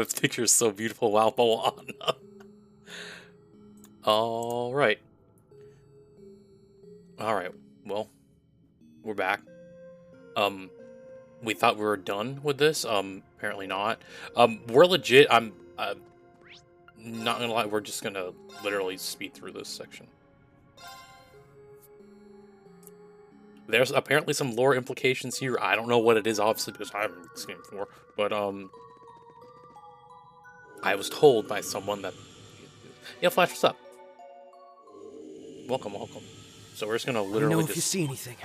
This picture is so beautiful. Wow, Moana. Alright. Alright, well, we're back. We thought we were done with this. Apparently not. We're legit. I'm not gonna lie. We're just gonna literally speed through this section. There's apparently some lore implications here. I don't know what it is, obviously, because I haven't seen it before. But I was told by someone that. Yeah, Flash, what's up? Welcome, welcome. So we're just gonna literally if you see anything.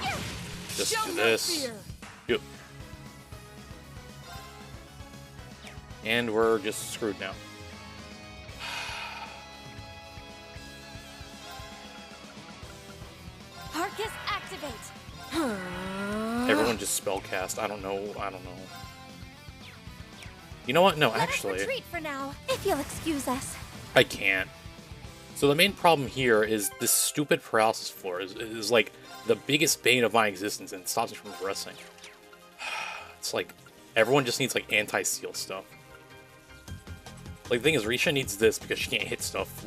Just do this. Yep. And we're just screwed now. Arcus, activate. Everyone just spellcast. I don't know. You know what? No, actually. Let us retreat for now, if you'll excuse us. I can't. So the main problem here is this stupid paralysis floor is like the biggest bane of my existence and it stops me from progressing. It's like everyone just needs like anti-seal stuff. Like the thing is, Risha needs this because she can't hit stuff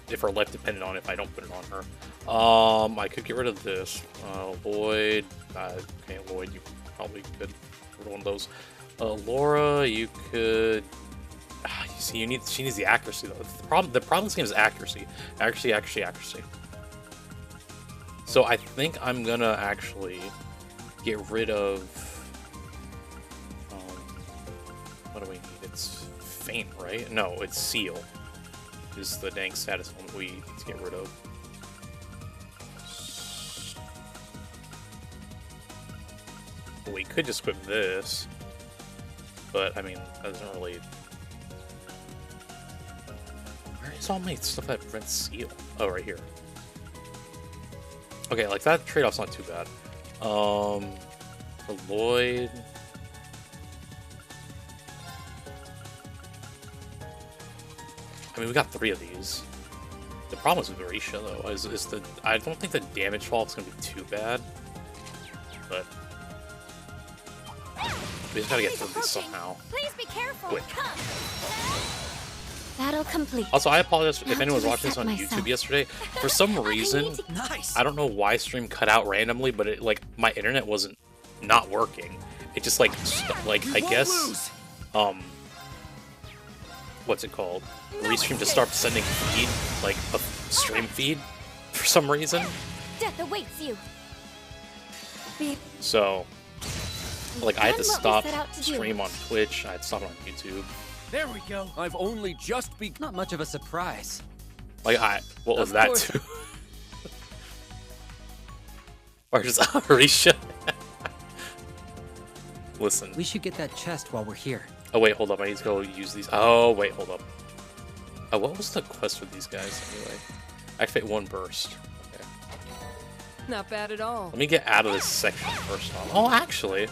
if her life depended on it if I don't put it on her. I could get rid of this. Lloyd. Okay, Lloyd, you probably could get rid of one of those. Laura, you could. You see, she needs the accuracy though. The problem in this game is accuracy. Accuracy. So I think I'm gonna actually get rid of. What do we need? It's faint, right? No, it's seal. Is the dang status one we need to get rid of. We could just equip this, but I mean that doesn't really. Where is all my stuff that prevents seal? Oh, right here. Okay, like that trade-off's not too bad. For Lloyd. I mean, we got 3 of these. The problem is with Orisha, though, is the I don't think the damage fall is gonna be too bad, but we just gotta get through this somehow. Please be careful. Quick. That'll complete. Also, I apologize if anyone was watching this on YouTube yesterday. For some reason, I don't know why stream cut out randomly, but it like my internet wasn't not working. It just like I guess what's it called? Restream just started sending feed, like a stream feed, for some reason. Death awaits you. So, like, I had to stop stream on Twitch. I had to stop it on YouTube. There we go. I've only just begun. Not much of a surprise. Like, what was that too? Where's Arisha? Listen. We should get that chest while we're here. Oh wait, hold up. I need to go use these. Oh wait, hold up. Oh, what was the quest with these guys anyway? Activate 1 burst. Okay. Not bad at all. Let me get out of this section first off. Oh, actually.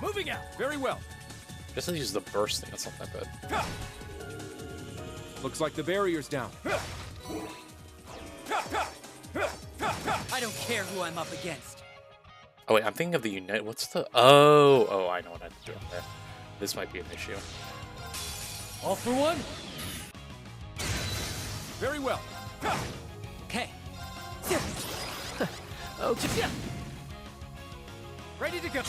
Moving out. Very well. Just to use the burst thing. That's not that bad. Looks like the barrier's down. I don't care who I'm up against. Oh wait, I'm thinking of the unite. What's the? Oh, I know what I have to do on there. This might be an issue. All for one. Very well. Okay. Oh, ready to go.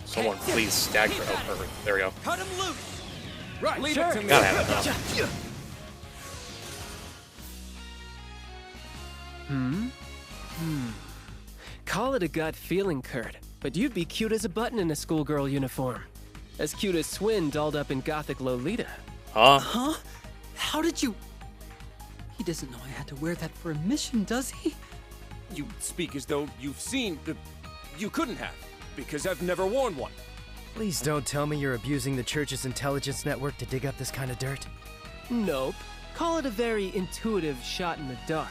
Someone please stagger. Oh, perfect. There we go. Cut him loose. Right. Leave it to me. Gotta have it now. Call it a gut feeling, Kurt, but you'd be cute as a button in a schoolgirl uniform. As cute as Swin dolled up in gothic Lolita. Huh? How did you... He doesn't know I had to wear that for a mission, does he? You speak as though you've seen the... You couldn't have, because I've never worn one. Please don't tell me you're abusing the church's intelligence network to dig up this kind of dirt. Nope. Call it a very intuitive shot in the dark.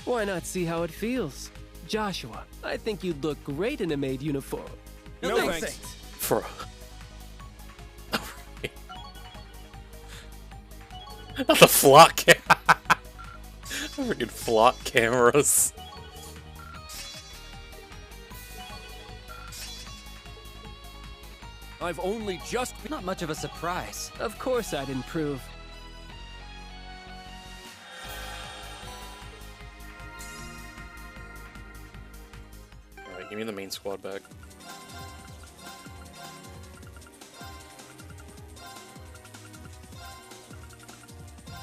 Why not see how it feels? Joshua, I think you'd look great in a maid uniform. No thanks. For not the flock. Freaking flock cameras. I've only just been... Not much of a surprise. Of course I'd improve. Alright, give me the main squad back.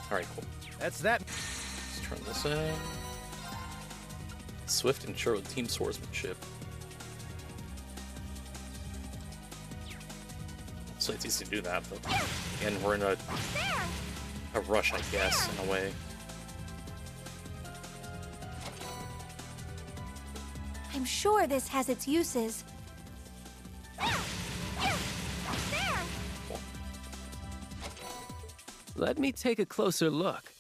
Alright, cool. That's that. Let's turn this in. Swift and sure with team swordsmanship. So it's easy to do that, but again, we're in a rush, I guess, in a way. I'm sure this has its uses. Let me take a closer look.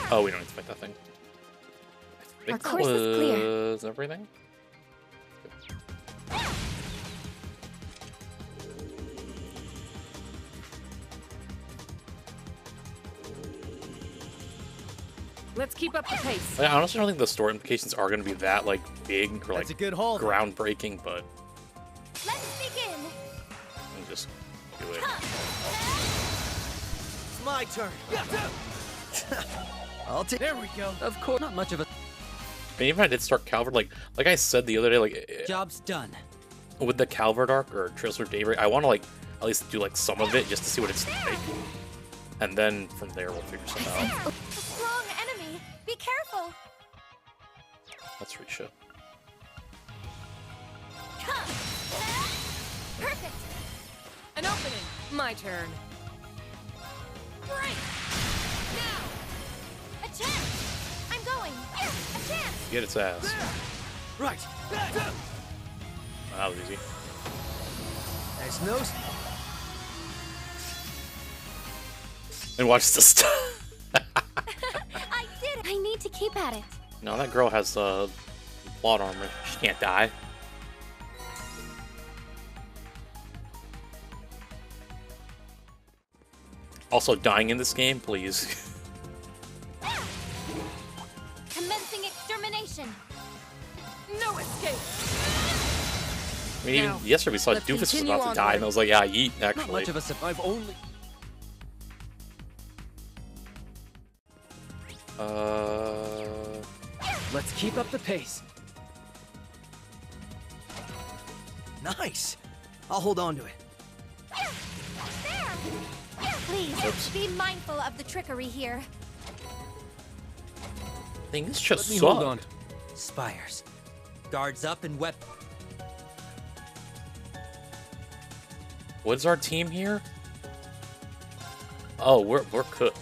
Oh, we don't expect that thing. I think Our course is clear. was everything. Let's keep up the pace. I honestly don't think the story implications are going to be that like big or That's a like good haul. groundbreaking, but Let's begin. I'll just do it. It's my turn. I'll take. There we go. Of course. Not much of a And even if I did start Calvert, like I said the other day, like job's done. with the Calvert arc or Trails of Daybreak, I want to like at least do like some of it just to see what it's like, and then from there we'll figure something out. A strong enemy. Be careful. That's Risha. Perfect. An opening. My turn. Great. Now. A chance. I'm going. A chance. Get its ass. Right. That was easy. Nice nose. And watch this. I did it. I need to keep at it. No, that girl has plot armor. She can't die. Also, dying in this game, please. Commencing extermination. No escape. I mean, even Now, yesterday we saw let's Doofus was continue about to die, and I was like, yeah, yeet, Not actually. much of a surprise. I've only... Let's keep up the pace. Nice. I'll hold on to it. Please, Oops. be mindful of the trickery here. Things just Let me suck. hold on. Spires. Guards up and weapon. What is our team here? Oh, we're cooked.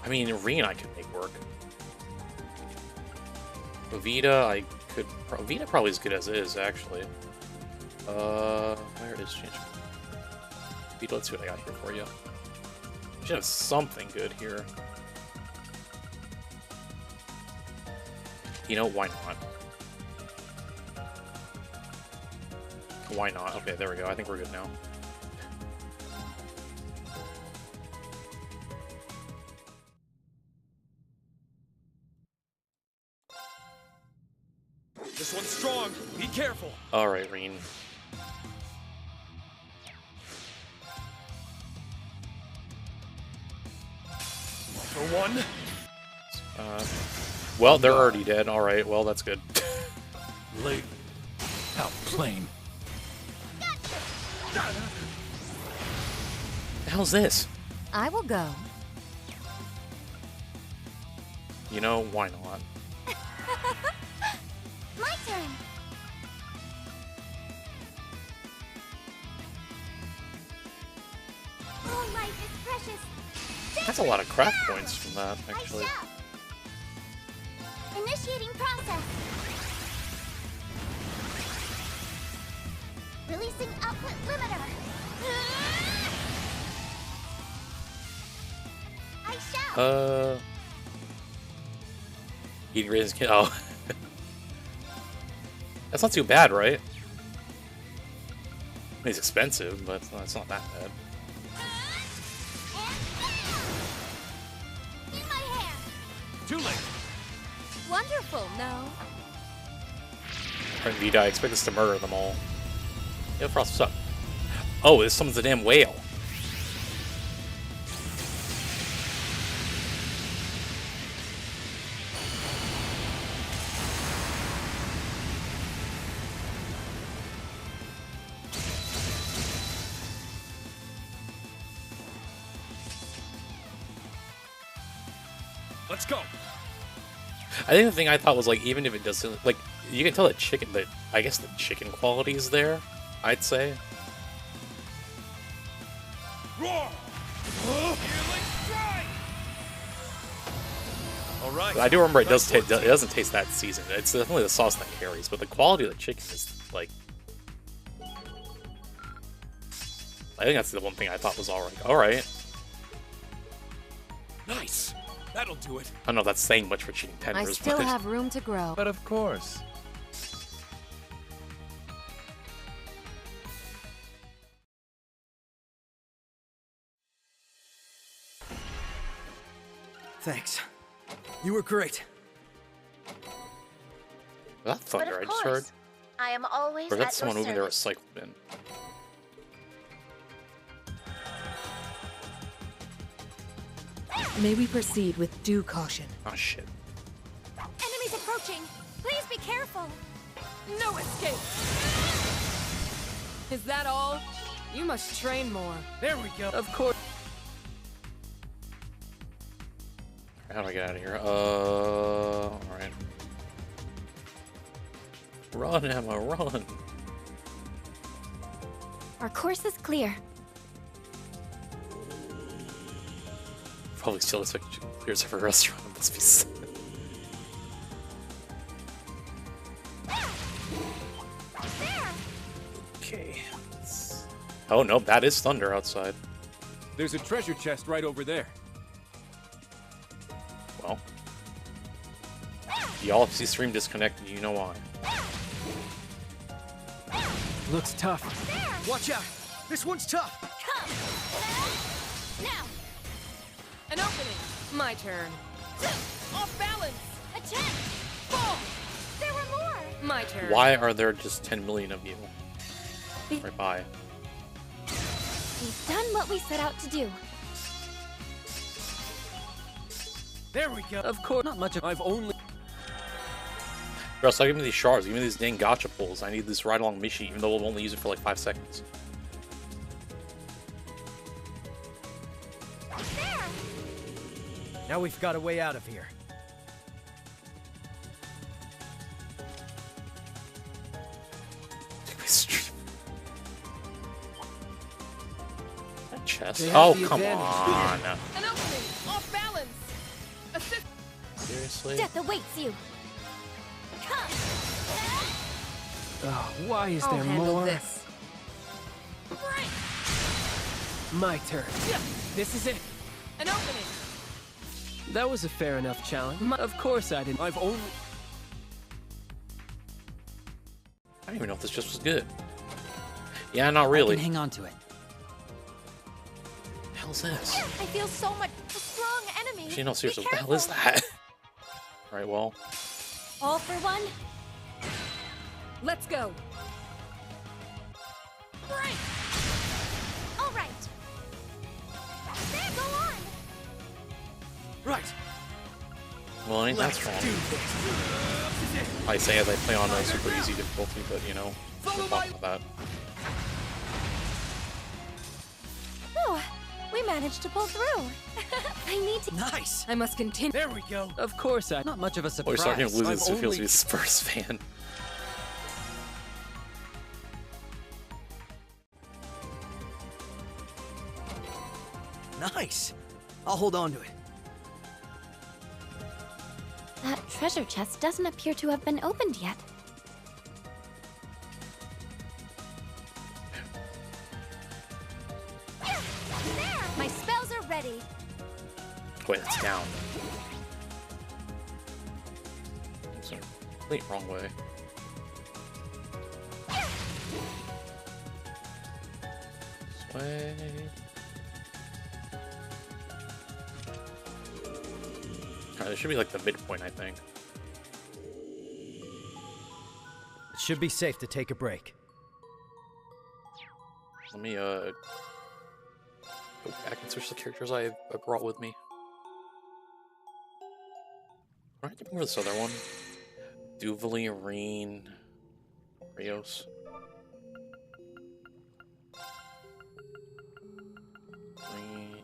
I mean, Reen I could make work. Vita, I could... Vita probably as good as it is, actually. Where is change? Vita, let's see what I got here for you. Should have something good here. You know, why not? Why not? Okay, there we go. I think we're good now. This one's strong. Be careful. Alright, Reen. For one. Well, they're already dead. Alright, well, that's good. Late. Out plain. The hell's this? I will go. You know, why not? My turn. Oh, life is precious. That's a lot of craft points from that, actually. I shall. Initiating process. Releasing output limiter. I shall. Eating raisins kid. Oh. That's not too bad, right? I mean, it's expensive, but it's not that bad. In my hand. Too late. Wonderful, no? Alright, Vita, I expect us to murder them all. Yeah, Frost, what's up? Oh, this summons a damn whale. Let's go. I think the thing I thought was, like, even if it doesn't, like, you can tell the chicken, but I guess the chicken quality is there, I'd say. Roar! All right. But I do remember it doesn't taste that seasoned. It's definitely the sauce that carries, but the quality of the chicken is, like... I think that's the one thing I thought was alright. Nice. That'll do it. I don't know if that's saying much for chicken I tenders, still but... have room to grow. But of course. Thanks. You were great. Was that thunder I just heard? I am always Or is that someone moving their recycle bin? May we proceed with due caution? Oh shit. Enemies approaching. Please be careful. No escape! Is that all? You must train more. There we go. Of course. How do I get out of here? Alright. Run, Emma, run! Our course is clear. Probably still expect clears every restaurant. It must be sad. Okay. Oh no, that is thunder outside. There's a treasure chest right over there. Well. Y'all see stream disconnected, you know why. Looks tough. Watch out! This one's tough! Come. Now. An opening. My turn. Off balance. Attack. Fall. There were more. My turn. Why are there just 10 million of you? Right by. We've done what we set out to do. There we go. Of course. Not much of I've only... Bro, stop giving me these shards. Give me these dang gotcha pulls. I need this ride-along mission, even though we'll only use it for like 5 seconds. There. Now we've got a way out of here. That chest? They have Oh, the come advantage. on. An opening. Off balance. Assist. Seriously? Death awaits you. Come. Oh, why is I'll there handle more? this. My turn. This is it. An opening. That was a fair enough challenge. Of course I didn't. I've only... I don't even know if this just was good. Yeah, not really. I can hang on to it. What the hell's this? I feel so much a strong enemy. Actually, no, seriously, Be what the hell is careful. that? Alright, well. All for one. Let's go. Right. All right. There, go on. Right. Well, ain't that strong. I say as I play on a super easy difficulty, but you know, we'll talk about that. Oh, we managed to pull through. I need to. Nice. I must continue. There we go. Of course I. Not much of a Oh, surprise. you're starting to lose this. I've It feels to only- be a Spurs fan. Nice. I'll hold on to it. That treasure chest doesn't appear to have been opened yet. There! My spells are ready. Wait, it's down. Wait, wrong way. This way. Alright, this should be like the midpoint, I think. It should be safe to take a break. Let me, go back and switch the characters I brought with me. Alright, give me this other one. Duvally, Reen, Rios. Reen.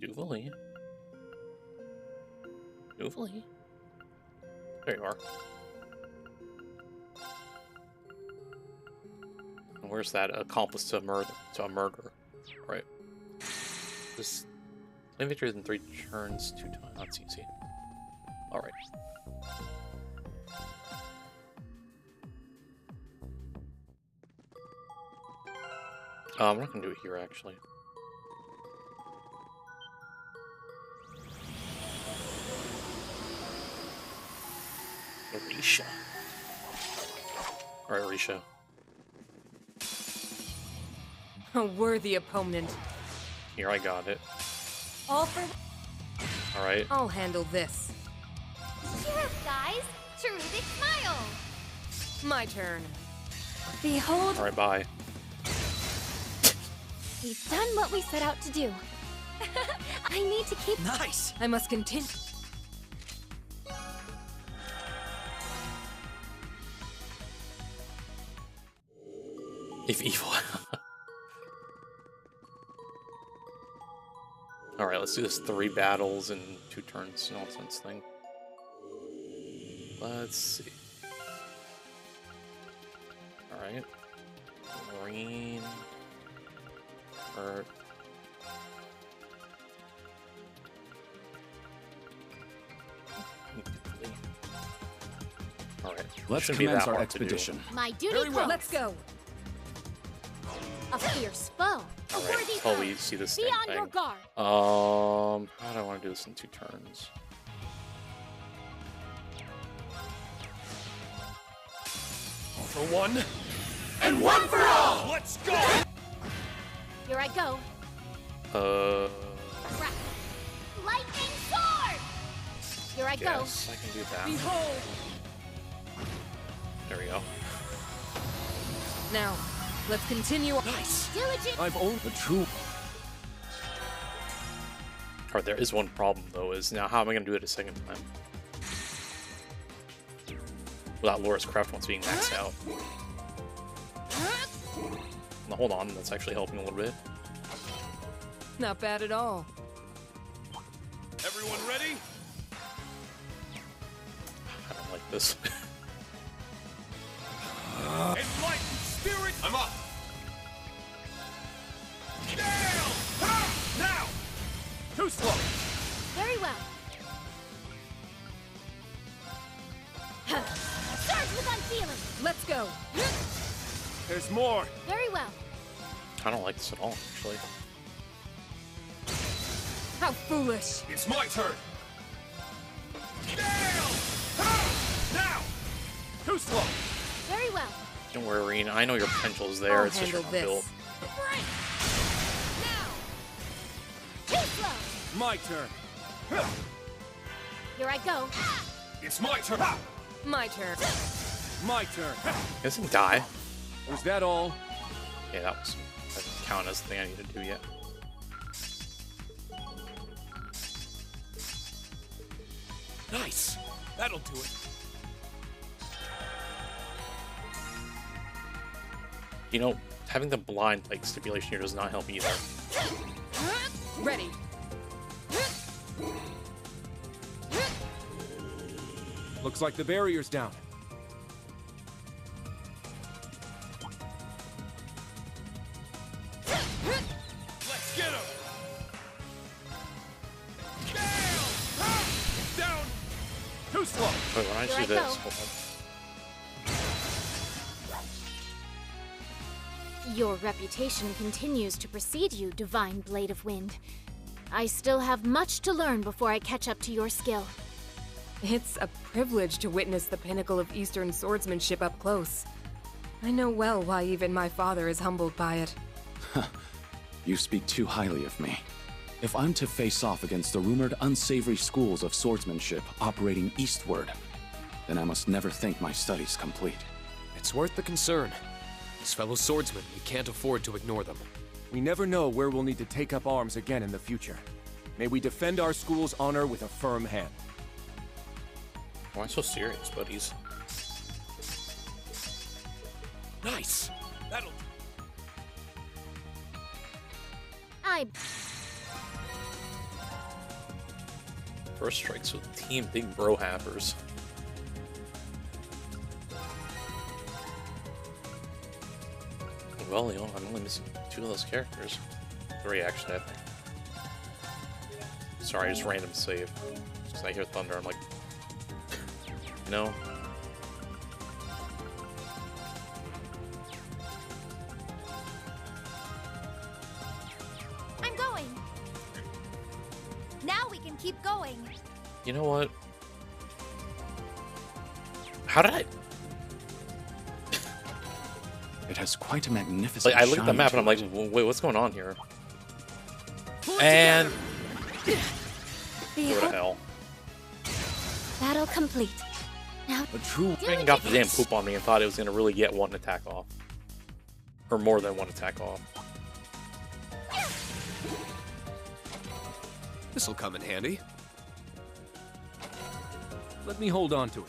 Duvally? Duvally? There you are. And where's that accomplice to a murder? Right. This victory in 3 turns, 2 times. That's easy. Alright. I'm not gonna do it here actually. Risha. Alright, Risha. A worthy opponent. Here, I got it. All for Alright. I'll handle this. cheer up, guys. Terrific smile. My turn. Behold, Alright, bye. we've done what we set out to do. I need to keep. Nice! I must continue. If evil. Alright, let's do this 3 battles in 2 turns nonsense thing. Let's see. Alright. Green. Hurt. Alright. Let's Shouldn't be commence that our hard to do. expedition. My duty Very well. calls. Let's go. A fierce foe. A Alright, worthy until foe. we see this Be thing on your thing. guard. How do I want to do this in 2 turns? For one, and one for all! Let's go! Here I go. Crack. Lightning sword. Here I go. Yes, I can do that. Behold. There we go. Now, let's continue. Nice! Diligent. I've owned the true. Alright, there is one problem though, is now how am I going to do it a second time? Without Laura's craft once being maxed out. Now, hold on, that's actually helping a little bit. Not bad at all. Everyone ready? I don't like this. Enlightened spirit! I'm up! Down! Ha! Now! Too slow! Very well. Surge with unfeeling. Let's go. There's more! Very well. I don't like this at all, actually. How foolish. It's my turn! Down! Ha! Now! Too slow! Very well. Don't worry, Reen. I know your potential is there. I'll It's just handle your this. build. Break. Now. Too slow. My turn! Here I go. It's my turn! Ha! My turn. My turn! Doesn't die. Was that all? Yeah, that doesn't count as the thing I need to do yet. Nice! That'll do it. You know, having the blind like stipulation here does not help either. Ready. Looks like the barrier's down. Let's get him! Down! Too slow! Wait, when I Here do I this, go. hold on. Your reputation continues to precede you, Divine Blade of Wind. I still have much to learn before I catch up to your skill. It's a privilege to witness the pinnacle of Eastern swordsmanship up close. I know well why even my father is humbled by it. You speak too highly of me. If I'm to face off against the rumored unsavory schools of swordsmanship operating eastward, then I must never think my studies complete. It's worth the concern. As fellow swordsmen, we can't afford to ignore them. We never know where we'll need to take up arms again in the future. May we defend our school's honor with a firm hand. Why so serious, buddies? Nice! That'll... First strikes with Team Big Bro Happers. Well, you know, I'm only missing 2 of those characters. 3, actually, I think. Sorry, just random save. Because I hear thunder, I'm like... You know? I'm going. Now we can keep going. You know what? How did I... It has quite a magnificent Like, I look at the shine map to and I'm like, it. wait, what's going on here? And... Go to hell. Battle complete. Now, A true Freaking got the damn poop on me and thought it was going to really get one attack off. Or more than one attack off. This'll come in handy. Let me hold on to it.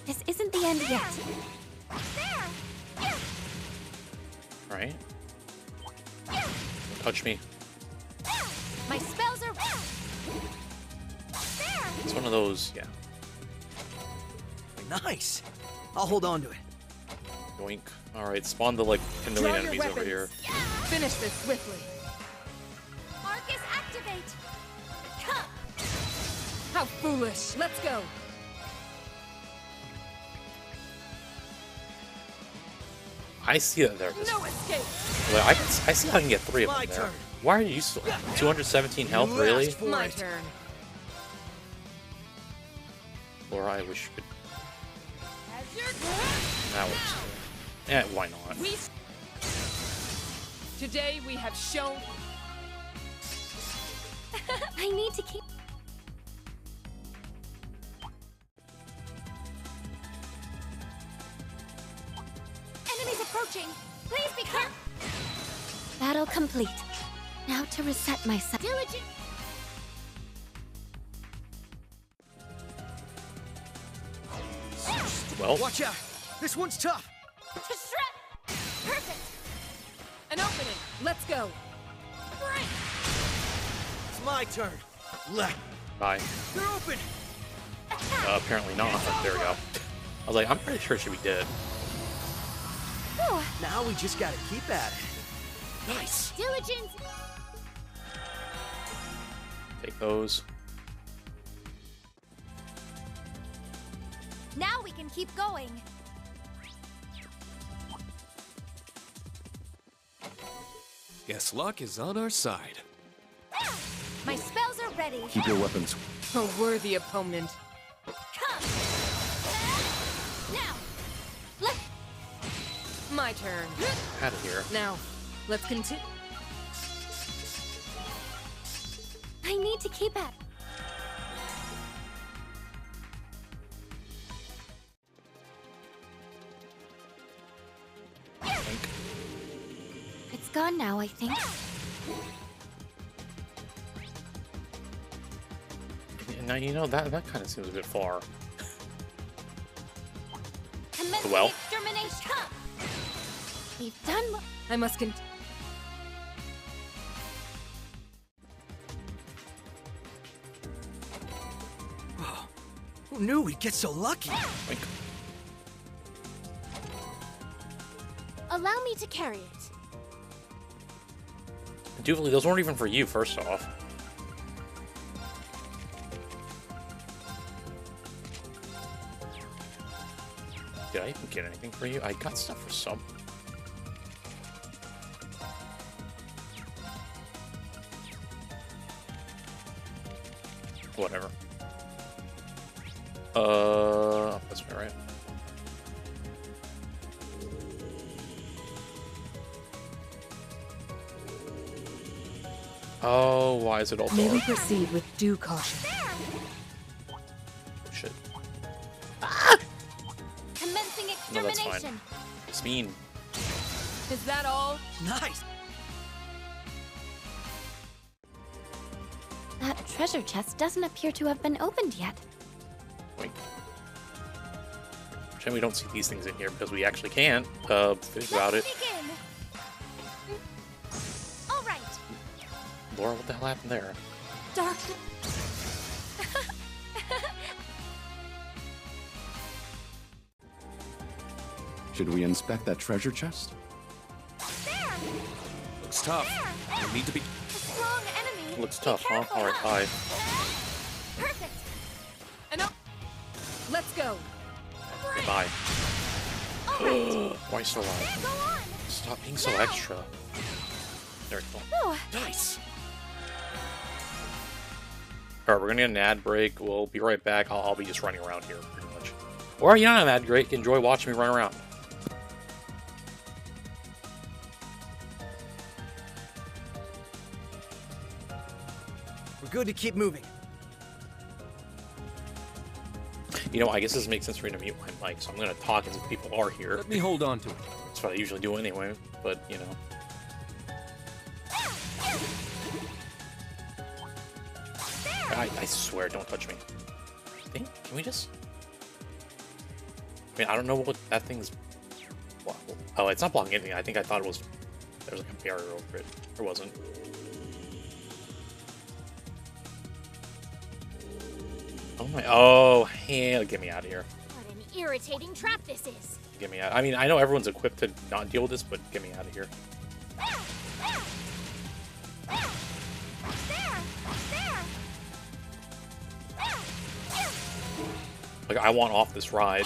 this isn't the end yet. There! Right? Touch me. My spells are... There! It's one of those, yeah. Nice. I'll hold on to it. Yoink. Alright, spawn the, like, 10 million Draw your enemies over weapons. here. Finish this swiftly. Arcus, activate! Huh. How foolish! Let's go! I see that there. No escape! Like, I see how I can get 3 of them My there. turn. Why are you still 217 health, You really? asked for My it. turn. Laura, I wish you could... As your That works. Yeah, why not? Today we have shown... I need to keep... Enemies approaching! Please be careful! Battle complete. Now to reset myself. Diligent! Well, Watch out. This one's tough. To shred! Perfect! An opening! Let's go! Break! It's my turn. Left. bye. They're open. Apparently not. There we go. I was like, I'm pretty sure it should be dead. Whew. Now we just gotta keep at it. Nice! Diligence! Take those. Now we can keep going. Guess luck is on our side. My spells are ready. Keep your weapons. A worthy opponent. Come! Now! Let... My turn. Out of here. Now, let's continue. I need to keep at... It's gone now, I think. Now, you know, that kind of seems a bit far. Commencing Well. extermination! We've done... I must continue. Who knew we'd get so lucky? Like, Allow me to carry it. Doofly, those weren't even for you, first off. Did I even get anything for you? I got stuff for some. Whatever. That's me, right? Oh, why is it all dark? Maybe proceed with due caution. Oh, shit. Commencing No, that's fine. extermination. It's mean. Is that all? Nice. That treasure chest doesn't appear to have been opened yet. Wait. Pretend we don't see these things in here because we actually can't. Think about it. Begin. All right. Laura, what the hell happened there? Dark. Should we inspect that treasure chest? There. Looks tough. We need to be. A strong enemy. Looks Be tough, huh? careful. Alright, bye. Perfect. Enough. Let's go. Goodbye. All right. Why so loud? Go on. Stop being so Now. extra. There we go. Oh, Nice. Alright, we're gonna get an ad break. We'll be right back. I'll be just running around here, pretty much. Or, you don't have an ad break. Enjoy watching me run around. We're good to keep moving. You know, I guess this makes sense for me to mute my mic, so I'm gonna talk as if people are here. Let me hold on to it. That's what I usually do anyway, but, you know. I swear, don't touch me. Can we just... I mean, I don't know what that thing's... Oh, it's not blocking anything. I think I thought it was... There was like a barrier over it. There wasn't. Oh my... Oh, hell, get me out of here. what an irritating trap this is. Get me out. I mean, I know everyone's equipped to not deal with this, but get me out of here. Like, I want off this ride.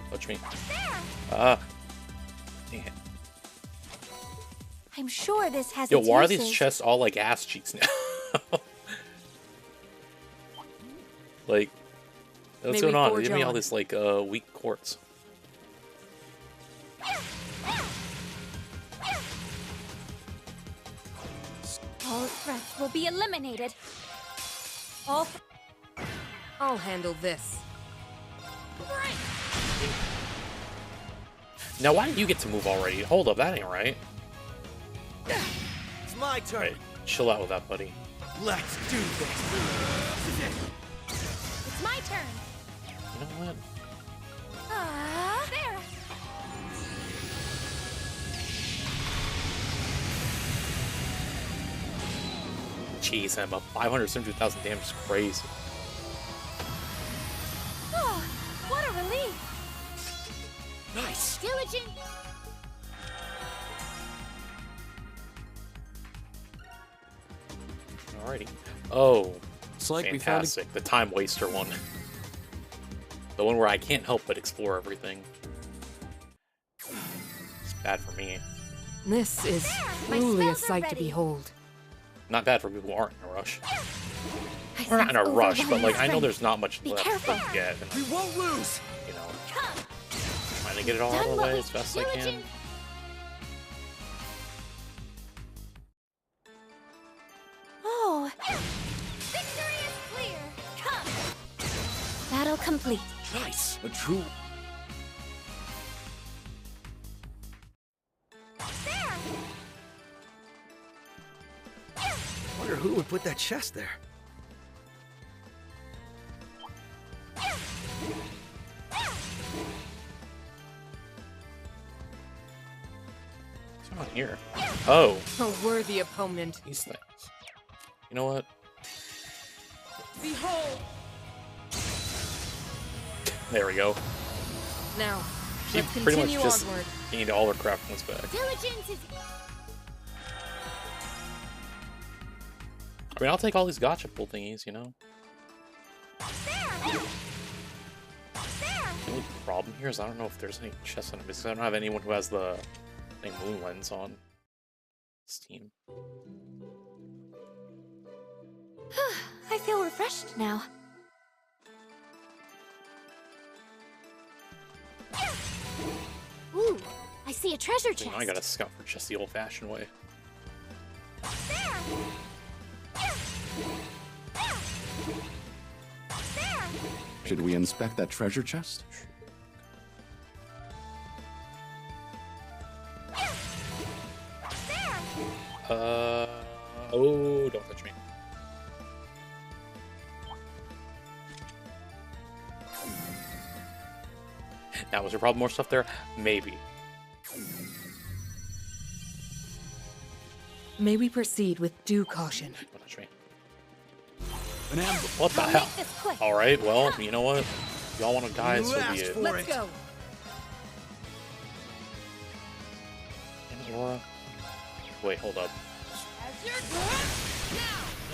Touch me. Dang it. I'm sure this has Yo, its why are these uses. chests all like ass cheeks now? Like, what's May we going on? forge Give me all on? this like weak quartz. All threats will be eliminated. All I'll handle this. Now, why did you get to move already? Hold up, that ain't right. It's my turn. Alright, chill out with that, buddy. Let's do this. It's my turn. You know what? There. Jeez, Emma, 570,000 damage is crazy. Oh, what a relief. Nice. Diligent. Alrighty. Oh, It's like we found. fantastic. The time waster one. The one where I can't help but explore everything. It's bad for me. This is My truly a spells are sight to ready. behold. Not bad for people who aren't in a rush. I We're not in a sense rush, but overwhelming like I know strength. there's not much Be left careful. to get, and We won't lose. you know, Come. trying to get it all out of Done the what way we as best I can. diligent- Oh. Victory is clear. Come. Battle complete. Nice. A true. There. Wonder who would put that chest there. What's going on here? Oh, A worthy opponent. these things. You know what? Behold! There we go. Now, She let's pretty much continue just onward. gained all their craft points back. Diligence is... I mean, I'll take all these gotcha pull thingies, you know? There! The only problem here is I don't know if there's any chests on it, because I don't have anyone who has the moon lens on this team. I feel refreshed now. Ooh, I see a treasure chest. I gotta scout for just the old-fashioned way. Should we inspect that treasure chest? Oh, don't touch me. Now, was there probably more stuff there? Maybe. May we proceed with due caution? Don't touch me. An ambush. What the I'll hell? make this quick. Alright, well, you know what? Y'all want to die, so be it. Let's go. Damn it, Laura. Wait, hold up.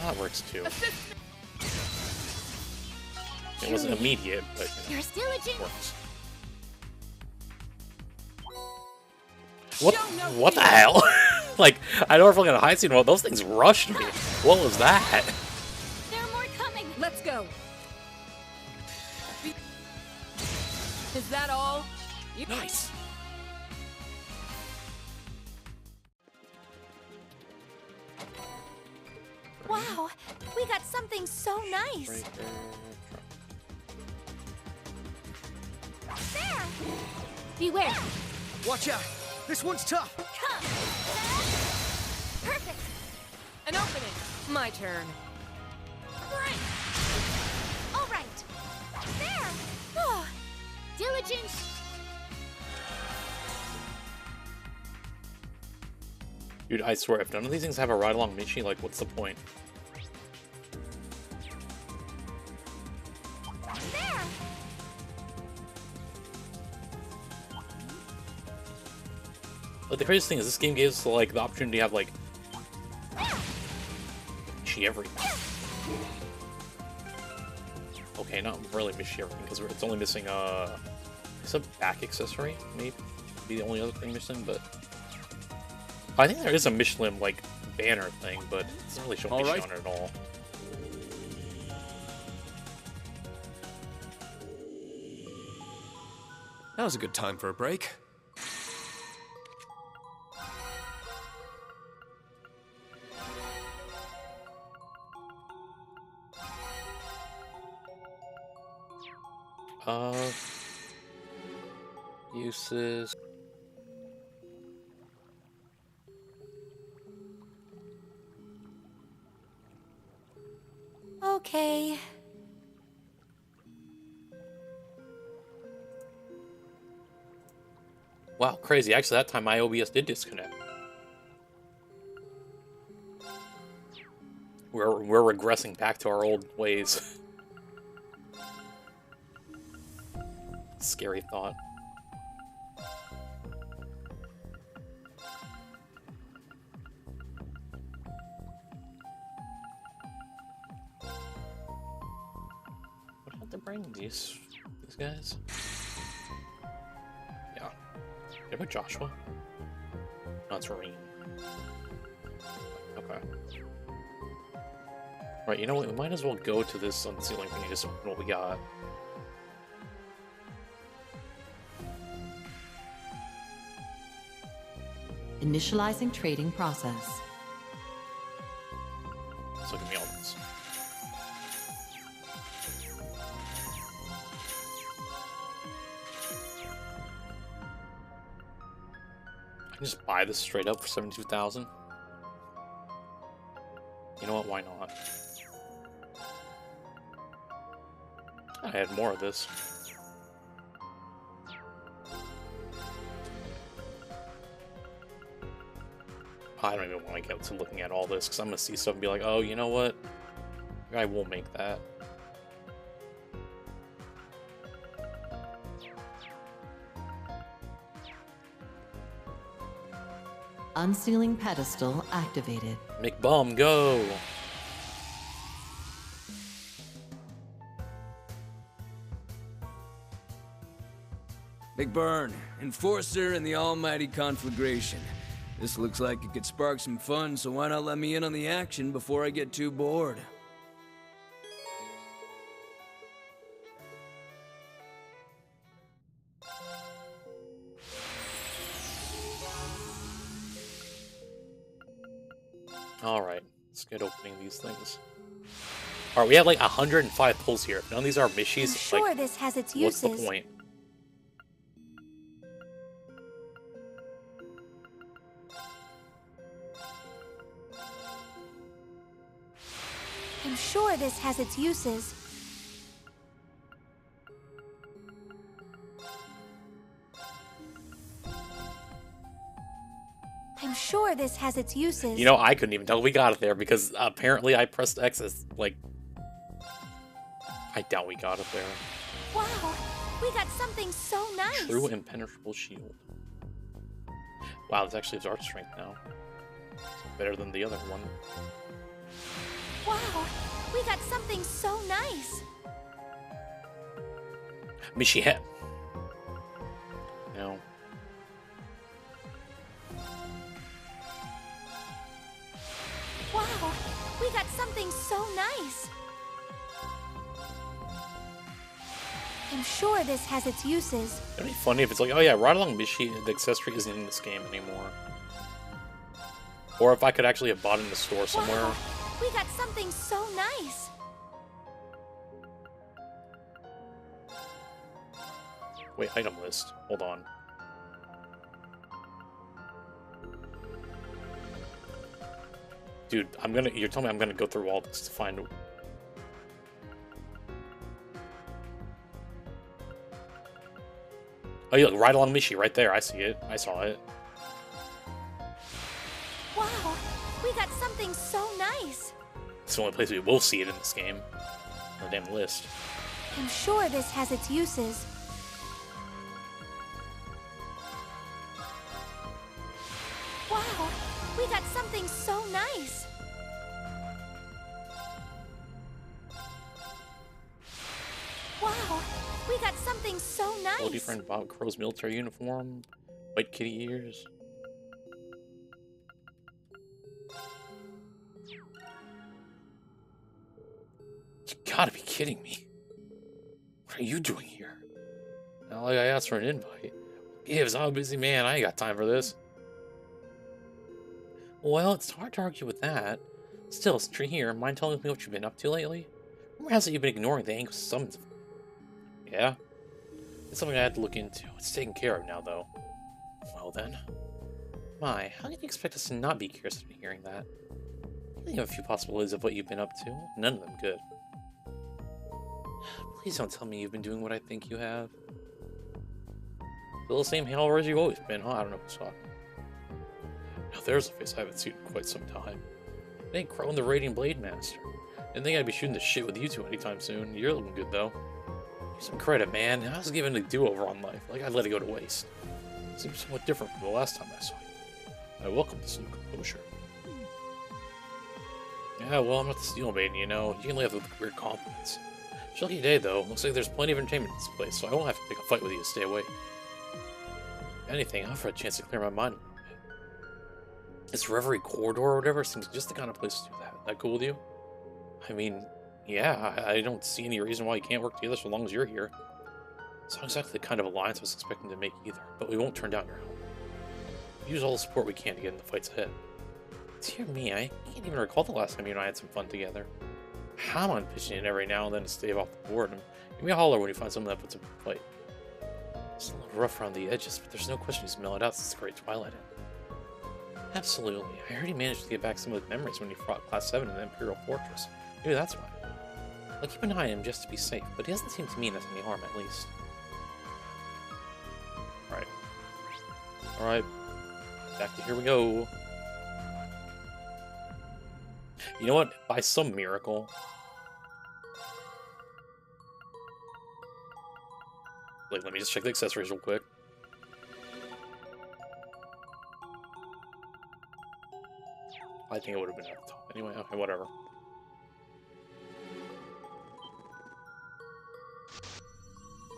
That works too. It wasn't immediate, but you know, You're still a it works. What the hell? Like, I know we're fucking hide scene. Well, those things rushed me. What was that? There are more coming. Let's go. Is that all? Nice. Wow, we got something so nice. Right there. There. Beware. Watch out! This one's tough! Come. Perfect. An opening. My turn. Right. All right. There. Oh, diligence. Dude, I swear, if none of these things have a ride-along Michi, like, what's the point? There. Like, the craziest thing is this game gives, like, the opportunity to have, like, Michi everything. Okay, not really Michi everything, because it's only missing, it's a back accessory, maybe? Be the only other thing missing, but... I think there is a Michelin, like, banner thing, but it doesn't really show Michi on it at all. Now's a good time for a break. Uses... Okay. Wow, crazy. Actually, that time my OBS did disconnect. We're regressing back to our old ways. Scary thought. What about to bring these guys? Yeah. What about Joshua? No, it's Reverie. Okay. Right, you know what? We might as well go to this unsealing thing and just open what we got. Initializing trading process. So give me all this. I can just buy this straight up for 72,000. You know what? Why not? I had more of this. I don't even want to get to looking at all this because I'm gonna see stuff and be like, oh, you know what? I won't make that. Unsealing pedestal activated. McBum, go! McBurn, Enforcer in the almighty conflagration. This looks like it could spark some fun, so why not let me in on the action before I get too bored? Alright, let's get opening these things. Alright, we have like 105 pulls here. If none of these are Mishies, I'm sure like, this has its what's uses. the point? I'm sure this has its uses. I'm sure this has its uses. You know, I couldn't even tell we got it there because apparently I pressed X as, like... I doubt we got it there. Wow, we got something so nice. True impenetrable shield. Wow, this actually has art strength now. It's better than the other one. Wow, we got something so nice. Mishi het. No. Wow, we got something so nice. I'm sure this has its uses. It'd be funny if it's like, oh yeah, Ride Along Mishi, the accessory isn't in this game anymore. Or if I could actually have bought it in the store somewhere. Wow, we got something so nice. Wait, item list. Hold on. Dude, you're telling me I'm gonna go through all this to find... Oh, yeah, look, Ride Along Mishi right there. I see it. I saw it. Wow, we got something so nice. It's the only place we will see it in this game. On the damn list. I'm sure this has its uses. Wow, we got something so nice. Wow, we got something so nice. Oldie friend Bob Crow's military uniform. White kitty ears. You gotta be kidding me. What are you doing here? Not like I asked for an invite. Gibbs, I'm a busy man. I ain't got time for this. Well, it's hard to argue with that. Still, since you're here, mind telling me what you've been up to lately? Rumor has it you've been ignoring the angry summons. Yeah? It's something I had to look into. It's taken care of now, though. Well then. My, how can you expect us to not be curious in hearing that? I think have a few possibilities of what you've been up to. None of them good. Please don't tell me you've been doing what I think you have. Still the same howler as you've always been, huh? I don't know what's talking. Now there's a face I haven't seen in quite some time. It ain't Crow and the Radiant Blade Master. Didn't think I'd be shooting the shit with you two anytime soon. You're looking good, though. Give some credit, man. I was given a do-over on life. Like I'd let it go to waste. Seems somewhat different from the last time I saw you. I welcome this new composure. Yeah, well, I'm not the Steel Maiden, you know. You can live with weird compliments. It's a lucky day, though. Looks like there's plenty of entertainment in this place, so I won't have to pick a fight with you to stay awake. If anything, I'll offer a chance to clear my mind. This Reverie corridor or whatever seems just the kind of place to do that. That cool with you? I mean, yeah, I don't see any reason why you can't work together so long as you're here. It's not exactly the kind of alliance I was expecting to make either, but we won't turn down your help. Use all the support we can to get in the fights ahead. Dear me, I can't even recall the last time you and I had some fun together. How am I pitching in every now and then to stave off the boredom? Give me a holler when you find something that puts up a fight. It's a little rough around the edges, but there's no question he's mellowed out since the Great Twilight ended. Absolutely. I heard he managed to get back some of the memories when he fought Class 7 in the Imperial Fortress. Maybe that's why. I'll keep an eye on him just to be safe, but he doesn't seem to mean us any harm, at least. Alright. Alright. Back to here we go. You know what? By some miracle... Like, let me just check the accessories real quick. I think it would have been at the top anyway. Okay, whatever.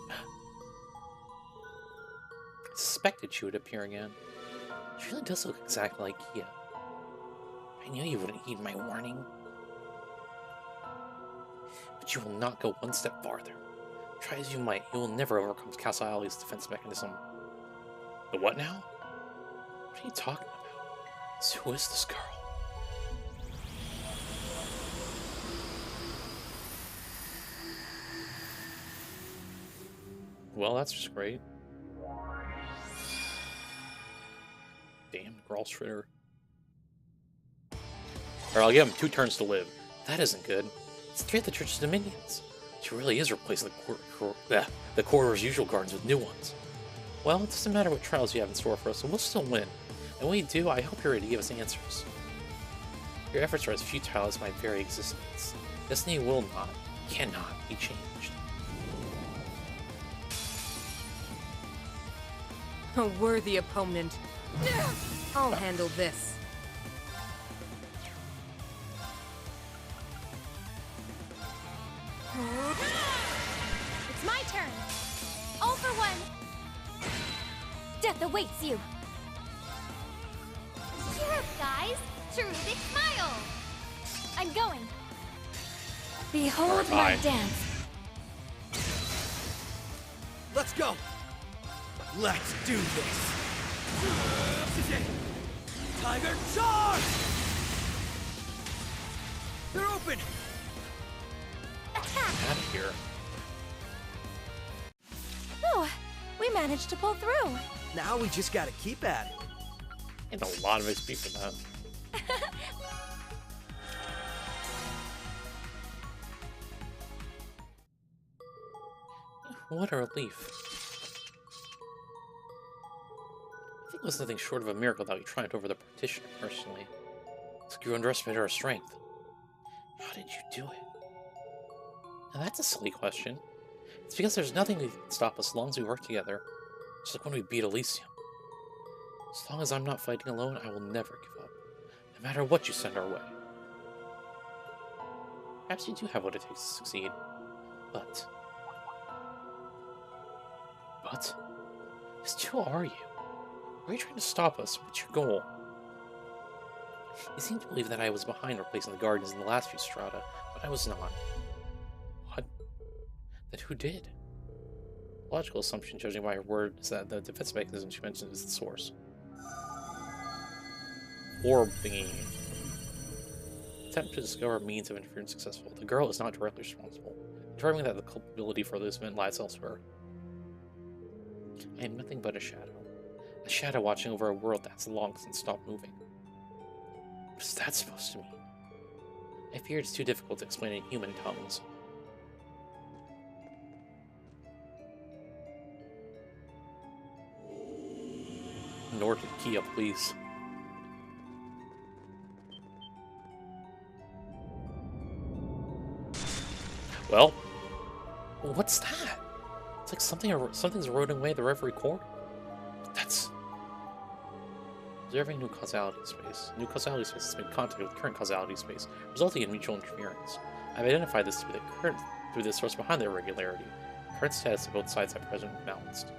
I suspected she would appear again. She really does look exactly like Kia. I knew you wouldn't heed my warning. But you will not go one step farther. Try as you might, you will never overcome Castle Alley's defense mechanism. The what now? What are you talking about? So who is this girl? Well, that's just great. Damn, Gralstritter. Or I'll give him 2 turns to live. That isn't good. It's 3 of the church's dominions. She really is replacing the corridor's usual guards with new ones. Well, it doesn't matter what trials you have in store for us, so we'll still win. And when we do, I hope you're ready to give us answers. Your efforts are as futile as my very existence. Destiny will not, cannot be changed. A worthy opponent. I'll handle this. It's my turn. All for one. Death awaits you. Cheer up, guys. Terrific smile. I'm going. Behold my dance. Let's go! Let's do this! Tiger charge! They're open! Attack! Out of here. Oh, we managed to pull through. Now we just gotta keep at it. And a lot of XP for that. What a relief. I think it was nothing short of a miracle that we triumphed over the partition personally. It's like you underestimated our strength. How did you do it? Now that's a silly question. It's because there's nothing that can stop us as long as we work together. Just like when we beat Elysium. As long as I'm not fighting alone, I will never give up. No matter what you send our way. Perhaps you do have what it takes to succeed. But... Just who are you? Why are you trying to stop us? What's your goal? You seem to believe that I was behind replacing the guardians in the last few strata, but I was not. What? Then who did? Logical assumption, judging by her word, is that the defense mechanism she mentioned is the source. Orb thingy. Attempt to discover a means of interference successful. The girl is not directly responsible, determining that the culpability for this event lies elsewhere. I am nothing but a shadow watching over a world that's long since stopped moving. What is that supposed to mean? I fear it's too difficult to explain in human tongues. Nor did Kia, please. Well, what's that? It's like something's eroding away the Reverie core. That's... Observing new causality space. New causality space has made contact with current causality space, resulting in mutual interference. I've identified this to be the current through the source behind the irregularity. Current status of both sides at present balanced.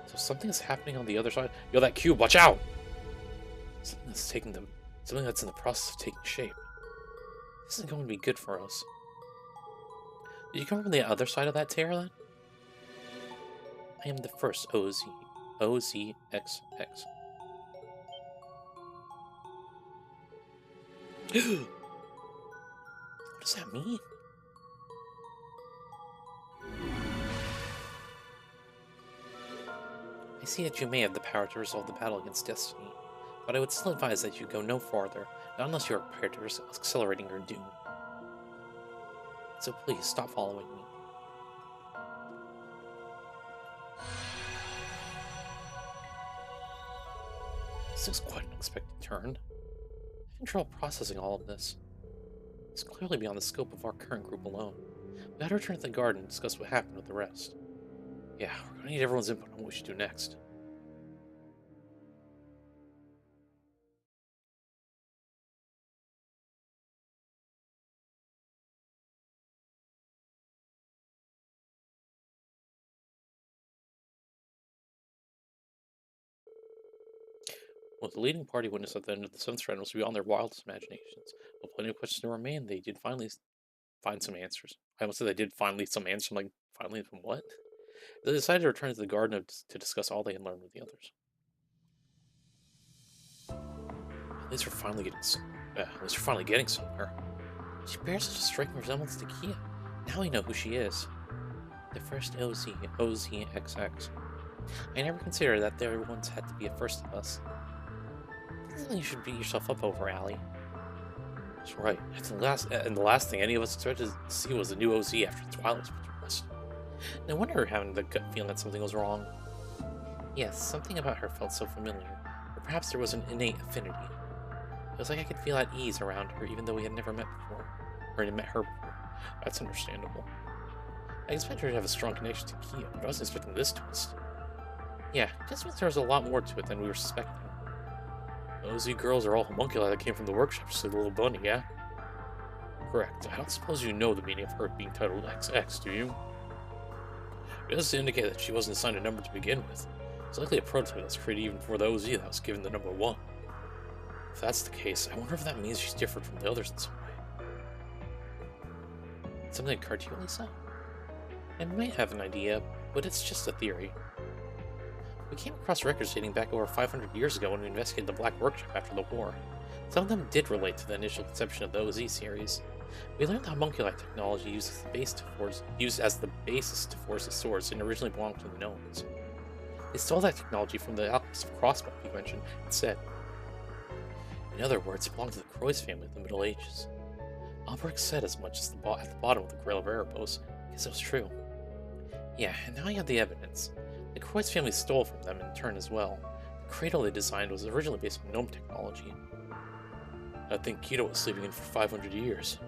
So something is happening on the other side. Yo, that cube, watch out! Something that's in the process of taking shape. This isn't going to be good for us. Did you come from the other side of that tear, then? I am the first OZXX. What does that mean? I see that you may have the power to resolve the battle against destiny, but I would still advise that you go no farther, not unless you are prepared to risk accelerating your doom. So please, stop following me. This is quite an unexpected turn. I have trouble processing all of this. It's clearly beyond the scope of our current group alone. We had to return to the garden and discuss what happened with the rest. Yeah, we're going to need everyone's input on what we should do next. Well, the leading party witness at the end of the 7th strand was beyond their wildest imaginations. While plenty of questions remain, they did finally find some answers. I almost said they did finally some answers. I'm like, finally from what? They decided to return to the garden to discuss all they had learned with the others. At least we're finally getting somewhere. She bears such a striking resemblance to Kia. Now we know who she is. The first OZXX. I never considered that there once had to be a first of us. That's something you should beat yourself up over, Allie. That's right. And the last thing any of us expected to see was a new OZ after Twilight was put to rest. No wonder we're having the gut feeling that something was wrong. Yes, something about her felt so familiar. Or perhaps there was an innate affinity. It was like I could feel at ease around her even though we had never met before. Or had met her before. That's understandable. I expected her to have a strong connection to Kia, but I wasn't expecting this twist. Yeah, just means there was a lot more to it than we were suspecting. The OZ girls are all homunculi that came from the workshop, just like the little bunny, yeah? Correct. I don't suppose you know the meaning of her being titled XX, do you? It does indicate that she wasn't assigned a number to begin with. It's likely a prototype that's created even for the OZ that was given the number 1. If that's the case, I wonder if that means she's different from the others in some way. Something occurred to you, Lisa? I might have an idea, but it's just a theory. We came across records dating back over 500 years ago when we investigated the Black Workshop after the war. Some of them did relate to the initial conception of the OZ series. We learned that homunculi technology used as the basis to forge the swords and originally belonged to the gnomes. They stole that technology from the alchemists of Crossbow you mentioned instead. In other words, it belonged to the Croix family in the Middle Ages. Albrecht said as much at the bottom of the Grail of Erebos. I guess it was true. Yeah, and now you have the evidence. The Croix family stole from them in turn as well. The cradle they designed was originally based on gnome technology. I think Keto was sleeping in for 500 years.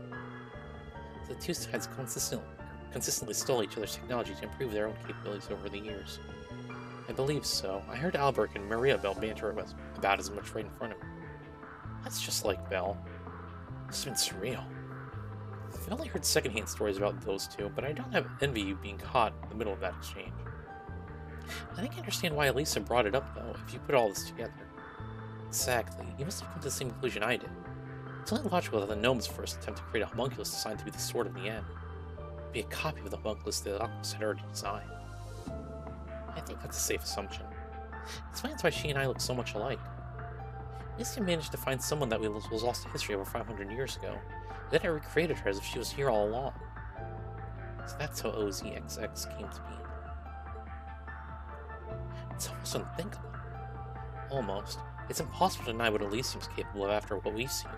The two sides consistently stole each other's technology to improve their own capabilities over the years. I believe so. I heard Albrecht and Maria Bell banter about as much right in front of me. That's just like Bell. It's been surreal. I've only heard secondhand stories about those two, but I don't envy you being caught in the middle of that exchange. I think I understand why Elisa brought it up, though, if you put all this together. Exactly. You must have come to the same conclusion I did. It's only logical that the gnomes first attempt to create a homunculus designed to be the sword of the end. Be a copy of the homunculus the alchemists had already designed. I think that's a safe assumption. It explains why she and I look so much alike. At least I managed to find someone that was lost to history over 500 years ago. Then I recreated her as if she was here all along. So that's how OZXX came to be. It's almost unthinkable. Almost. It's impossible to deny what Elysium's capable of after what we've seen.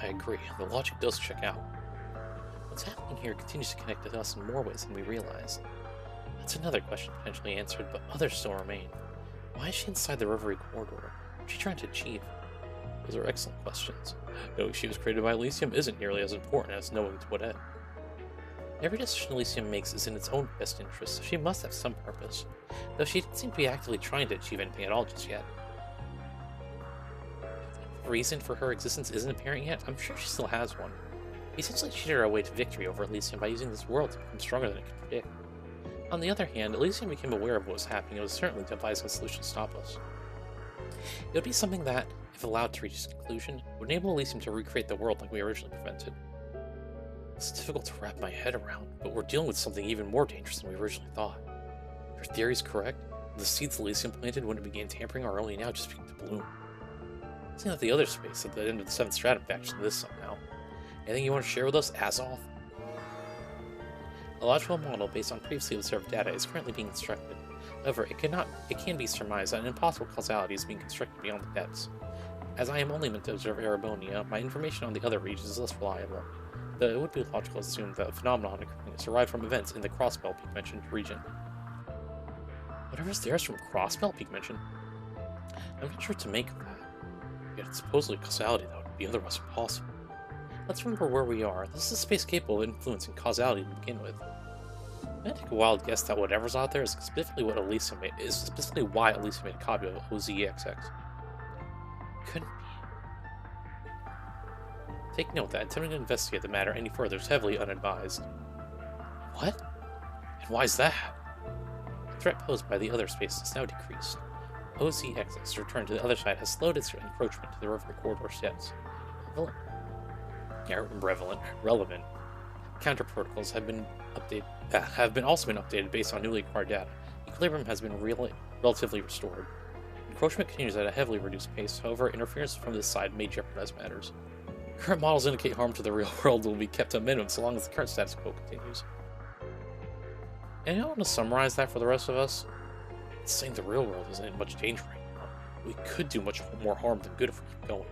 I agree, the logic does check out. What's happening here continues to connect to us in more ways than we realize. That's another question potentially answered, but others still remain. Why is she inside the Reverie corridor? What's she trying to achieve? Those are excellent questions. Knowing she was created by Elysium isn't nearly as important as knowing to what end. Every decision Elysium makes is in its own best interest, so she must have some purpose, though she didn't seem to be actively trying to achieve anything at all just yet. The reason for her existence isn't apparent yet. I'm sure she still has one. We essentially cheated our way to victory over Elysium by using this world to become stronger than it could predict. On the other hand, Elysium became aware of what was happening and was certainly devising a solution to stop us. It would be something that, if allowed to reach its conclusion, would enable Elysium to recreate the world like we originally prevented. It's difficult to wrap my head around, but we're dealing with something even more dangerous than we originally thought. Your theory is correct. The seeds Elysium planted when it began tampering are only now just beginning to bloom. Seeing that the other space at the end of the 7th stratum factors into this somehow. Anything you want to share with us, Azov? A logical model based on previously observed data is currently being constructed. However, it can be surmised that an impossible causality is being constructed beyond the depths. As I am only meant to observe Erebonia, my information on the other regions is less reliable, though it would be logical to assume that a phenomenon occurring is derived from events in the Crossbell Peak mentioned region. Whatever's there is from Crossbell Peak mentioned? I'm not sure what to make of that. Yet it's supposedly causality that would be otherwise impossible. Let's remember where we are. This is a space capable of influencing causality to begin with. I'm gonna take a wild guess that whatever's out there is specifically why Elysium made a copy of OZXX. Couldn't be. Take note that attempting to investigate the matter any further is heavily unadvised. What? And why is that? The threat posed by the other space has now decreased. OZX's return to the other side has slowed its encroachment to the Reverie corridor steps. Relevant. Counter protocols have been also been updated based on newly acquired data. Equilibrium has been relatively restored. Encroachment continues at a heavily reduced pace. However, interference from this side may jeopardize matters. Current models indicate harm to the real world will be kept to a minimum so long as the current status quo continues. And I want to summarize that for the rest of us. It's saying the real world isn't in much danger right now. We could do much more harm than good if we keep going.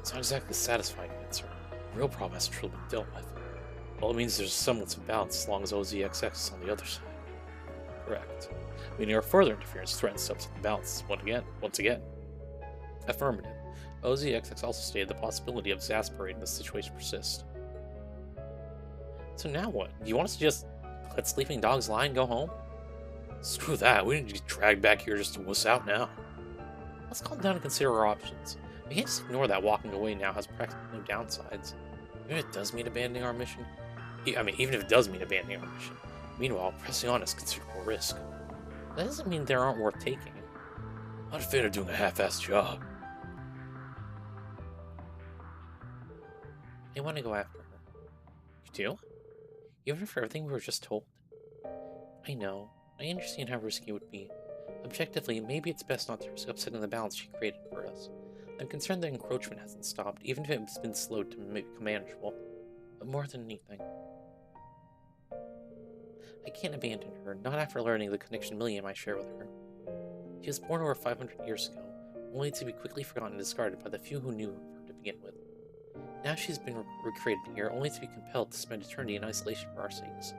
It's not exactly a satisfying answer. The real problem hasn't truly been dealt with. Well, it means there's a semblance of balance as long as OZXX is on the other side. Correct. Meaning our further interference threatens to upset the balance once again. Affirmative. OZXX also stated the possibility of exasperating the situation persist. So now what? Do you want us to just let sleeping dogs lie and go home? Screw that, we need to get dragged back here just to wuss out now. Let's calm down and consider our options. We can't just ignore that walking away now has practically no downsides. Even if it does mean abandoning our mission. Meanwhile, pressing on is considerable risk. That doesn't mean they aren't worth taking. I'm not a fan of doing a half-assed job. I want to go after her. You do? Even for everything we were just told? I know. I understand how risky it would be. Objectively, maybe it's best not to risk upsetting the balance she created for us. I'm concerned that encroachment hasn't stopped, even if it's been slowed to become manageable. But more than anything, I can't abandon her, not after learning the connection Milliam I share with her. She was born over 500 years ago, only to be quickly forgotten and discarded by the few who knew her to begin with. Now she's been recreated here, only to be compelled to spend eternity in isolation for our sakes.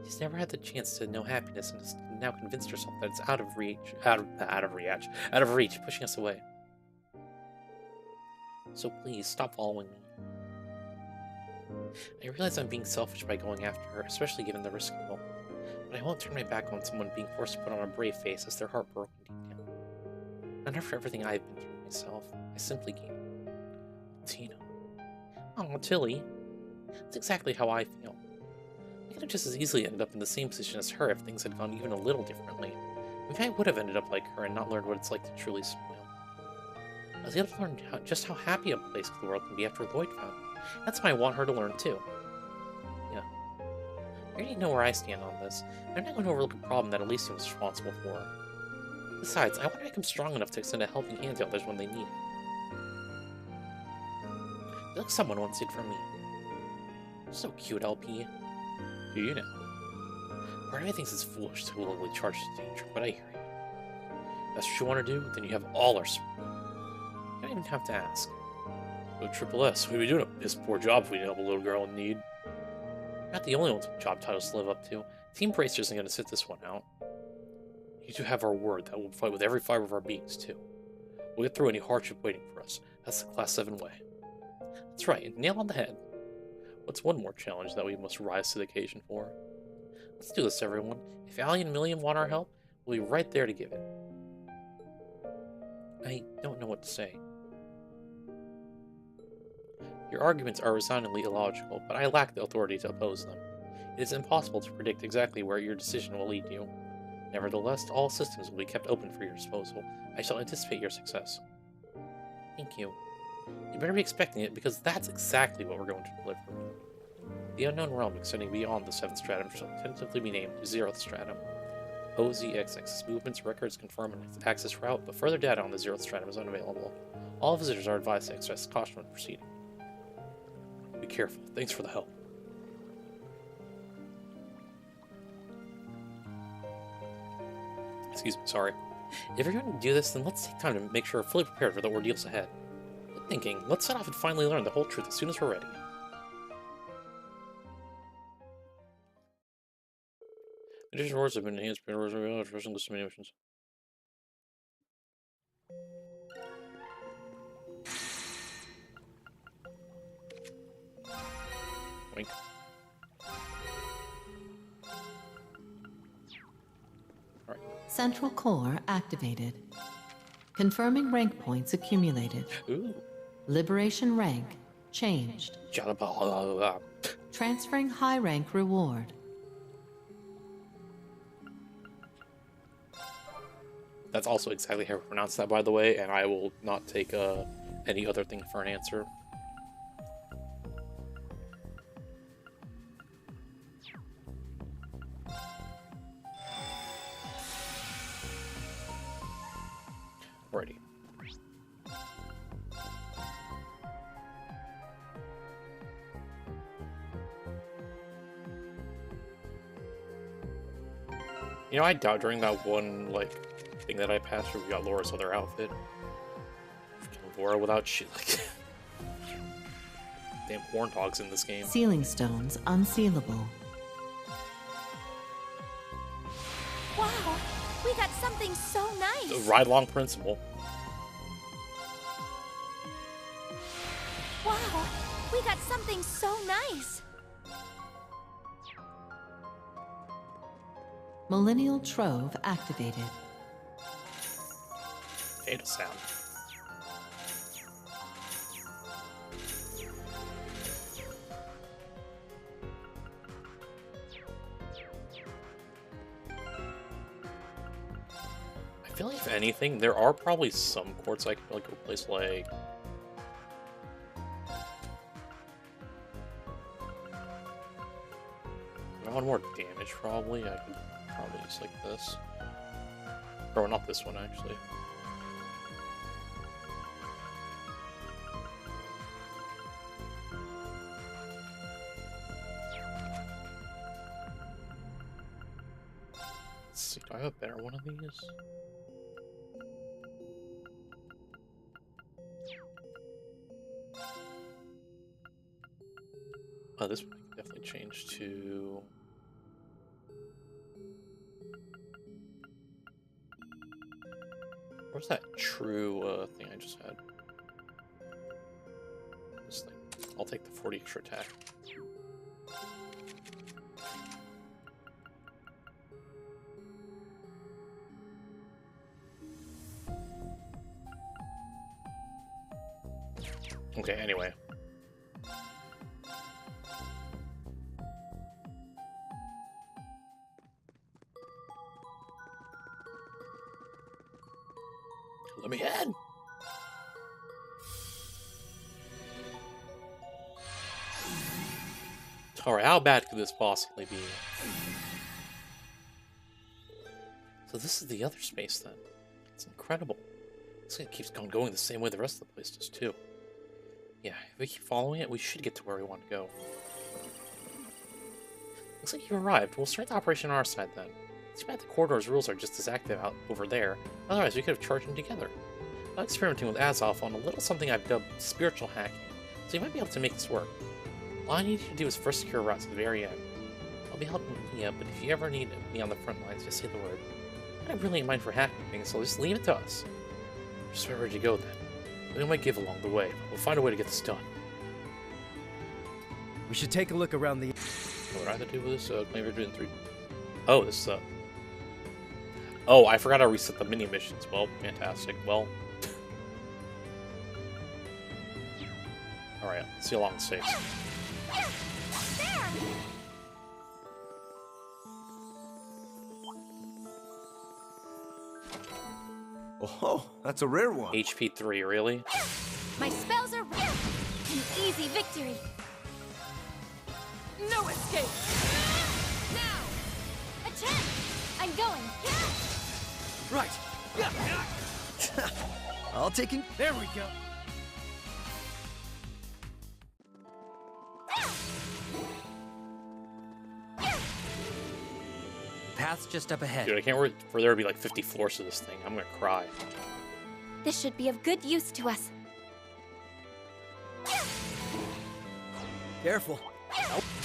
She's never had the chance to know happiness and has now convinced herself that it's out of reach, pushing us away. So please, stop following me. I realize I'm being selfish by going after her, especially given the risk involved, but I won't turn my back on someone being forced to put on a brave face as their heart broken deep down. Not after everything I've been through myself. I simply can't. Tina. Oh, Tilly. That's exactly how I feel. I could have just as easily ended up in the same position as her if things had gone even a little differently. Maybe I would have ended up like her and not learned what it's like to truly smile. I was able to learn just how happy a place the world can be after Lloyd found me. That's why I want her to learn too. Yeah. I already know where I stand on this. I'm not going to overlook a problem that Elysium was responsible for. Besides, I want to make him strong enough to extend a helping hand to others when they need it. Like someone once did for me. So cute, LP. Do you know? Part of me thinks it's foolish to willingly charge to danger, but I hear you. If that's what you want to do, then you have all our support. You don't even have to ask. Go Triple S, we'd be doing a piss poor job if we didn't help a little girl in need. We're not the only ones with job titles to live up to. Team Bracer isn't going to sit this one out. You two have our word that we'll fight with every fiber of our beings, too. We'll get through any hardship waiting for us. That's the Class 7 way. That's right, nail on the head. What's one more challenge that we must rise to the occasion for? Let's do this, everyone. If Allie and Milliam want our help, we'll be right there to give it. I don't know what to say. Your arguments are resoundingly illogical, but I lack the authority to oppose them. It is impossible to predict exactly where your decision will lead you. Nevertheless, all systems will be kept open for your disposal. I shall anticipate your success. Thank you. You better be expecting it, because that's exactly what we're going to deliver. The unknown realm extending beyond the 7th stratum shall tentatively be named 0th stratum. OZXX's movements records confirm its access route, but further data on the 0th stratum is unavailable. All visitors are advised to exercise caution when proceeding. Be careful. Thanks for the help. Excuse me, sorry. If you're going to do this, then let's take time to make sure we're fully prepared for the ordeals ahead. Good thinking. Let's set off and finally learn the whole truth as soon as we're ready. Additional words have been enhanced by list of many missions. Wink. Alright. Central core activated. Confirming rank points accumulated. Ooh. Liberation rank changed. Transferring high rank reward. That's also exactly how we pronounce that, by the way, and I will not take any other thing for an answer. Alrighty. You know, I doubt during that one, like, thing that I passed through, we got Laura's other outfit. Freaking Laura without shit, like... Damn horn dogs in this game. Sealing stones unsealable. Wow, we got something so nice. The ride-along principle. Wow, we got something so nice. Millennial Trove activated. Data sound. I feel like if anything, there are probably some quartz I could like replace, like I want more damage probably. I could probably use like this. Or not this one actually. Let's see, do I have a better one of these? Oh, this one I can definitely change to... Where's that true thing I just had? This thing. I'll take the 40 extra attack. Okay, anyway. Let me in! Alright, how bad could this possibly be? So this is the other space then. It's incredible. Looks like it keeps on going the same way the rest of the place does too. Yeah, if we keep following it, we should get to where we want to go. Looks like you arrived. We'll start the operation on our side then. Too bad the corridor's rules are just as active out over there. Otherwise, we could have charged them together. I'm experimenting with Azov on a little something I've dubbed spiritual hacking, so you might be able to make this work. All I need you to do is first secure a route to the very end. I'll be helping you, but if you ever need me on the front lines, just say the word. I have brilliant mind for hacking things, so just leave it to us. Just where would you go then? We might give along the way, but we'll find a way to get this done. We should take a look around the... What do I have to do with this? Claim Reverie 3. Oh, this is Oh, I forgot to reset the mini missions. Well, fantastic. Well... Alright, see you along the stakes. Oh, that's a rare one. HP 3, really? My spells are ready. An easy victory. No escape! Now! Attack! I'm going. Right. I'll take it. There we go. Path's just up ahead. Dude, I can't wait for there to be like 50 floors to this thing. I'm gonna cry. This should be of good use to us. Careful.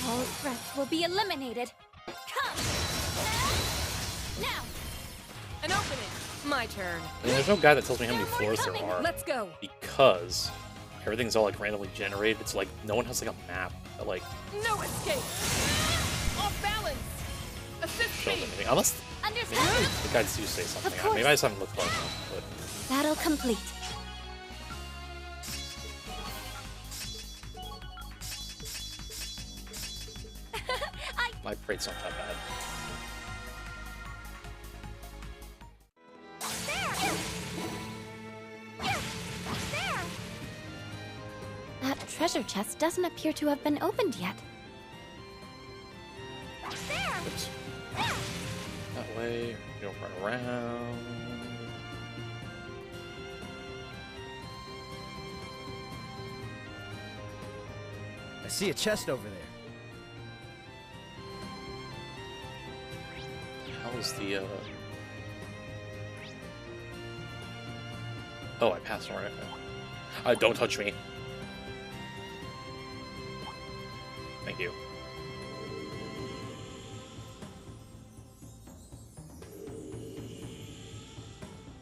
All threats will be eliminated. Come! Now! An opening. My turn. I mean, there's no guy that tells me how many floors there are. Let's go. Because everything's all like randomly generated. It's like no one has like a map that like No escape. Off balance. Assist shows me. anything. Unless maybe the guys do say something. Of course. Maybe I just haven't looked close enough. But Battle complete. my parade's not that bad. There! treasure chest doesn't appear to have been opened yet. Oops. That way, you don't run around. I see a chest over there. How's the Oh, I passed already. Don't touch me. Thank you.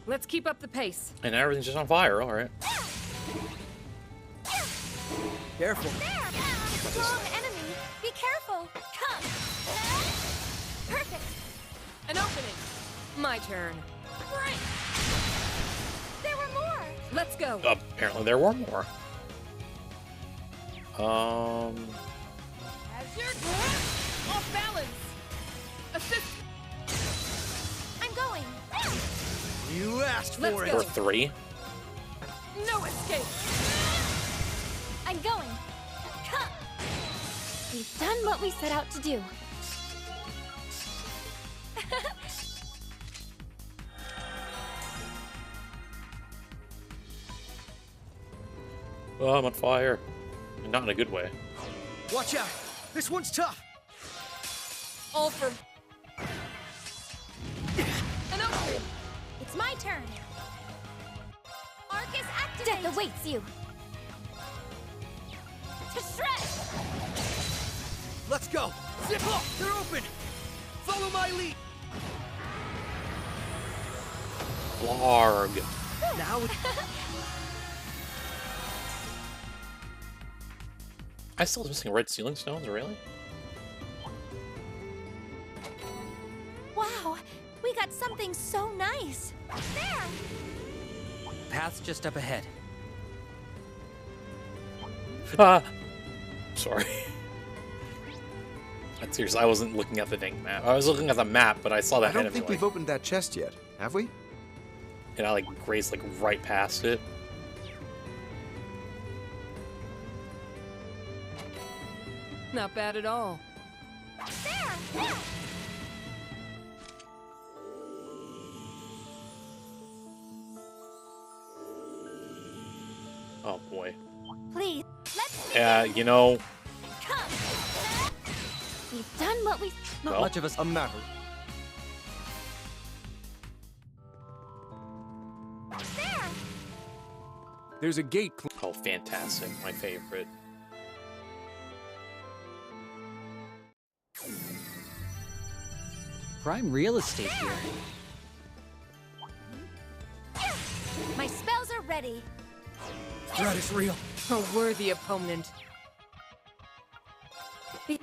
Let's keep up the pace. And now everything's just on fire, alright. Careful. Strong enemy. Be careful. Come. Perfect. An opening. My turn. Right. There were more. Let's go. Apparently there were more. As your off balance. Assist. I'm going. You asked for Let's it. go. For 3. No escape. I'm going. Come. We've done what we set out to do. Oh, I'm on fire. And not in a good way. Watch out. This one's tough. All for an opening. It's my turn. Arcus activate. Death awaits you. To shred. Let's go. Zip up. They're open. Follow my lead. Blarg. Now I still missing red ceiling stones, really? Wow, we got something so nice. There. path's just up ahead. Ah! Sorry. Seriously, I wasn't looking at the dang map. I was looking at the map, but I saw that I enemy. don't think we've opened that chest yet, have we? And I like grazed like right past it. Not bad at all. There. Oh boy. Please, let's Yeah, you know. come. We've done what we. Not Well. much of a matter. There. There's a gate. Oh, fantastic! My favorite. Prime real estate here. My spells are ready. Threat is real. A worthy opponent. We've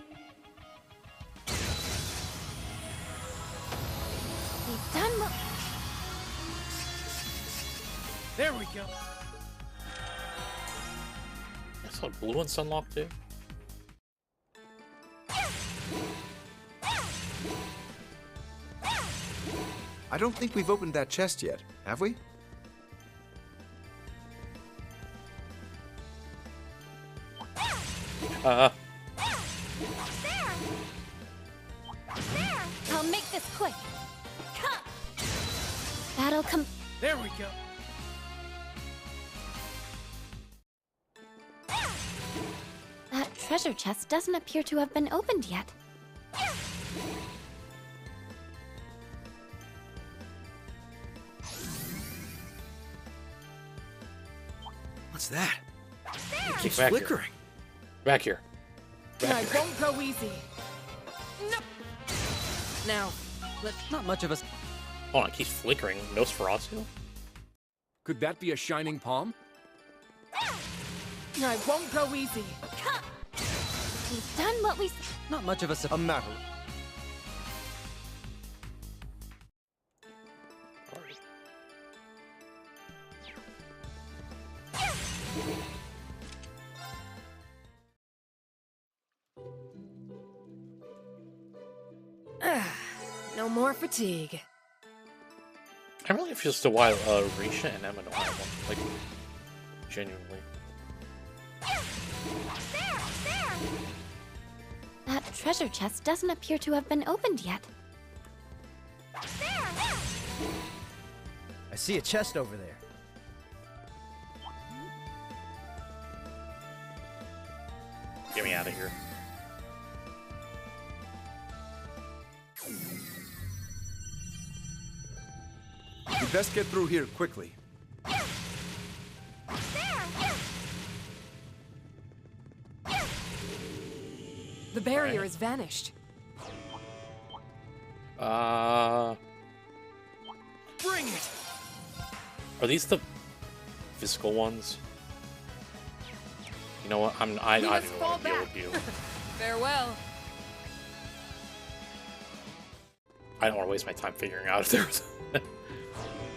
done what. There we go. I saw blue one's unlocked too. I don't think we've opened that chest yet, have we? There. I'll make this quick. Come. That'll come. There we go. That treasure chest doesn't appear to have been opened yet. What's that? It keeps Back flickering. here. Back here. I won't go easy. No. Now, let's. Not much of a. Hold on, it keeps flickering. Nosferatu? Could that be a shining palm? I won't go easy. Come. We've done what we. Not much of a matter. No more fatigue. I'm really confused as to why Risha and Emma don't have one. Like, genuinely. treasure chest doesn't appear to have been opened yet. I see a chest over there. Get me out of here. We best get through here quickly. The barrier has vanished. Bring it! Are these the physical ones? You know what? I don't even want to deal with you. Farewell. I don't want to waste my time figuring out if there's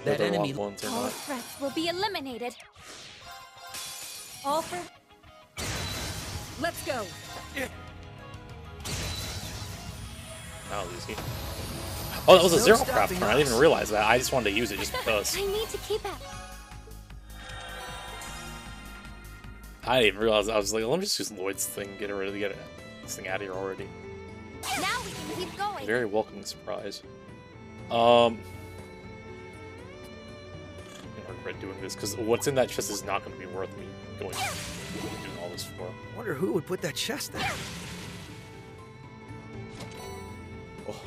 That enemy ones or All not. threats will be eliminated. All for... Let's go. That was easy. Oh, that was a No zero craft stopping turn. I didn't us. even realize that. I just wanted to use it just because. I need to keep up. I didn't even realize. I was like, let me just use Lloyd's thing, get this thing out of here already. Now we can keep going. Very welcoming surprise. I regret doing this because what's in that chest is not going to be worth me doing all this for. Wonder who would put that chest there.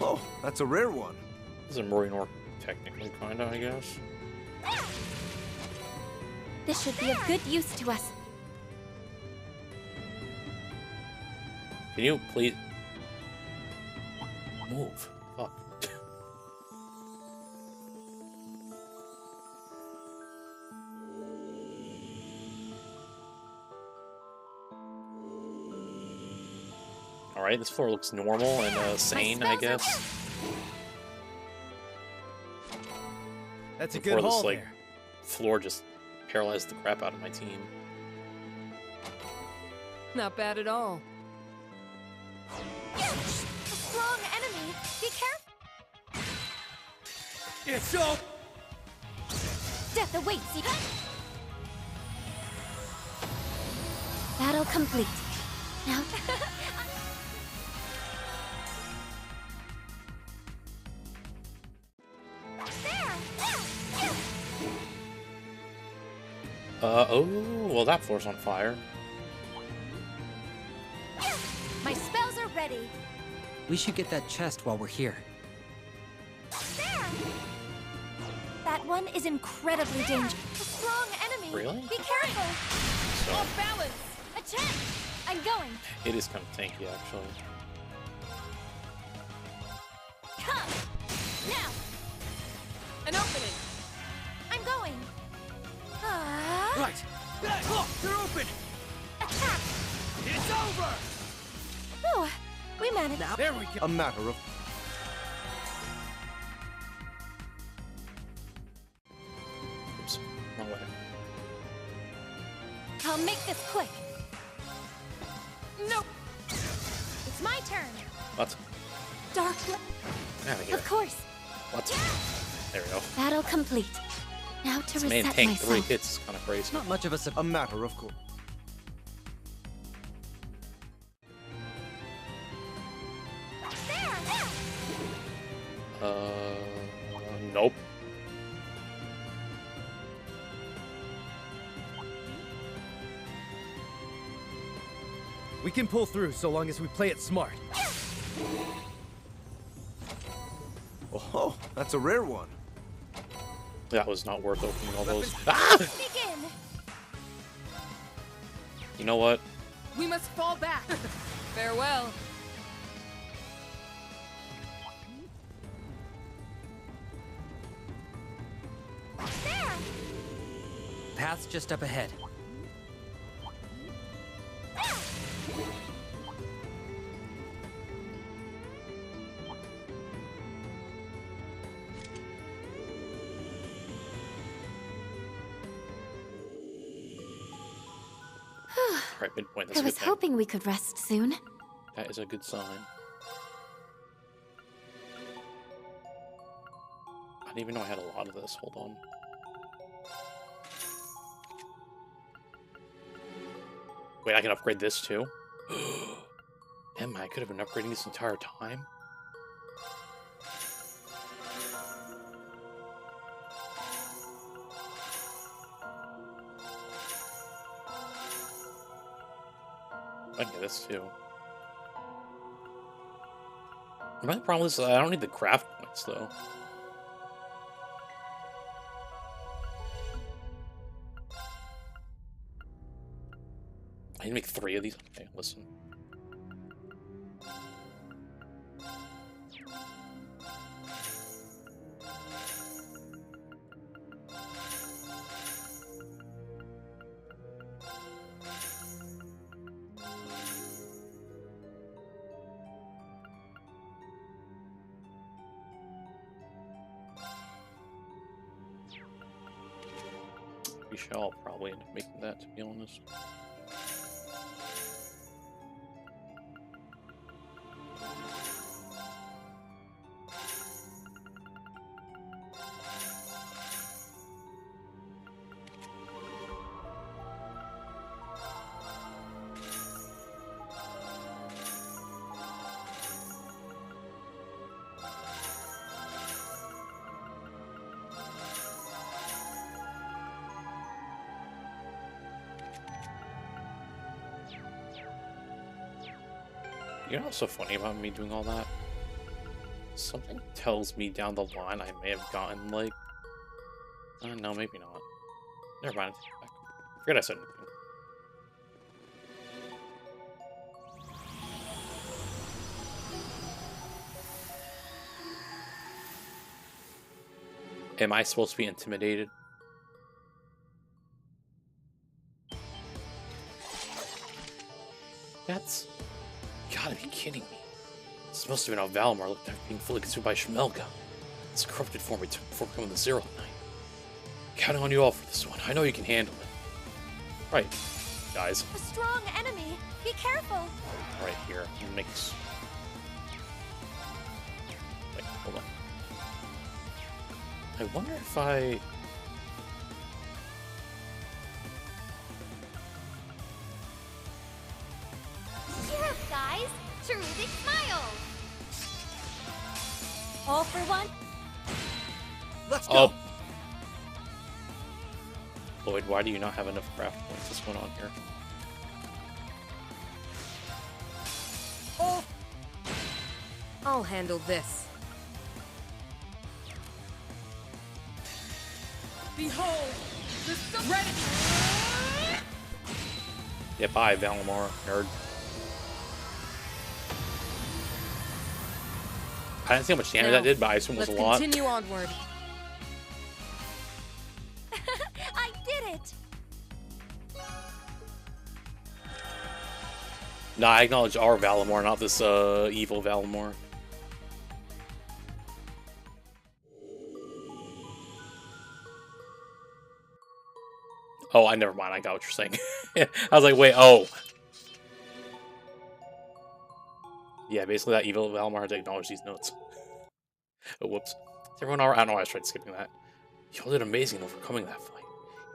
Oh, that's a rare one. This is a Marine Orc, technically, kinda, I guess. This should be of good use to us. Can you please move? Fuck. Alright, this floor looks normal and sane, I guess. That's a Before good haul this, like, there. floor just paralyzed the crap out of my team. Not bad at all. A strong enemy. Be careful. It's up! Death awaits you. Battle complete. Now. Oh, well that floor's on fire. My spells are ready. We should get that chest while we're here. That one is incredibly dangerous. A strong enemy. Really? Be careful. So, Off balance. Attack. I'm going. it is kind of tanky, actually. Come. Now. An opening. I'm going. Right! Look, they're open! Attack. It's over! Ooh, we managed. Now, there we go. A matter of... Oops, wrong way. I'll make this quick. No. It's my turn. What? Dark. Out of here. Of course. What? There we go. Battle complete. Now to This man reset tanked 3 myself. hits is kind of crazy. Not much of a A matter of course. Nope. We can pull through so long as we play it smart. Oh, that's a rare one. That was not worth opening all those. Ah! Begin. You know what? We must fall back. Farewell. path's just up ahead. Right, midpoint. That's I a was good thing. hoping we could rest soon. That is a good sign. I didn't even know I had a lot of this. Hold on. Wait, I can upgrade this too? Emma, I could have been upgrading this entire time. I can get this too. My problem is I don't need the craft points though. I need to make 3 of these. Okay, listen. We shall probably end up making that, to be honest. You know what's so funny about me doing all that? Something tells me down the line I may have gotten, like... no, maybe not. Never mind. I forget I said anything. Am I supposed to be intimidated? That's... Gotta be kidding me. This must have been how Valmar looked after being fully consumed by Shmelga. This corrupted form before becoming the Zero Knight. Counting on you all for this one. I know you can handle it. Right, guys. A strong enemy. Be careful. Right here. Mix. Wait, hold on. I wonder if I... Cheer up, guys. Terrific smile. All for one. Let's go. Oh. Lloyd, why do you not have enough craft points? What's going on here? Oh. I'll handle this. Behold, the serenity. Yeah, bye, Valimar, nerd. I didn't see how much damage that did, but I assume it was a lot. Let's continue onward. I did it. Nah, I acknowledge our Valimar, not this evil Valimar. Oh, I never mind. I got what you're saying. I was like, wait, oh. Yeah, basically that evil Valimar had to acknowledge these notes. Oh, whoops. Is everyone alright? I don't know why I tried skipping that. You all did amazing in overcoming that fight.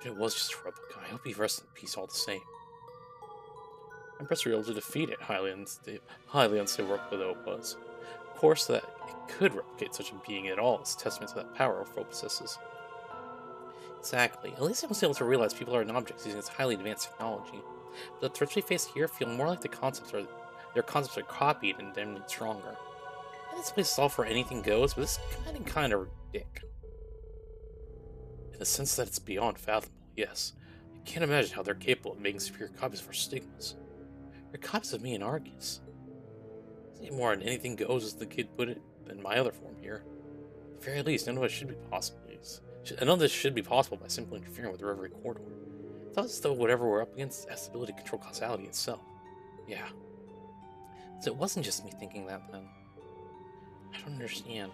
But it was just a replica. I hope you rest in peace all the same. I'm impressed we were able to defeat it, highly unstable replica though it was. Of course, that it could replicate such a being at all is testament to that power Fro possesses. Exactly. At least I was able to realize people are in objects using this highly advanced technology. But the threats we face here feel more like their concepts are copied and then made stronger. And this place is all for anything goes, but this is kind of dick. In the sense that it's beyond fathomable, yes. I can't imagine how they're capable of making superior copies of our stigmas. They're copies of me and Argus. It's more on anything goes, as the kid put it, than my other form here. At the very least, none of this should be possible by simply interfering with the Reverie corridor. It's not as though whatever we're up against has the ability to control causality itself. Yeah. So it wasn't just me thinking that then. I don't understand.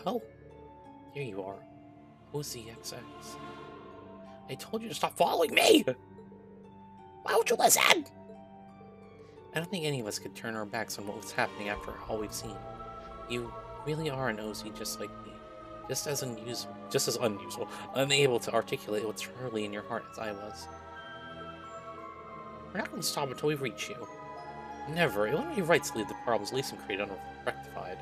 Oh, here you are. OZXX. I told you to stop following me! Why won't you listen? I don't think any of us could turn our backs on what was happening after all we've seen. You really are an OZ just like me. Just as unusual, unable to articulate what's truly in your heart as I was. We're not going to stop until we reach you. Never. It wouldn't be right to leave the problems Leeson created unrectified.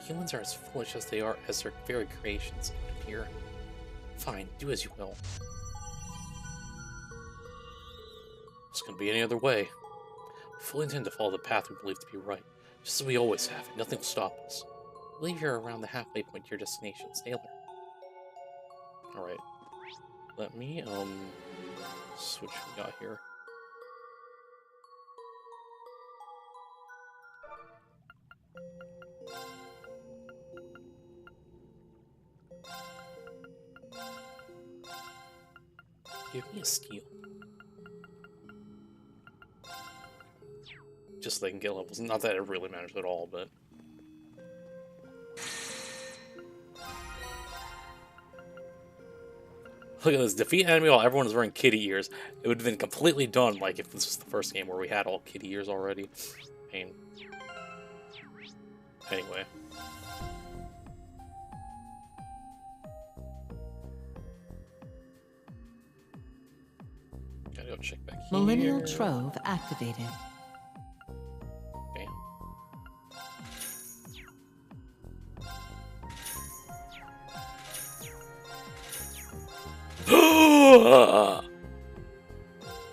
Humans are as foolish as they are as their very creations here. Fine, do as you will. It's going to be any other way. We fully intend to follow the path we believe to be right, just as we always have. Nothing will stop us. We'll leave here around the halfway point to your destination, Sailor. Alright. Let me, switch what we got here. Give me a steal. Just so they can get levels. Not that it really matters at all, but... Look at this. Defeat an enemy while everyone is wearing kitty ears. It would have been completely done, like, if this was the first game where we had all kitty ears already. Pain. Anyway. Gotta go check back here. Millennial Trove activated.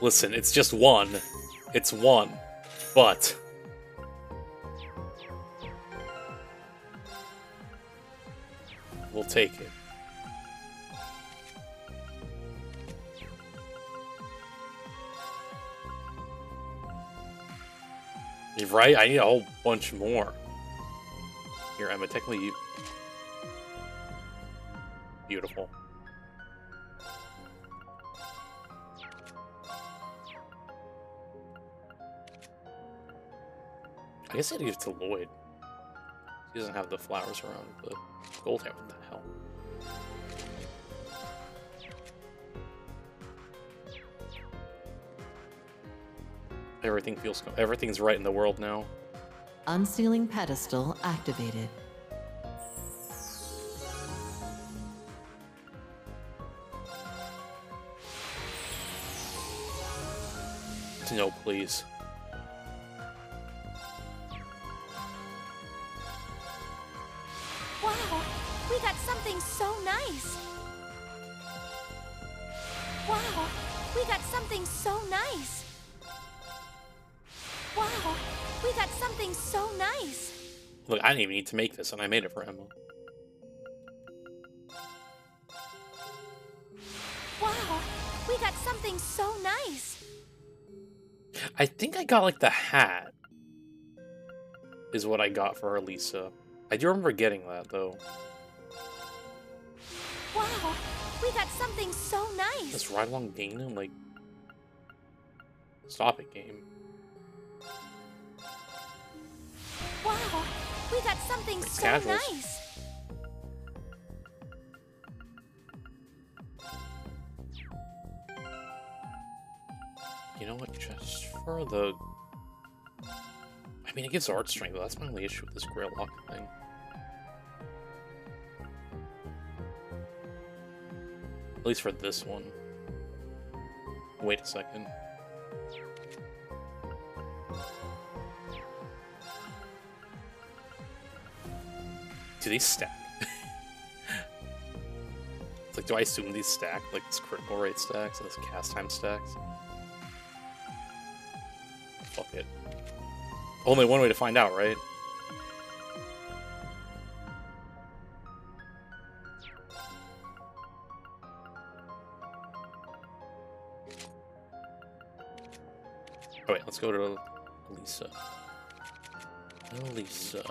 Listen, it's just one. It's one. But... we'll take it. You're right, I need a whole bunch more. Here, Emma, technically you... Beautiful. I guess I'd give it to Lloyd. He doesn't have the flowers around the gold hair. What the hell? Everything's right in the world now. Unsealing pedestal activated. No, please. Wow, we got something so nice. Wow, we got something so nice. Wow, we got something so nice. Look, I didn't even need to make this, and I made it for Emma. Wow, we got something so nice. I think I got, like, the hat. Is what I got for her, Lisa. I do remember getting that, though. Wow, we got something so nice. This ride along Dana, like... Stop it, game. Wow, we got something It's so casuals. nice. You know what, just for the... I mean, it gives art strength, but that's my only issue with this Greylock thing. At least for this one. Wait a second. Do these stack? It's like, do I assume these stack? Like this critical rate stacks and this cast time stacks? Fuck it. Only one way to find out, right? Oh wait, let's go to Lisa. Lisa.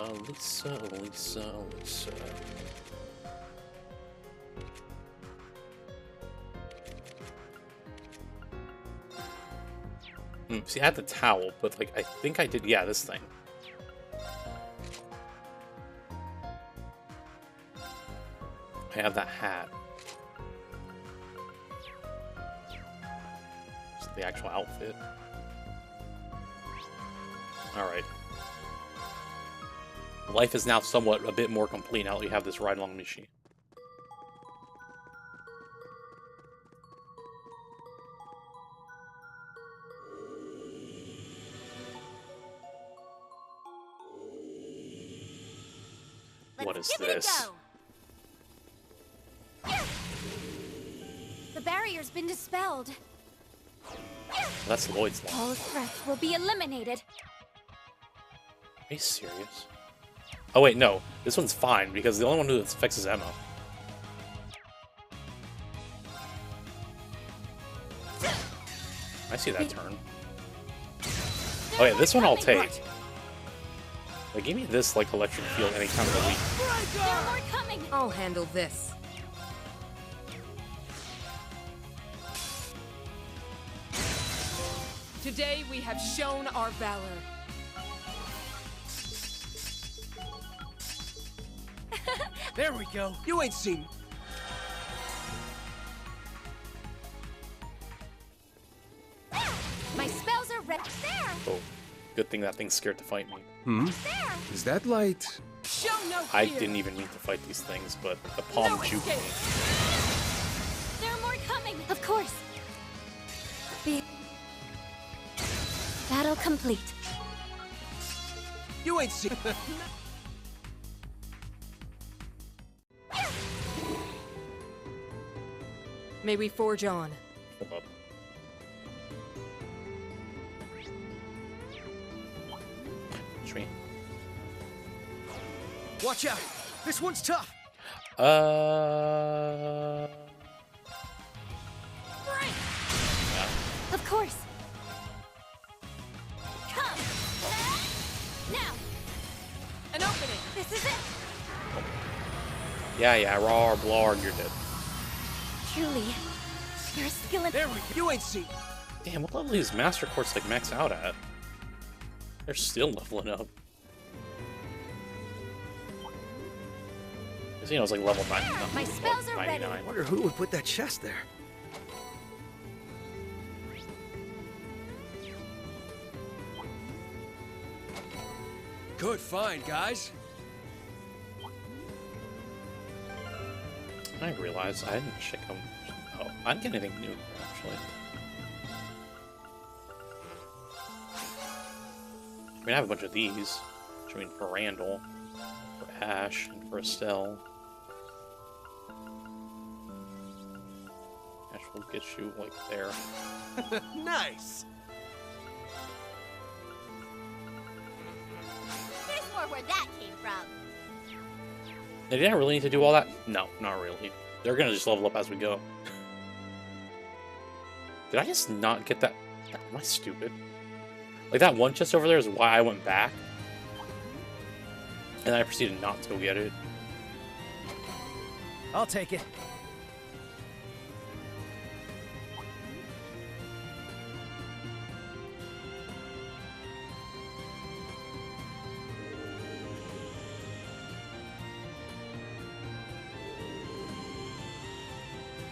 See, I had the towel, but, like, I think I did, yeah, this thing. I have that hat. It's the actual outfit. Alright. Life is now somewhat a bit more complete now that we have this ride-along machine. What is Give it a this? go. The barrier's been dispelled. That's Lloyd's line. All threats will be eliminated. Are you serious? Oh wait, no. This one's fine because the only one who this affects is Emma. I see that turn. Oh yeah, this one I'll take. Like, give me this like electric field any time of the week. There are more coming. I'll handle this. Today we have shown our valor. There we go. You ain't seen. My spells are ready. There. Oh, good thing that thing's scared to fight me. Hmm? There. Is that light? Show no fear. I didn't even mean to fight these things, but the palm juked me. There are more coming. Of course. Battle complete. You ain't seen. May we forge on. Hold up. Tree. Watch out. This one's tough. Of course. Come. Now. An opening. This is it. Yeah, raw blarg, you're dead. Truly, your skill and There we go. You ain't seen. Damn, what level is Master Quartz like max out at? They're still leveling up. Casino's like level 9. My spells are ready. 99. I wonder who would put that chest there. Good find, guys. I realized I didn't check them. Oh, I didn't get anything new, actually. I mean, I have a bunch of these. Which I mean, for Randall, for Ash, and for Estelle. Ash will get you, like, there. Nice. There's more where that came from. Did I really need to do all that? No, not really. They're gonna just level up as we go. Did I just not get that? Am I stupid? Like, that one chest over there is why I went back. And then I proceeded not to go get it. I'll take it.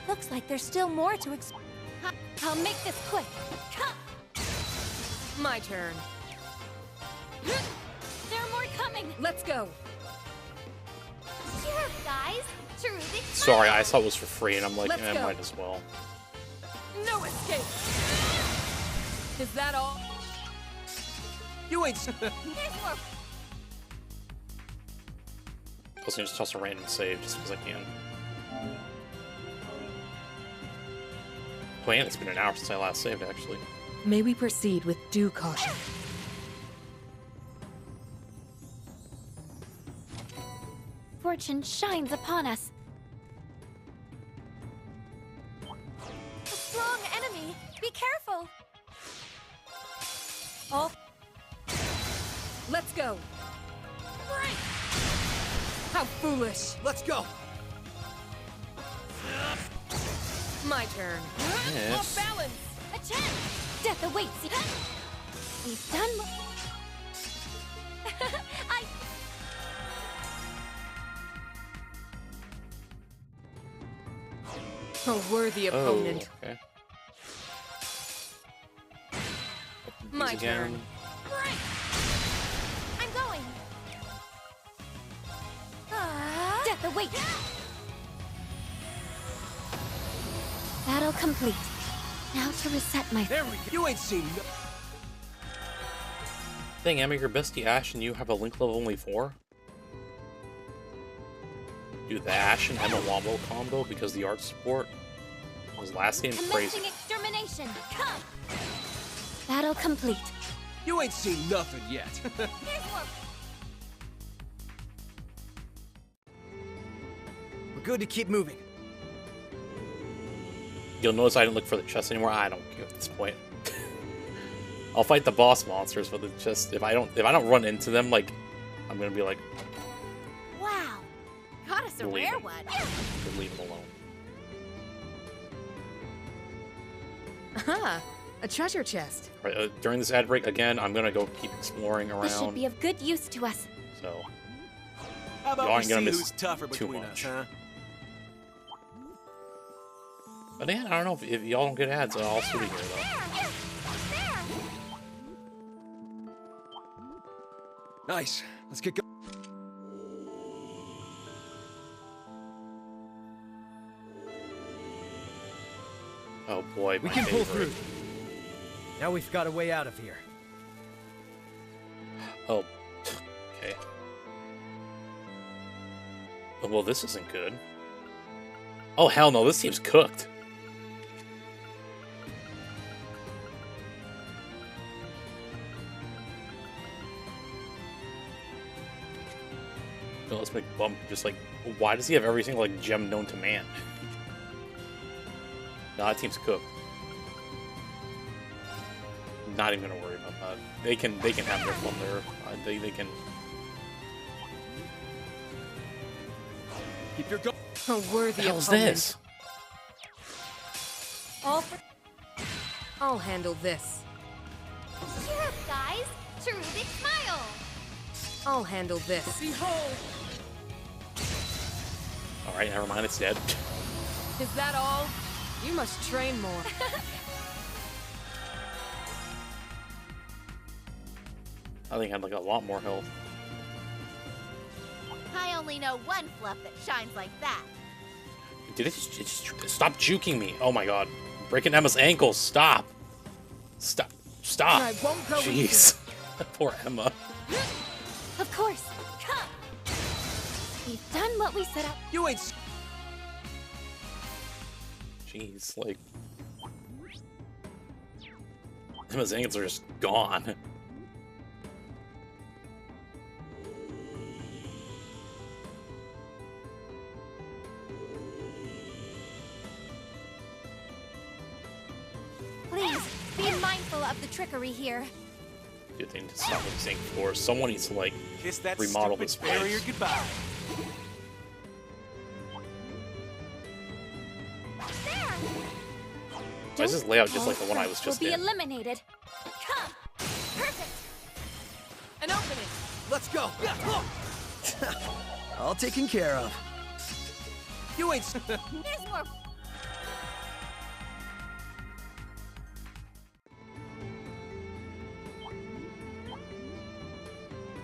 Looks like there's still more to explore. I'll make this quick. Come. My turn. There are more coming. Let's go. Here, guys. Truly. Sorry, I thought it was for free, and I'm like, Let's go. might as well. No escape. Is that all? You ain't. There's more. I was gonna just toss a random save just because I can. Man, it's been an hour since I last saved, actually. May we proceed with due caution. Fortune shines upon us. A strong enemy. Be careful. All. Let's go. Right. How foolish. Let's go. My turn. Yes. Off balance. A chance. Death awaits. He's done. A worthy opponent. Oh, okay. My These again. turn. Right. I'm going. Death awaits. Battle complete. Now to reset my. There we go. You ain't seen. Dang, Emma, your bestie Ash and you have a link level only 4? do the Ash and Emma Wombo combo because the art support was last game crazy. Commencing extermination. Come. Battle complete. You ain't seen nothing yet. There's more. We're good to keep moving. You'll notice I didn't look for the chest anymore. I don't care at this point. I'll fight the boss monsters for the chest. If I don't run into them, like, I'm gonna be like, Wow. Got us a Leave rare it. one. leave it alone. Aha! A treasure chest. Right, during this ad break, again, I'm gonna go keep exploring This should around. be of good use to us. So, How about Y'all we ain't gonna see miss who's tougher too between much. us, huh? but yeah, I don't know if y'all don't get ads. I'll still be here though. Nice. Let's get going. Oh boy, We my can pull favorite. through. Now we've got a way out of here. Oh, okay. Oh, well, this isn't good. Oh hell no, this seems cooked. No, let's make Bump just like, why does he have every single like gem known to man? No, that team's cooked. Not even gonna worry about that. They can have their fun there. They can. Keep your go. A worthy What the hell's opponent. this? All for... I'll handle this. Cheer up, guys. Terrific smile. I'll handle this. Behold, All right, never mind. It's dead. Is that all? You must train more. I think I had like a lot more health. I only know one fluff that shines like that. Did it just stop juking me? Oh my god. Breaking Emma's ankles. Stop. Stop. Stop. I won't go Jeez. Poor Emma. Of course. Come. We've done what we set out. You ain't. Jeez, like. Emma's ankles are just gone. Please, be mindful of the trickery here. Good thing to stop with saying floors. Someone needs to like Kiss that remodel stupid this barrier place. goodbye. There. Why is this layout just like the one I was Will just be in? eliminated. Come. Perfect. An opening. Let's go. All taken care of. You ain't. There's more.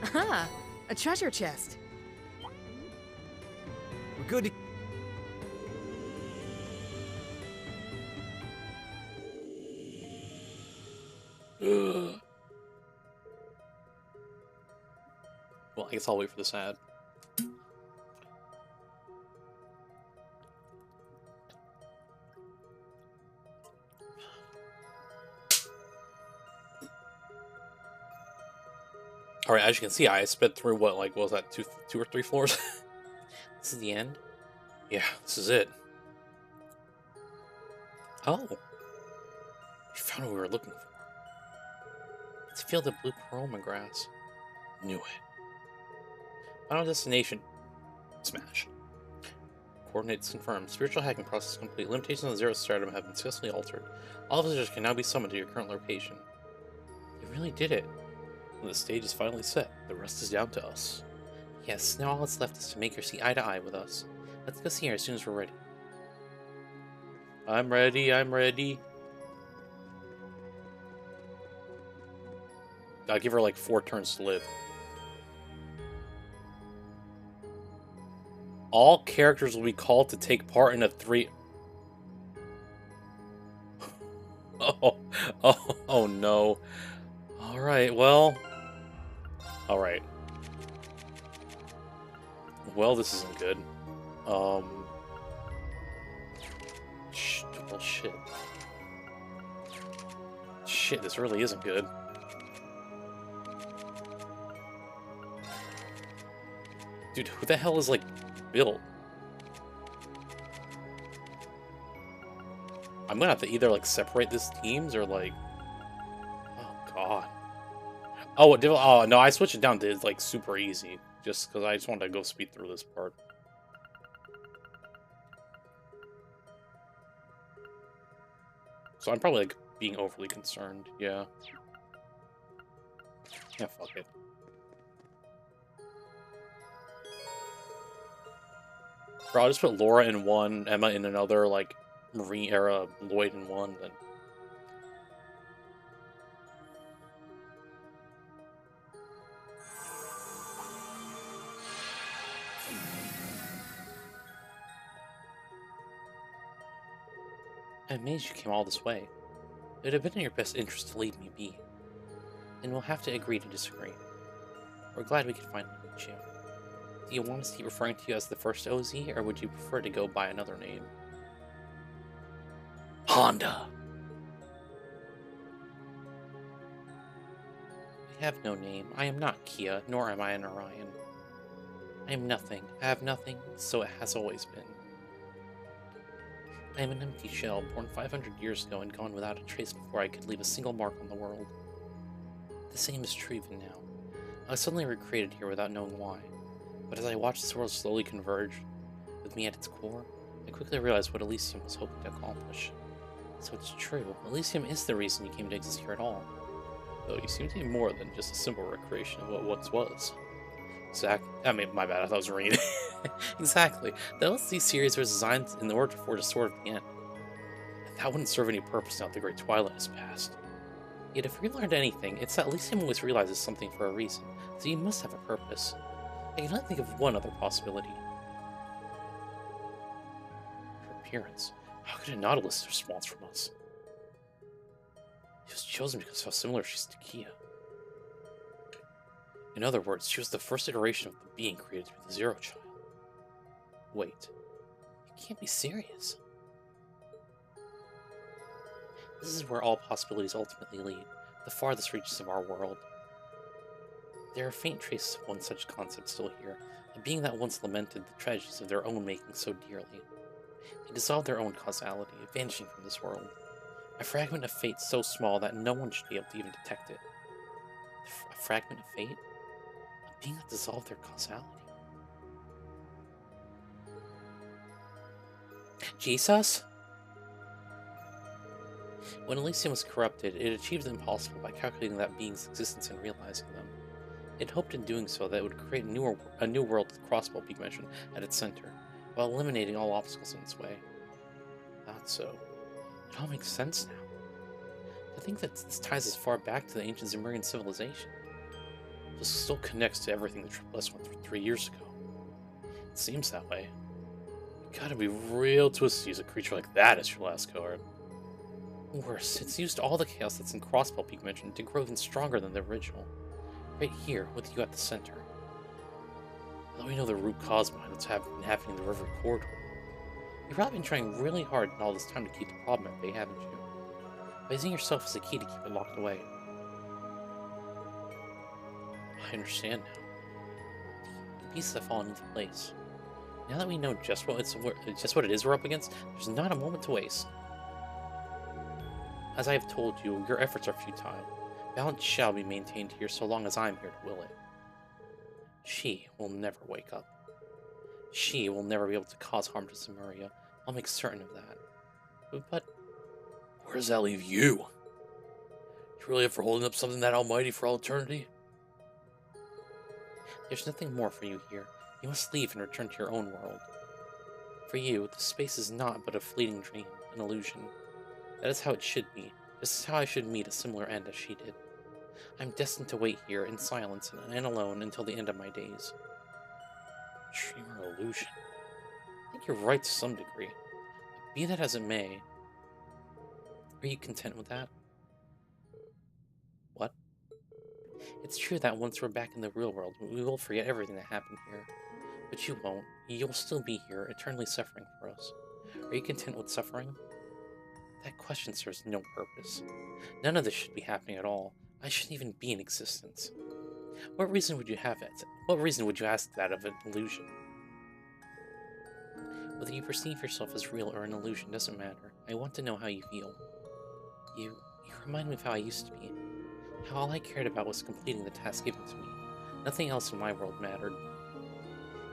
Aha! A treasure chest. We're good to... Well, I guess I'll wait for this ad. All right, as you can see, I sped through what, like, what was that, two or three floors? This is the end? Yeah, this is it. Oh. We found what we were looking for. Let's feel the blue chroma grass. Knew it. Final destination. Smash. Coordinates confirmed. Spiritual hacking process complete. Limitations on the Zero Stardom have been successfully altered. All visitors can now be summoned to your current location. You really did it. The stage is finally set. The rest is down to us. Yes, now all that's left is to make her see eye to eye with us. Let's go see her as soon as we're ready. I'm ready, I'm ready. I'll give her like 4 turns to live. All characters will be called to take part in a 3... Oh no. Alright, well... Alright. Well, this isn't good. Well, shit. Shit, this really isn't good. Dude, who the hell is, like, Bill? I'm gonna have to either, like, separate these teams or, like... Oh, God. Oh, no, I switched it down to, like, super easy. Just because I just wanted to go speed through this part. So I'm probably, like, being overly concerned, yeah. Yeah, fuck it. Bro, I'll just put Laura in one, Emma in another, like, Marine era, Lloyd in one, then... I'm amazed you came all this way. It would have been in your best interest to leave me be. And we'll have to agree to disagree. We're glad we could finally meet you. Do you want us to keep referring to you as the first OZ, or would you prefer to go by another name? Honda! We have no name. I am not Kia, nor am I an Orion. I am nothing. I have nothing, so it has always been. I am an empty shell, born 500 years ago and gone without a trace before I could leave a single mark on the world. The same is true even now. I was suddenly recreated here without knowing why, but as I watched this world slowly converge, with me at its core, I quickly realized what Elysium was hoping to accomplish. So it's true, Elysium is the reason you came to exist here at all. Though you seem to be more than just a simple recreation of what once was. I mean, my bad, I thought it was Marine. Exactly. The LSD series was designed in order to forge a sword at the end. And that wouldn't serve any purpose now that the Great Twilight has passed. Yet if we learned anything, it's that Elysium always realizes something for a reason, so you must have a purpose. I can only think of one other possibility. Her appearance. How could a Nautilus response from us? She was chosen because of how similar she is to Kia. In other words, she was the first iteration of the being created through the Zero Child. Wait, you can't be serious. This is where all possibilities ultimately lead, the farthest reaches of our world. There are faint traces of one such concept still here, a being that once lamented the tragedies of their own making so dearly. They dissolved their own causality, vanishing from this world. A fragment of fate so small that no one should be able to even detect it. A fragment of fate? A being that dissolved their causality. Jesus? When Elysium was corrupted, it achieved the impossible by calculating that being's existence and realizing them. It hoped in doing so that it would create a new world with Crossbow Peak Mansion at its center, while eliminating all obstacles in its way. Not so. It all makes sense now. To think that this ties us far back to the ancient Zemurian civilization. This still connects to everything the Triple S went through 3 years ago. It seems that way. You gotta be real twisted to use a creature like that as your last card. Worse, it's used all the chaos that's in Crossbow Peak Mansion to grow even stronger than the original. Right here, with you at the center. Although we know the root cause behind what's been happening in the Reverie corridor. You've probably been trying really hard in all this time to keep the problem at bay, haven't you? By using yourself as a key to keep it locked away. I understand now. The pieces have fallen into place. Now that we know just what it is we're up against, there's not a moment to waste. As I have told you, your efforts are futile. Balance shall be maintained here so long as I am here to will it. She will never wake up. She will never be able to cause harm to Zemuria. I'll make certain of that. But where does that leave you? You really up for holding up something that almighty for all eternity? There's nothing more for you here. You must leave and return to your own world. For you, the space is not but a fleeting dream, an illusion. That is how it should be. This is how I should meet a similar end as she did. I'm destined to wait here in silence and alone until the end of my days. Dream or illusion? I think you're right to some degree. But be that as it may, are you content with that? What? It's true that once we're back in the real world, we will forget everything that happened here. But you won't. You'll still be here, eternally suffering for us. Are you content with suffering? That question serves no purpose. None of this should be happening at all. I shouldn't even be in existence. What reason would you have it? What reason would you ask that of an illusion? Whether you perceive yourself as real or an illusion doesn't matter. I want to know how you feel. You remind me of how I used to be. How all I cared about was completing the task given to me. Nothing else in my world mattered.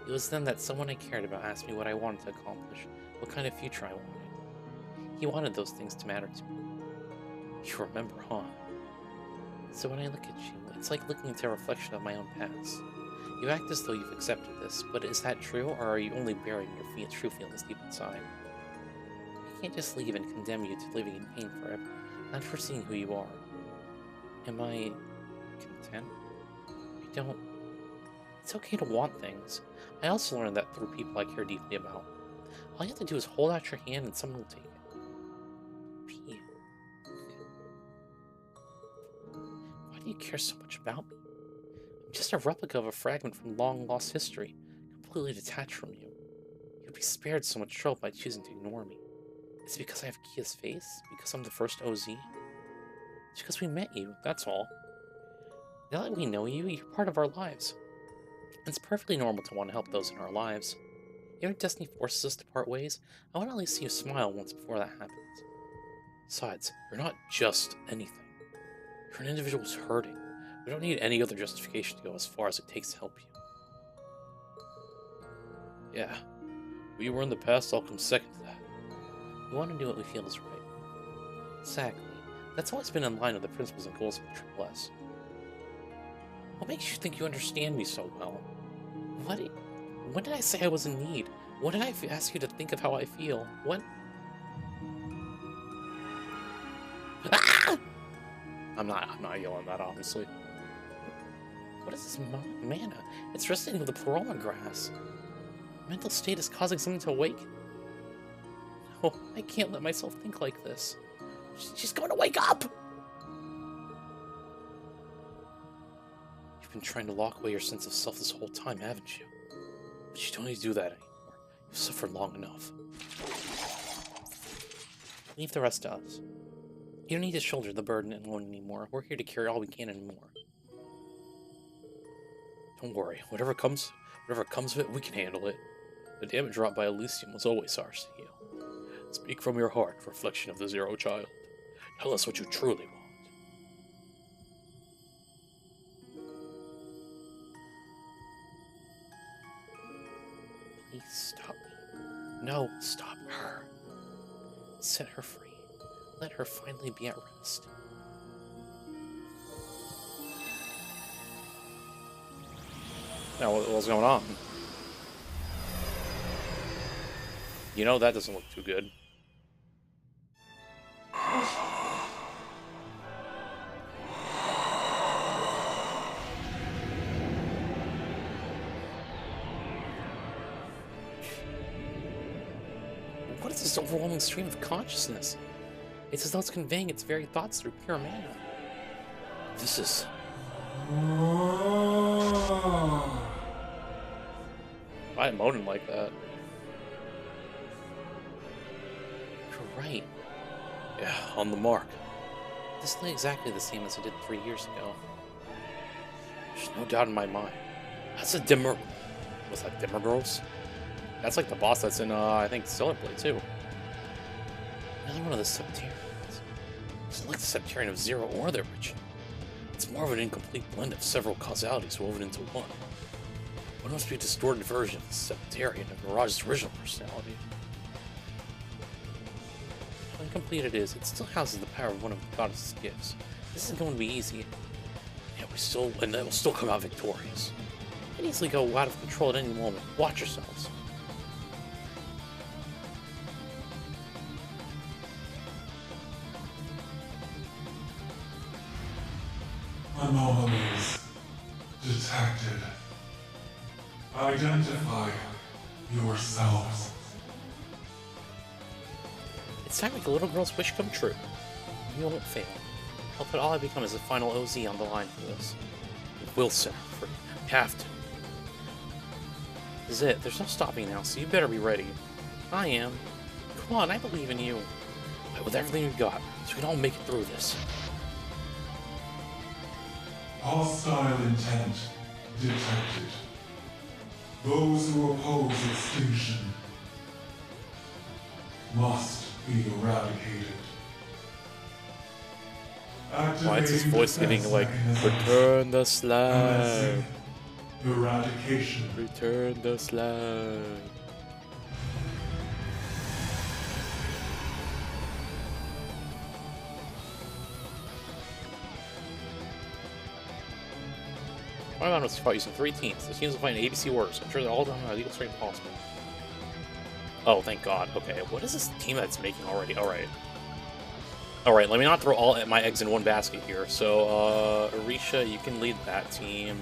It was then that someone I cared about asked me what I wanted to accomplish, what kind of future I wanted. He wanted those things to matter to me. You remember, huh? So when I look at you, it's like looking into a reflection of my own past. You act as though you've accepted this, but is that true, or are you only burying your true feelings deep inside? I can't just leave and condemn you to living in pain forever, not foreseeing who you are. Am I content? I don't... It's okay to want things. I also learned that through people I care deeply about. All you have to do is hold out your hand and someone will take it. P. Why do you care so much about me? I'm just a replica of a fragment from long-lost history, completely detached from you. You'd be spared so much trouble by choosing to ignore me. Is it because I have Kia's face? Because I'm the first OZ? It's because we met you, that's all. Now that we know you, you're part of our lives. It's perfectly normal to want to help those in our lives. Even if destiny forces us to part ways, I want to at least see you smile once before that happens. Besides, you're not just anything. You're an individual who's hurting. We don't need any other justification to go as far as it takes to help you. Yeah, who you were in the past, I'll come second to that. We want to do what we feel is right. Exactly. That's always been in line with the principles and goals of the Triple S. What makes you think you understand me so well? When did I say I was in need? When did I ask you to think of how I feel? When? Ah! I'm not yelling that, obviously. What is this mana? It's resonating with the paroma grass. Mental state is causing something to awaken. No, I can't let myself think like this. She's going to wake up! You've been trying to lock away your sense of self this whole time, haven't you? But you don't need to do that anymore. You've suffered long enough. Leave the rest to us. You don't need to shoulder the burden alone anymore. We're here to carry all we can and more. Don't worry. Whatever comes of it, we can handle it. The damage wrought by Elysium was always ours to heal. Speak from your heart, reflection of the Zero Child. Tell us what you truly want. Please stop me. No, stop her. Set her free. Let her finally be at rest. Now, what's going on? You know, that doesn't look too good. What is this overwhelming stream of consciousness? It's as though it's conveying its very thoughts through pure mana. This is... Why am I moaning like that? You're right. Yeah, on the mark. This is exactly the same as I did 3 years ago. There's no doubt in my mind. That's a dimmer... What's that, Dimmer Girls? That's like the boss that's in, I think, Stellar Blade, too. Another one of the Septarians. It's like the Septarian of Zero or the original. It's more of an incomplete blend of several causalities woven into one. One must be a distorted version of the Septarian of Mirage's original personality. How incomplete it is, it still houses the power of one of the goddess's gifts. This isn't going to be easy. Yet it will still come out victorious. It can easily go out of control at any moment. Watch yourselves. Anomalies detected. Identify yourselves. It's time to make a little girl's wish come true. You won't fail. I'll put all I become as a final OZ on the line for this. We will set her free. We have to. This is it. There's no stopping now, so you better be ready. I am. Come on, I believe in you. Fight with everything we've got, so we can all make it through this. Hostile intent detected. Those who oppose extinction must be eradicated. Why is his voice getting like, return the slug? Eradication. Return the slug. Why not us fight using 3 teams? The teams will find ABC works. I'm sure they're all done on a legal straight possible. Oh, thank God. Okay, what is this team that's making already? Alright. Alright, let me not throw all my eggs in one basket here. So, Arisha, you can lead that team.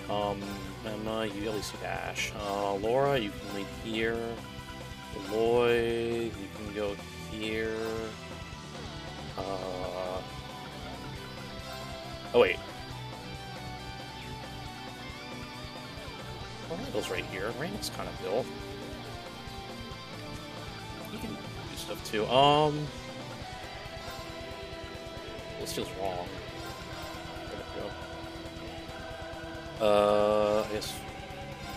Emma, you at least do dash. Laura, you can lead here. Lloyd, you can go here. Oh, wait. Well, Randall's right here. Randall's kind of built. You can do stuff too. This feels wrong. I guess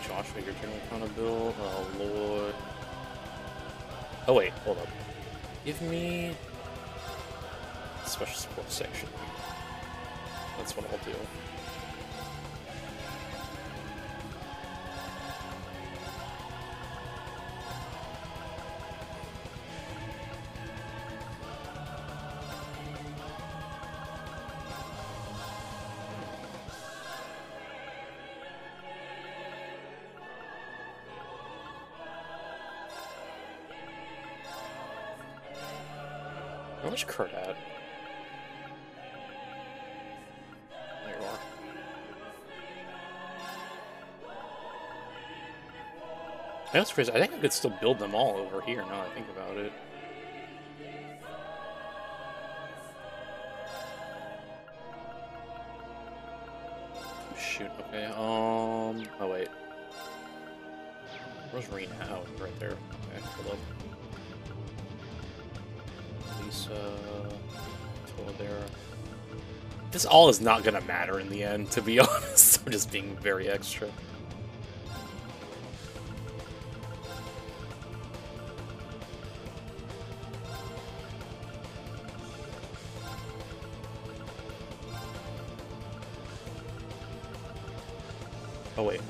Joshua, you're generally kind of built. Lord. Oh wait, hold up. Give me special support section. That's what I'll do. Where's Kurt at? There you are. That's crazy. I think I could still build them all over here now that I think about it. Shoot, okay, oh wait. Where's Rena? Oh, right there. Okay, hold up. There. This all is not gonna matter in the end, to be honest. I'm just being very extra. Oh wait.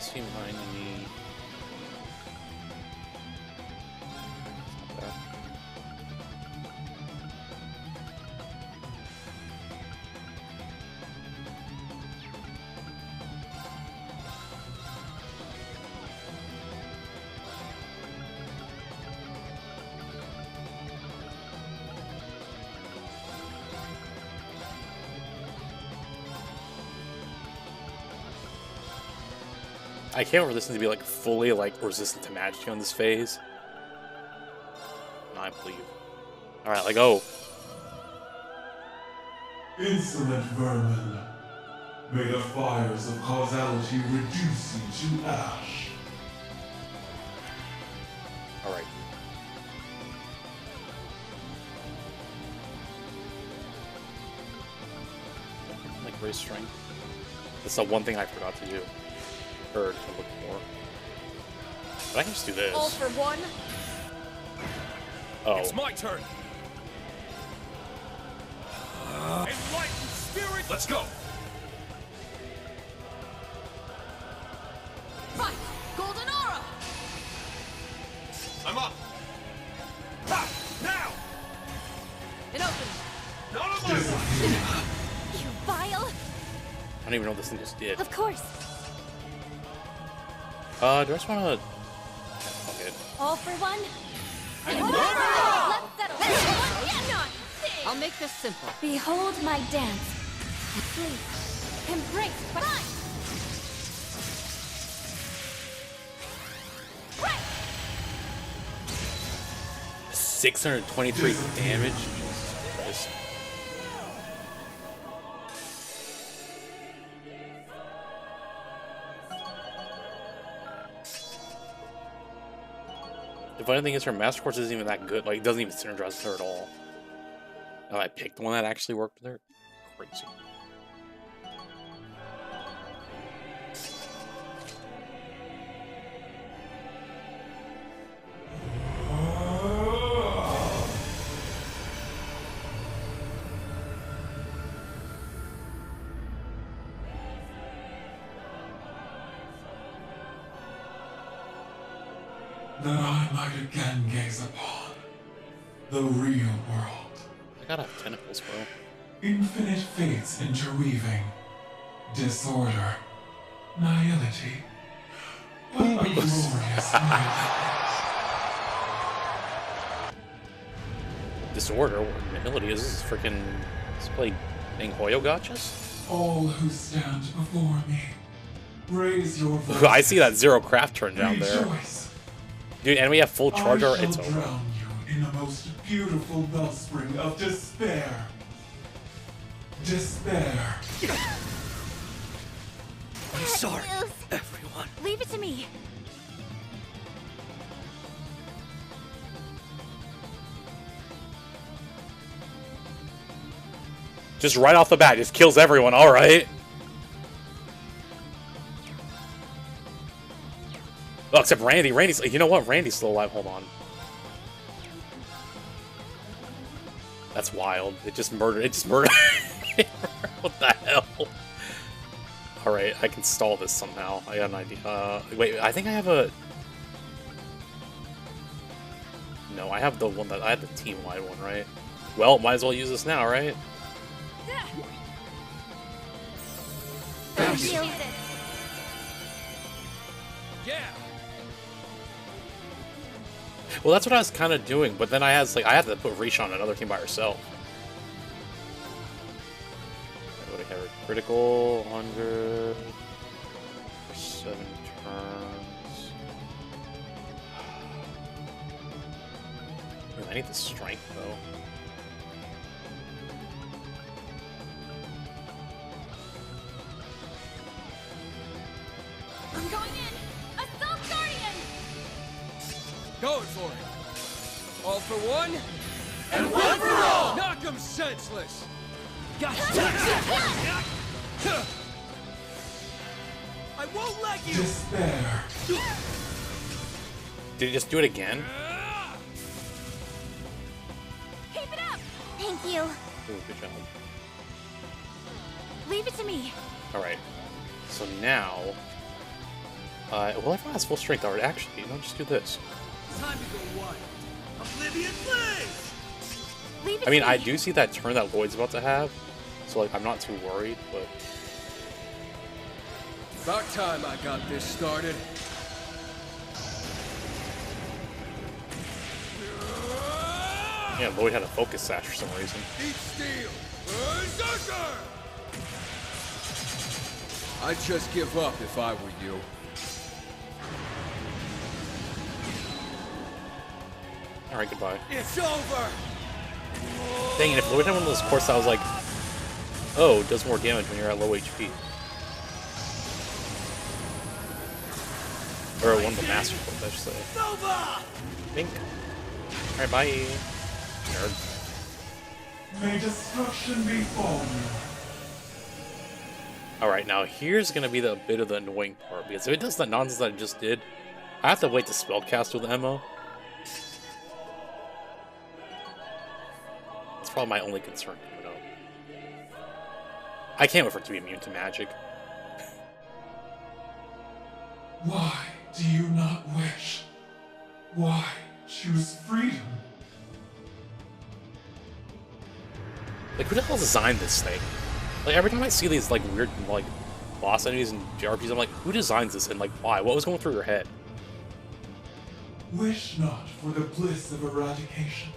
Seem behind me. I can't resist to be like fully like resistant to magic on this phase. I believe. Alright, like go. Insolent vermin. May the fires of causality reduce you to ash. Alright. Like raise strength. That's the one thing I forgot to do. Or to look for. But I can just do this. All for one. Oh. It's my turn. Enlightened spirit. Let's go. Fight! Golden aura! I'm up. Ha! Now! It opens. Not on my watch. You vile! I don't even know what this thing just did. Of course. Do I just wanna... Okay. All for one. And one for all. Let's settle this one. Yeah, not. I'll make this simple. Behold my dance. Sleep. Embrace. Fine. Right. 623 damage. Jesus Christ. The funny thing is, her Master Course isn't even that good. Like, it doesn't even synergize with her at all. Now I picked one that actually worked with her. Crazy. That I might again gaze upon the real world. I gotta have tentacles, bro. Infinite fates interweaving, disorder, nihility, but a glorious nihility. Disorder? What nihility is this? Freaking. Let's play dang Hoyo gotchas? All who stand before me, raise your voices. I see that zero craft turn down there. Rejoice. Dude, and we have full charge or it's I shall over. drown you in the most beautiful wellspring of despair. Despair. I'm sorry, everyone. Leave it to me. Just right off the bat, just kills everyone, alright. Oh, except Randy. Randy's, you know what? Randy's still alive. Hold on. That's wild. It just murdered. It just murdered. What the hell? Alright, I can stall this somehow. I got an idea. Wait, I think I have a... No, I have the one that... I have the team-wide one, right? Well, might as well use this now, right? Yeah. Well, that's what I was kind of doing, but then I had to put Risha on another team by herself. What do I have? Critical 100 for 7 turns. Man, I need the strength though. I'm going in. Assault Guardian. Going for it. All for one. And one for all! Knock him senseless! I won't let you! Despair. Did he just do it again? Keep it up. Thank you. Ooh, good job. Leave it to me. Alright. So now... well, everyone has full strength already. Actually, no, just do this. Time to go wild. Oblivion Blaze! Leave it I mean, to me. I do see that turn that Lloyd's about to have, so like I'm not too worried, but... About time I got this started. Yeah, Lloyd had a focus sash for some reason. Eat steel! Berserker! I'd just give up if I were you. Alright, goodbye. It's over! Dang it, if Lloyd had one of those courses that was like, oh, it does more damage when you're at low HP. Or one of the master courses, I should say. Nova! Bink. Alright, bye. Nerd. May destruction befall you. Alright, now here's gonna be the bit of the annoying part, because if it does the nonsense that it just did, I have to wait to spellcast with Emma. That's probably my only concern coming up. I can't wait for it to be immune to magic. Why do you not wish? Why choose freedom? Like, who the hell designed this thing? Like, every time I see these, like, weird, like, boss enemies and JRPGs, I'm like, who designs this and, like, why? What was going through your head? Wish not for the bliss of eradication,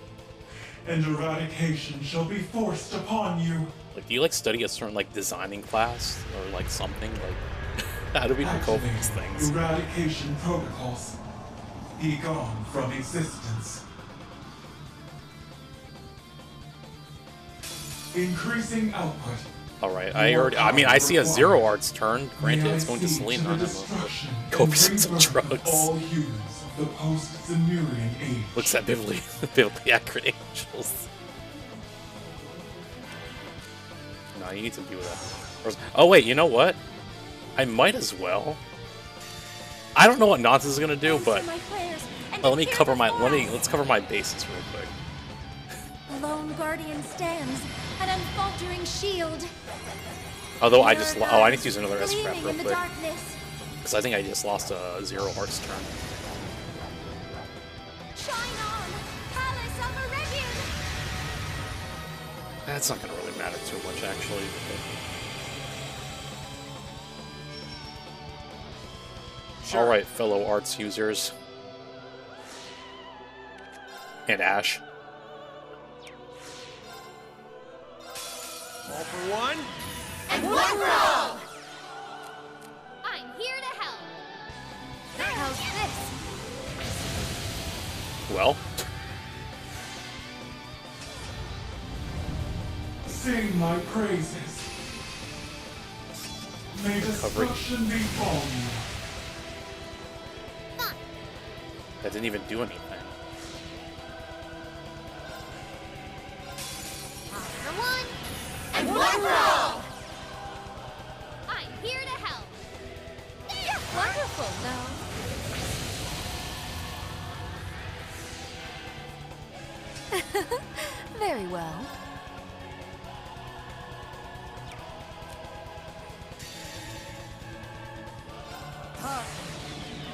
and eradication shall be forced upon you. Like, do you like study a certain like designing class or like something? Like, how do we cope with these things? Eradication protocols. Be gone from existence. Increasing output. Alright, I mean, I see a Zero Arts turn. Granted, it's going to Selena on him. Go for some drugs. All humans of the post-Zemurian age. Looks at biblically accurate angels. No, you need to do that. Oh wait, you know what? I might as well. I don't know what nonsense is gonna do, but let's cover my bases real quick. A lone guardian stands, an unfaltering shield. Although I just I need to use another S-Prep real quick. Because I think I just lost a Zero Hearts turn. Shine on, Palace of Reverie. That's not gonna really matter too much actually. Sure. Alright, fellow arts users. And Ash. All for one, and one for all! I'm here to help. How's this? Well. Sing my praises. May destruction befall you. That didn't even do anything. For one, and one for all! I'm here to help. Wonderful, though. Very well.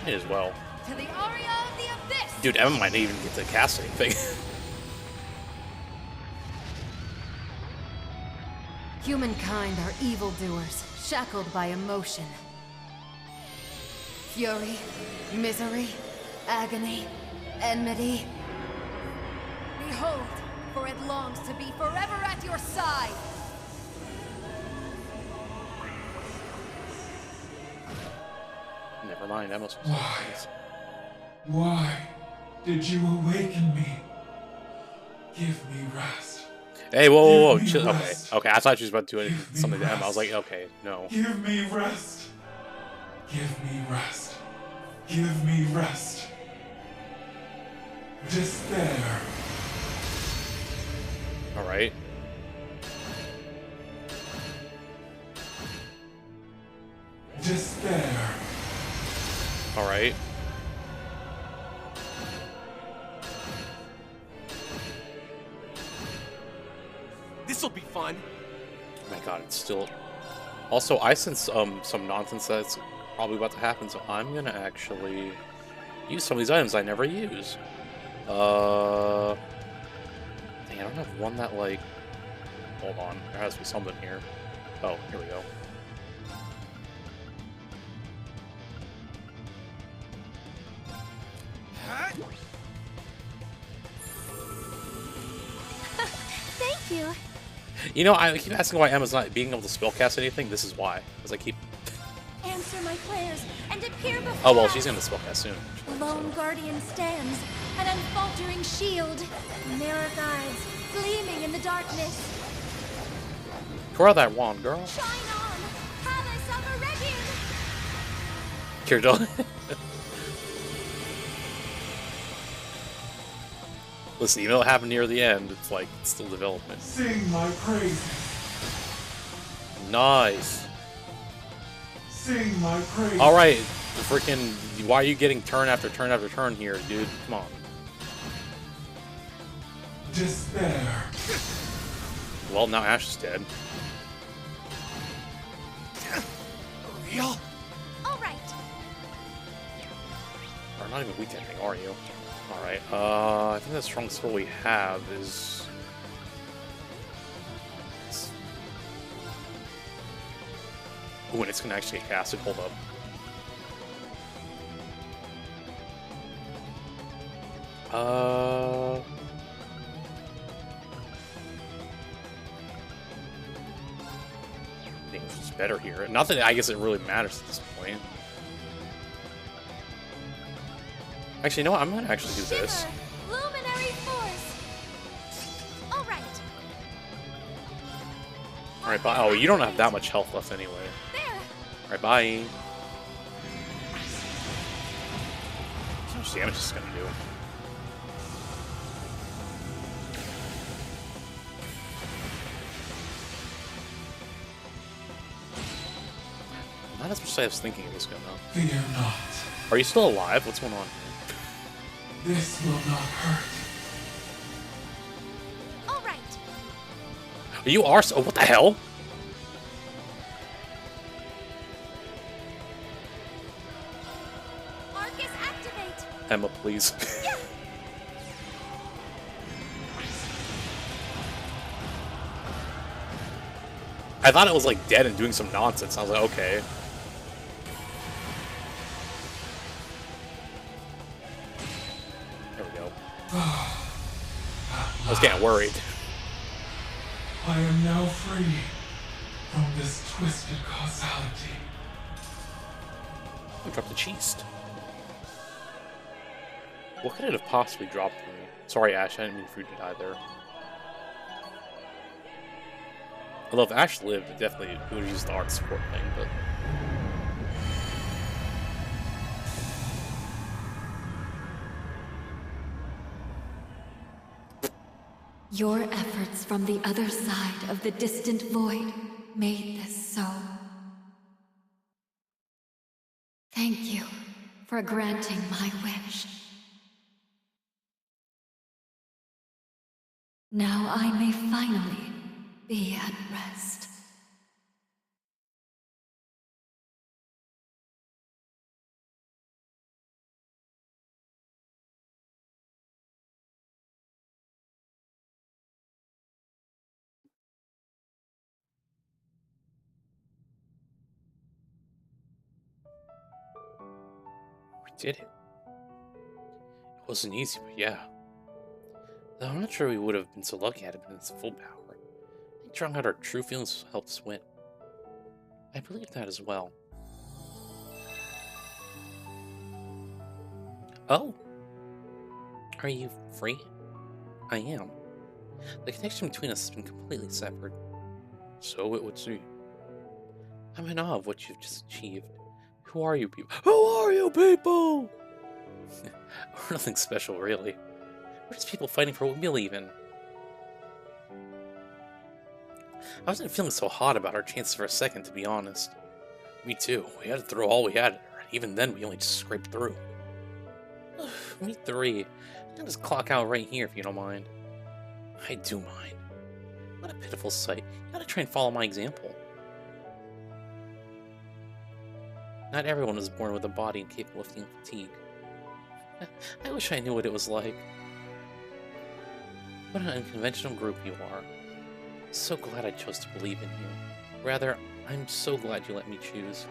May as well. To the aria of the abyss! Dude, Emma might not even get to cast anything. Humankind are evildoers, shackled by emotion. Fury, misery, agony, enmity. Behold, for it longs to be forever at your side! Never mind, Emma's. Why did you awaken me? Give me rest. Hey, whoa. Okay, I thought she was about to do something to Emma. I was like, okay, no. Give me rest. Give me rest. Give me rest. Despair. Alright. Despair. Alright. This'll be fun. Oh my god, it's still... Also, I sense some nonsense that's probably about to happen, so I'm gonna actually use some of these items I never use. Dang, I don't have one that, like... Hold on, there has to be something here. Oh, here we go. Thank you. You know, I keep asking why Emma's not being able to spellcast anything. This is why. Because I keep... Answer my prayers and appear before Oh, well, she's going to spellcast soon. The lone guardian stands, an unfaltering shield, mirror guides, gleaming in the darkness. Throw that wand, girl. Shine on, Palace of Reverie. Kirito. Listen, even though it happened near the end, it's like, it's still development. Sing my praise. Nice. Sing my praise. Alright, the freaking... Why are you getting turn after turn after turn here, dude? Come on. Despair. Well, now Ash is dead. Real? Alright. Or not even weak to anything, are you? Alright, I think the strongest skill we have is... Ooh, and it's gonna actually get casted. Hold up. I think it's just better here. Not that I guess it really matters at this point. Actually, you know what? I'm gonna actually do this. Luminary force. All right. All right, bye. Oh, you don't have that much health left anyway. There. All right, bye. How much damage is this gonna do? Not as much as I was thinking it was gonna. Fear not. Are you still alive? What's going on? This will not hurt. All right. You are so. What the hell? Arcus activate. Emma, please. I thought it was like dead and doing some nonsense. I was like, okay. There we go. I was getting worried. I am now free from this twisted causality. I dropped the chest. What could it have possibly dropped for me? Sorry, Ash, I didn't mean for you to die there. Although if Ash lived, it definitely would use the art support thing, but... Your efforts from the other side of the distant void made this so. Thank you for granting my wish. Now I may finally be at rest. We did it. It wasn't easy, but yeah. Though I'm not sure we would have been so lucky had it been its full power. I think drawing out our true feelings helped us win. I believe that as well. Oh! Are you free? I am. The connection between us has been completely severed. So it would seem. I'm in awe of what you've just achieved. Who are you people? Who are you people? We're nothing special, really. We're just people fighting for what we believe in. I wasn't feeling so hot about our chances for a second, to be honest. Me too. We had to throw all we had at her, and even then we only just scraped through. Me three. I'll just clock out right here if you don't mind. I do mind. What a pitiful sight. You gotta try and follow my example. Not everyone is born with a body incapable of feeling fatigue. I wish I knew what it was like. What an unconventional group you are. So glad I chose to believe in you. Rather, I'm so glad you let me choose.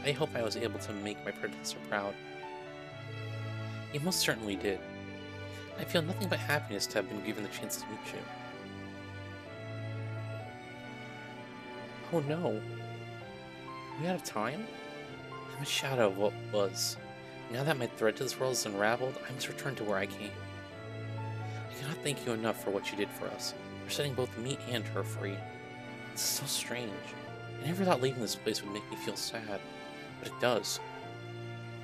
I hope I was able to make my predecessor proud. You most certainly did. I feel nothing but happiness to have been given the chance to meet you. Oh no. Are we out of time? I'm a shadow of what was. Now that my thread to this world is unraveled, I must return to where I came. I cannot thank you enough for what you did for us, for setting both me and her free. It's so strange. I never thought leaving this place would make me feel sad, but it does.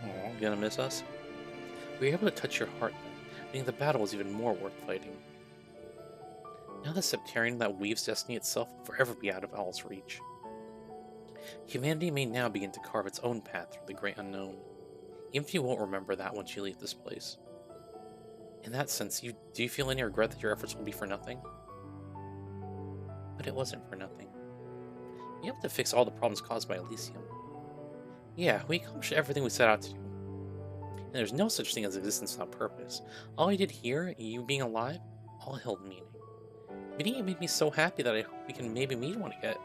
Aw, you gonna miss us? We were able to touch your heart then, meaning the battle was even more worth fighting. Now the Septarian that weaves destiny itself will forever be out of all's reach. Humanity may now begin to carve its own path through the great unknown, even if you won't remember that once you leave this place. In that sense, do you feel any regret that your efforts will be for nothing? But it wasn't for nothing. You have to fix all the problems caused by Elysium. Yeah, we accomplished everything we set out to do. And there's no such thing as existence without purpose. All we did here, you being alive, all held meaning. Meeting you made me so happy that I hope we can maybe meet one again.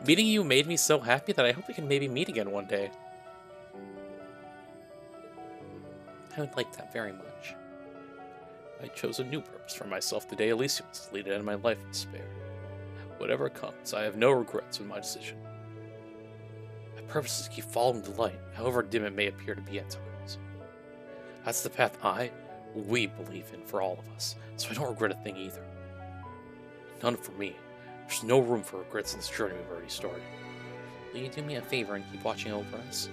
Meeting you made me so happy that I hope we can maybe meet again one day. I would like that very much. I chose a new purpose for myself the day Elysium was deleted out of my life in despair. Whatever comes, I have no regrets with my decision. My purpose is to keep following the light, however dim it may appear to be at times. That's the path we believe in for all of us, so I don't regret a thing either. None for me. There's no room for regrets in this journey we've already started. Will you do me a favor and keep watching over us?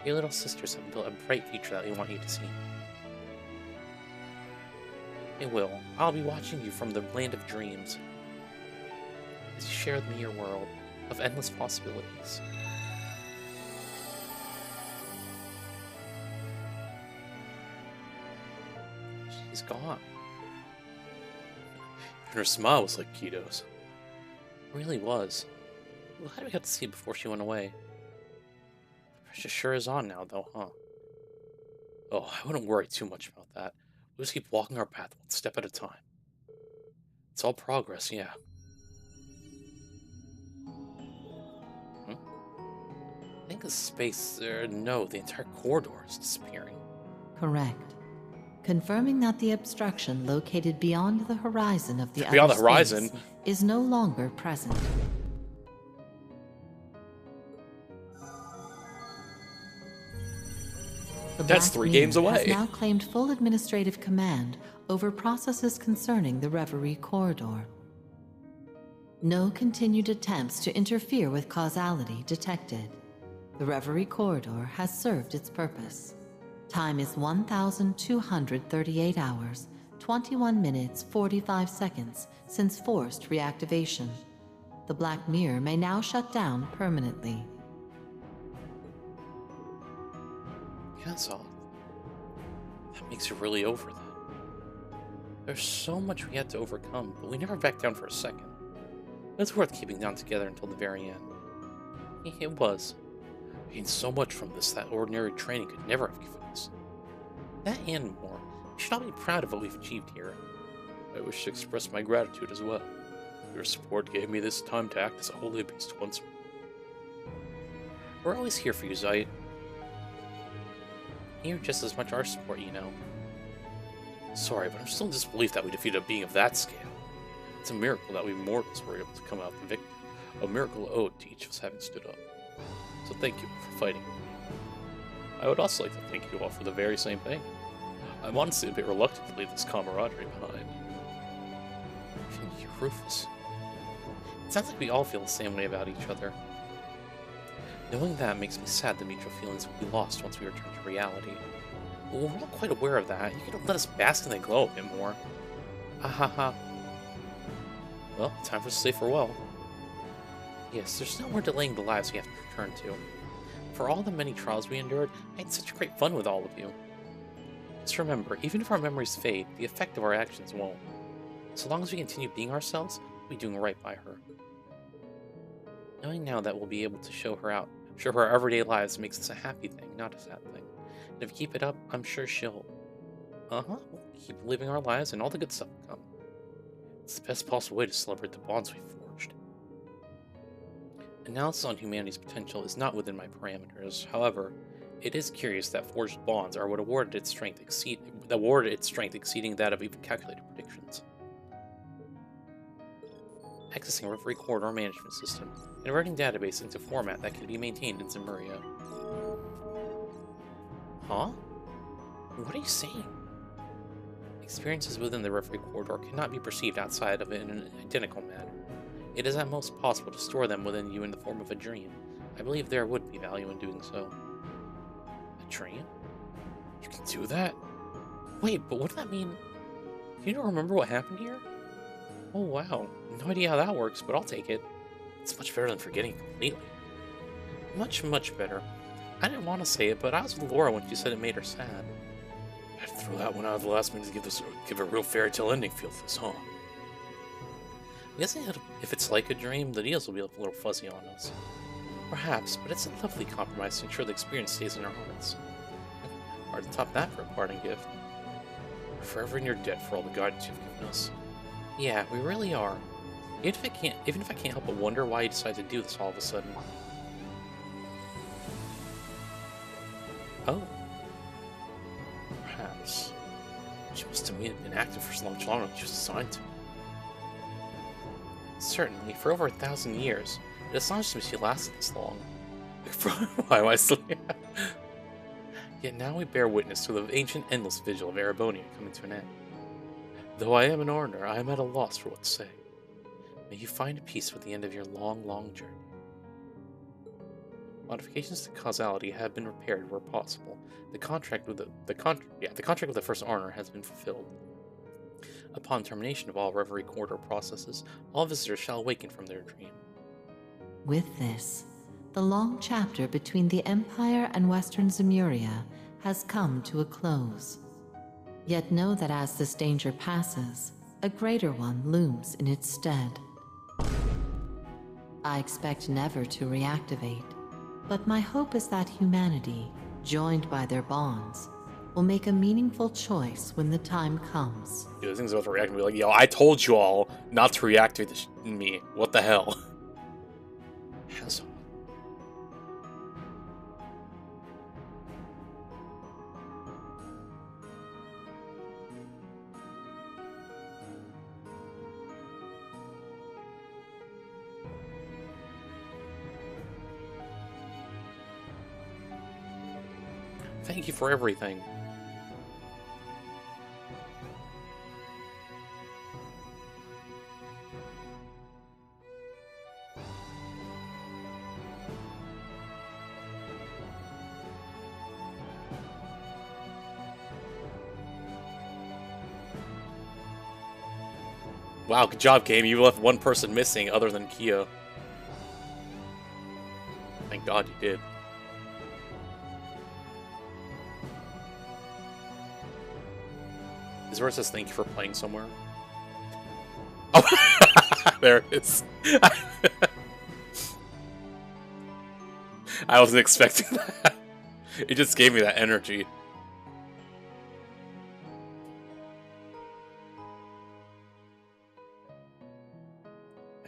Your little sisters have built a bright future that we want you to see. I will. I'll be watching you from the land of dreams, as you share with me your world of endless possibilities. She's gone. And her smile was like Keto's. It really was. I'm glad we got to see it before she went away. She sure is on now, though, huh? Oh, I wouldn't worry too much about that. We'll just keep walking our path one step at a time. It's all progress, yeah. I think the space there. No, the entire corridor is disappearing. Correct. Confirming that the obstruction located beyond the horizon of the beyond other the horizon space is no longer present. The That's Black 3 Mirror games away. has now claimed full administrative command over processes concerning the Reverie corridor. No continued attempts to interfere with causality detected. The Reverie corridor has served its purpose. Time is 1,238 hours, 21 minutes, 45 seconds since forced reactivation. The Black Mirror may now shut down permanently. That's all. That makes it really over then. There's so much we had to overcome, but we never backed down for a second. It's worth keeping down together until the very end. It was. We gained so much from this that ordinary training could never have given us. That and more. We should all be proud of what we've achieved here. I wish to express my gratitude as well. Your support gave me this time to act as a holy beast once more. We're always here for you, Zayt. You're just as much our support, you know. Sorry, but I'm still in disbelief that we defeated a being of that scale. It's a miracle that we mortals were able to come out the victor. A miracle owed to each of us having stood up. So thank you for fighting. I would also like to thank you all for the very same thing. I'm honestly a bit reluctant to leave this camaraderie behind. You're Rufus. It sounds like we all feel the same way about each other. Knowing that makes me sad the mutual feelings will be lost once we return to reality. Well, we're all quite aware of that. You could let us bask in the glow a bit more. Ahaha. Well, time for us to say farewell. Yes, there's no more delaying the lives we have to return to. For all the many trials we endured, I had such great fun with all of you. Just remember, even if our memories fade, the effect of our actions won't. So long as we continue being ourselves, we'll be doing right by her. Knowing now that we'll be able to show her her everyday lives makes this a happy thing, not a sad thing. And if we keep it up, I'm sure she'll... we'll keep living our lives and all the good stuff will come. It's the best possible way to celebrate the bonds we've forged. Analysis on humanity's potential is not within my parameters. However, it is curious that forged bonds are what awarded its strength exceeding that of even calculated predictions. Accessing Reverie Corridor Management System, converting database into format that can be maintained in Zemuria. Huh? What are you saying? Experiences within the Reverie Corridor cannot be perceived outside of it in an identical manner. It is at most possible to store them within you in the form of a dream. I believe there would be value in doing so. A dream? You can do that? Wait, but what does that mean? Do you not remember what happened here? Oh wow, no idea how that works, but I'll take it. It's much better than forgetting completely. Much, much better. I didn't want to say it, but I was with Laura when she said it made her sad. I had to throw that one out of the last minute to give a real fairy tale ending feel to this, huh? I guess if it's like a dream, the details will be a little fuzzy on us. Perhaps, but it's a lovely compromise to ensure the experience stays in our hearts. Hard to top that for a parting gift. We're forever in your debt for all the guidance you've given us. Yeah, we really are. Even if I can't help but wonder why you decided to do this all of a sudden. Oh. Perhaps. She must have been active for so much longer than she was assigned to. Certainly, for over 1,000 years. It astonishes me she lasted this long. Why am I still here? Yet now we bear witness to the ancient endless vigil of Erebonia coming to an end. Though I am an Orner, I am at a loss for what to say. May you find peace with the end of your long, long journey. Modifications to causality have been repaired where possible. The contract with the contract with the first Orner has been fulfilled. Upon termination of all Reverie corridor processes, all visitors shall awaken from their dream. With this, the long chapter between the Empire and Western Zemuria has come to a close. Yet know that as this danger passes, a greater one looms in its stead. I expect never to reactivate, but my hope is that humanity, joined by their bonds, will make a meaningful choice when the time comes. Dude, this thing's about to react and be like, yo, I told you all not to reactivate me. What the hell? Asshole. Thank you for everything. Wow, good job, game. You left one person missing other than Kia. Thank God you did. Is where it says thank you for playing somewhere? Oh, there it is. I wasn't expecting that. It just gave me that energy.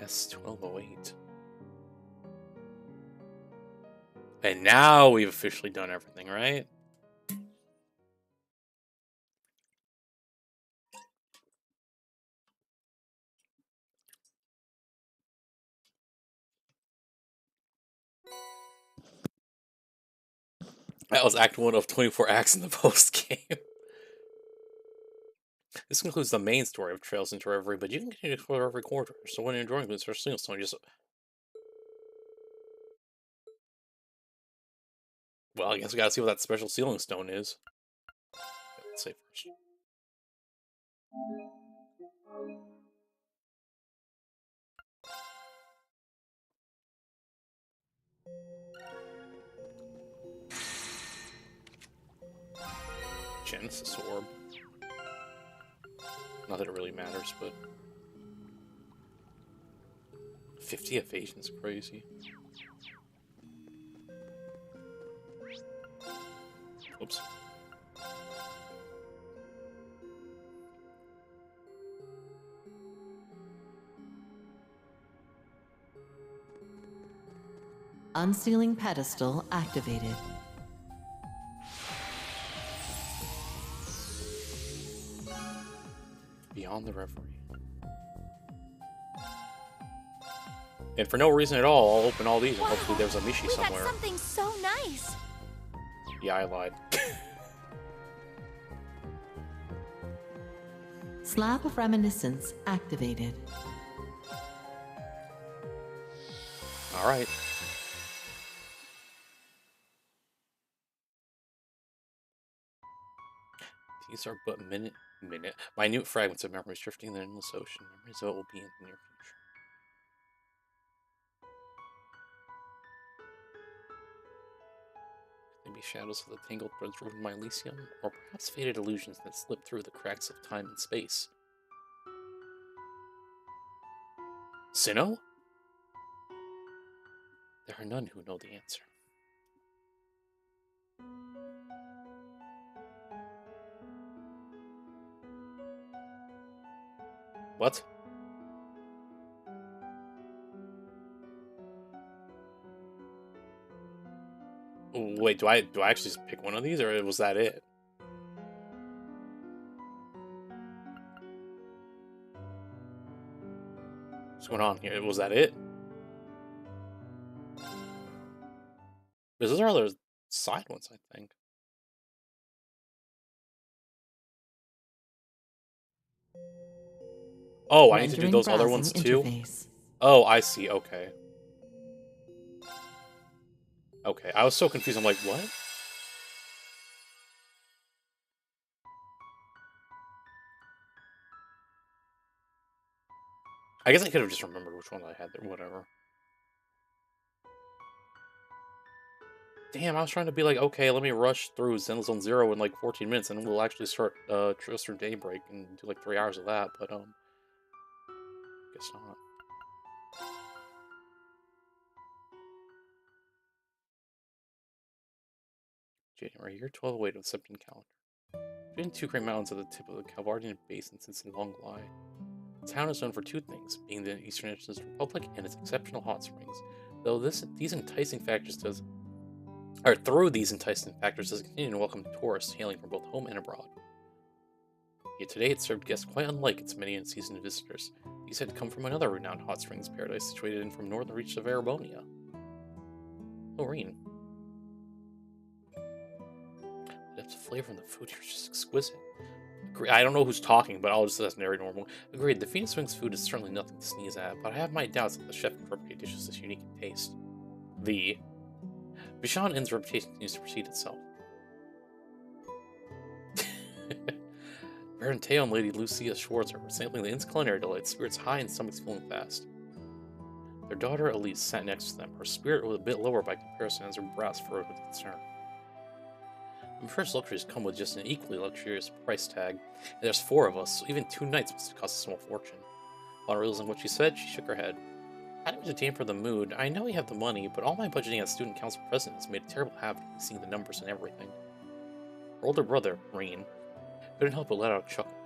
S1208. And now we've officially done everything, right? That was Act 1 of 24 acts in the post-game. This concludes the main story of Trails into Reverie, but you can continue to explore every corridor. So when you're enjoying this first single stone, just... Well, I guess we gotta see what that special sealing stone is. Let's say first. Genesis Orb. Not that it really matters, but... 50 evasion is crazy. Oops. Unsealing pedestal activated. Beyond the Reverie. And for no reason at all, I'll open all these and hopefully there's a Mishi somewhere. Got something so nice. Yeah, I lied. Slab of Reminiscence activated. Alright. These are but minute fragments of memories drifting in the endless ocean. Memories of what will be in the near future. Maybe shadows of the tangled threads woven my Elysium, or perhaps faded illusions that slip through the cracks of time and space. Sinnoh? There are none who know the answer. What? Wait, do I actually just pick one of these, or was that it? What's going on here? Was that it? Because those are other side ones, I think. Oh, I need to do those other ones too? Oh, I see. Okay. Okay, I was so confused. I'm like, what? I guess I could have just remembered which one I had there. Whatever. Damn, I was trying to be like, okay, let me rush through Zone Zero in like 14 minutes, and we'll actually start Twister Daybreak and do like 3 hours of that. But guess not. January, year 12 away to the September calendar. Between two great mountains at the tip of the Calvardian Basin sits a long lie. The town is known for two things, being the Eastern Nations Republic and its exceptional hot springs. Though these enticing factors through these enticing factors does continue to welcome tourists hailing from both home and abroad. Yet today it served guests quite unlike its many unseasoned visitors. These had come from another renowned hot springs paradise situated in from northern reaches of Arabonia. Lorene. The depth of flavor in the food here is just exquisite. I don't know who's talking, but I'll just say that's very normal. Agreed, the Phoenix Wings food is certainly nothing to sneeze at, but I have my doubts that the chef can replicate dishes this unique in taste. The Bichon Inn's reputation continues to precede itself. Baron Teo and Lady Lucia Schwartz are sampling the inn's culinary delights, spirits high and stomachs feeling fast. Their daughter Elise sat next to them, her spirit was a bit lower by comparison as her brows furrowed with concern. My first luxuries come with just an equally luxurious price tag, and there's 4 of us, so even 2 nights must cost a small fortune. Upon realizing what she said, she shook her head. I don't want to dampen the mood. I know we have the money, but all my budgeting as student council president has made a terrible habit of seeing the numbers and everything. Her older brother, Reen, couldn't help but let out a chuckle.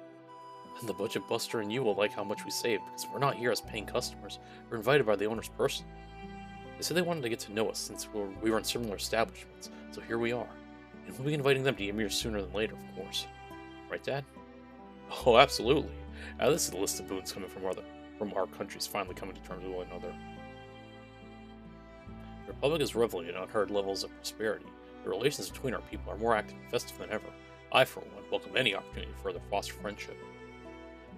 And the budget buster and you will like how much we saved, because we're not here as paying customers. We're invited by the owners personally. They said they wanted to get to know us since we were in similar establishments, so here we are. And we'll be inviting them to Ymir sooner than later, of course. Right, Dad? Oh, absolutely. Now this is the list of boons coming from our countries finally coming to terms with one another. The Republic is reveling in unheard levels of prosperity. The relations between our people are more active and festive than ever. I, for one, welcome any opportunity to further foster friendship.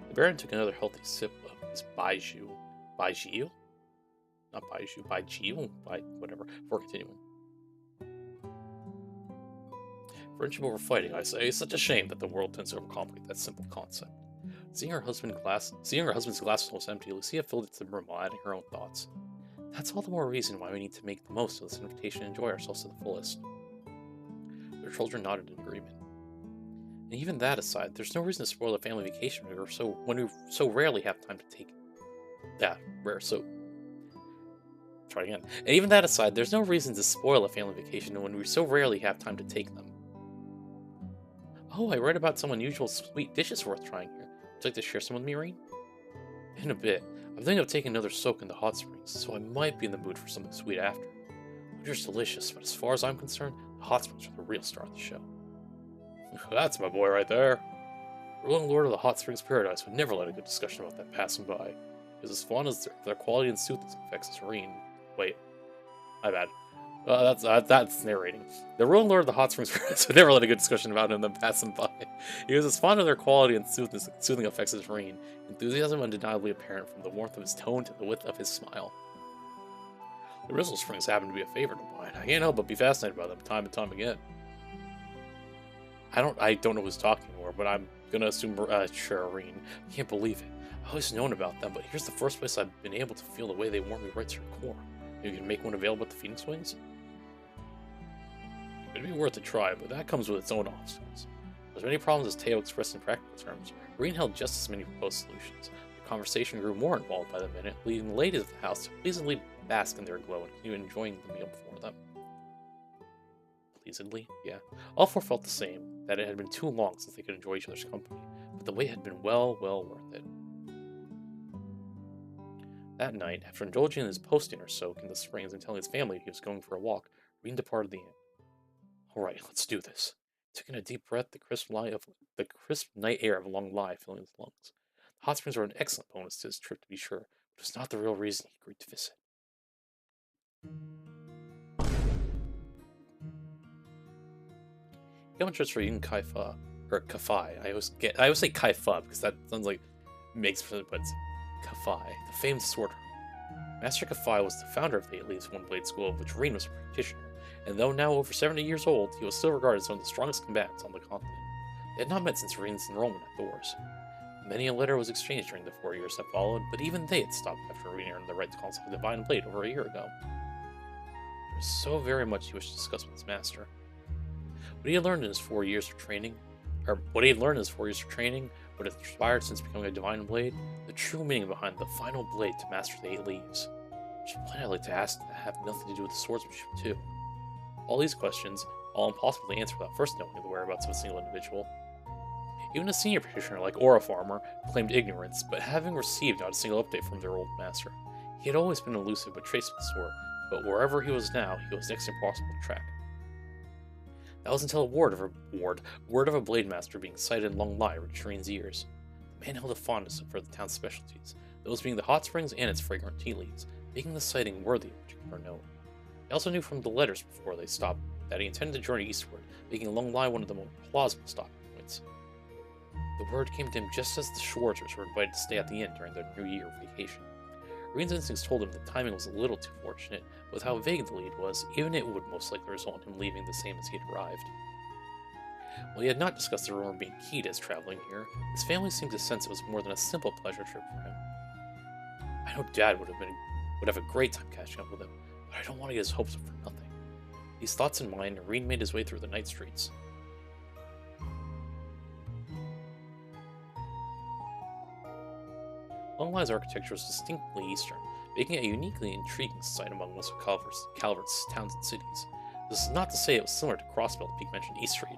The Baron took another healthy sip of his Baiju? Not Baiju, Baiju? Whatever, before continuing. Friendship over fighting, I say, is such a shame that the world tends to overcomplicate that simple concept. Seeing her husband's glass was almost empty, Lucia filled it to the brim while adding her own thoughts. That's all the more reason why we need to make the most of this invitation and enjoy ourselves to the fullest. Their children nodded in agreement. And even that aside, there's no reason to spoil a family vacation when we so rarely have time to take it. Try again. And even that aside, there's no reason to spoil a family vacation when we so rarely have time to take them. Oh, I read about some unusual sweet dishes worth trying here. Would you like to share some with me, Reen? In a bit. I'm thinking of taking another soak in the hot springs, so I might be in the mood for something sweet after. Winter's delicious, but as far as I'm concerned, the hot springs are the real star of the show. That's my boy right there. The ruling lord of the hot springs paradise would never let a good discussion about that pass him by. Because as fond as their quality and soothness affects his Reen. Wait. My bad. That's narrating. The ruling lord of the hot springs paradise would never let a good discussion about him then pass him by. He was as fond of their quality and soothing effects as Reen. Enthusiasm undeniably apparent from the warmth of his tone to the width of his smile. The Rizzle Springs happen to be a favorite of mine. I can't help but be fascinated by them time and time again. I don't know who's talking anymore, but I'm gonna assume Reen. I can't believe it. I've always known about them, but here's the first place I've been able to feel the way they warm me right to your core. Maybe you can make one available at the Phoenix Wings? It'd be worth a try, but that comes with its own obstacles. As many problems as Teo expressed in practical terms, Reen held just as many proposed solutions. The conversation grew more involved by the minute, leading the ladies of the house to pleasantly bask in their glow and continue enjoying the meal before them. Pleasantly? Yeah. All 4 felt the same, that it had been too long since they could enjoy each other's company, but the wait had been well worth it. That night, after indulging in his post-dinner soak in the springs and telling his family he was going for a walk, Reen departed the inn. Alright, let's do this. Taking a deep breath, the crisp night air of a long lie filling his lungs. The hot springs were an excellent bonus to his trip, to be sure, but It was not the real reason he agreed to visit. Demonstrates for Yun Kai-Fa, or Kafai. I always say Kai-Fa because that sounds like makes sense, but it's Kafai, the famed sorter. Master Kafai was the founder of the Eight Leaves One Blade School, of which Rin was a practitioner, and though now over 70 years old, he was still regarded as one of the strongest combatants on the continent. They had not met since Rin's enrollment at Thor's. Many a letter was exchanged during the 4 years that followed, but even they had stopped after Rin earned the right to call himself a Divine Blade over a year ago. There was so very much he wished to discuss with his master. What he had learned in his 4 years of training, what had inspired since becoming a Divine Blade, the true meaning behind the final blade to master the 8 Leaves. Which is plain I'd like to ask that have nothing to do with the swordsmanship too. All these questions, all impossible to answer without first knowing the whereabouts of a single individual. Even a senior practitioner like Aura Farmer claimed ignorance, but having received not a single update from their old master, he had always been elusive but traceable with the sword, but wherever he was now, he was next to impossible to track. That was until a word of a blade master being cited in Long Lai reached Rin's ears. The man held a fondness for the town's specialties, those being the hot springs and its fragrant tea leaves, making the sighting worthy of particular note. He also knew from the letters before they stopped that he intended to journey eastward, making Long Lai one of the most plausible stopping points. The word came to him just as the Schwarzers were invited to stay at the inn during their New Year vacation. Rin's instincts told him the timing was a little too fortunate, but with how vague the lead was, even it would most likely result in him leaving the same as he had arrived. While he had not discussed the rumor being key to his traveling here, his family seemed to sense it was more than a simple pleasure trip for him. I know Dad would have a great time catching up with him, but I don't want to get his hopes up for nothing. These thoughts in mind, Rin made his way through the night streets. Long Lai's architecture was distinctly Eastern, making it a uniquely intriguing sight among most of Calvert's towns and cities. This is not to say it was similar to Crossbelt Peak mentioned East Street.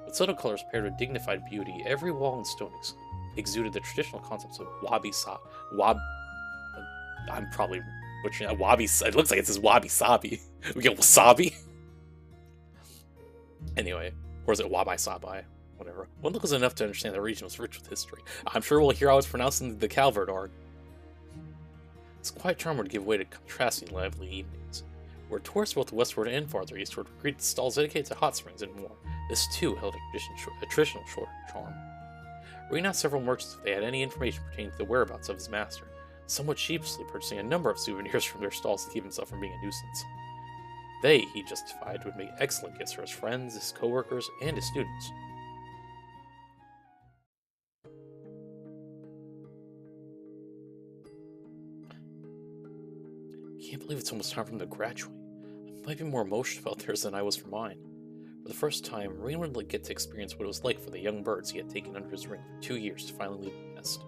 With subtle colors paired with dignified beauty, every wall and stone exuded the traditional concepts of I'm probably butchering that. It looks like it says wabi-sabi. We get wasabi? Anyway, or is it wabi-sabi? Whatever. One look was enough to understand the region was rich with history. I'm sure we'll hear how it's pronounced in the Calvert arc. Its quiet charm would give way to contrasting lively evenings, where tourists both westward and farther eastward would greet stalls dedicated to hot springs and more. This too held a traditional charm. Rin asked several merchants if they had any information pertaining to the whereabouts of his master, somewhat sheepishly purchasing a number of souvenirs from their stalls to keep himself from being a nuisance. They, he justified, would make excellent gifts for his friends, his co-workers, and his students. I can't believe it's almost time for him to graduate. I might be more emotional about theirs than I was for mine. For the first time, Rin would get to experience what it was like for the young birds he had taken under his wing for 2 years to finally leave the nest.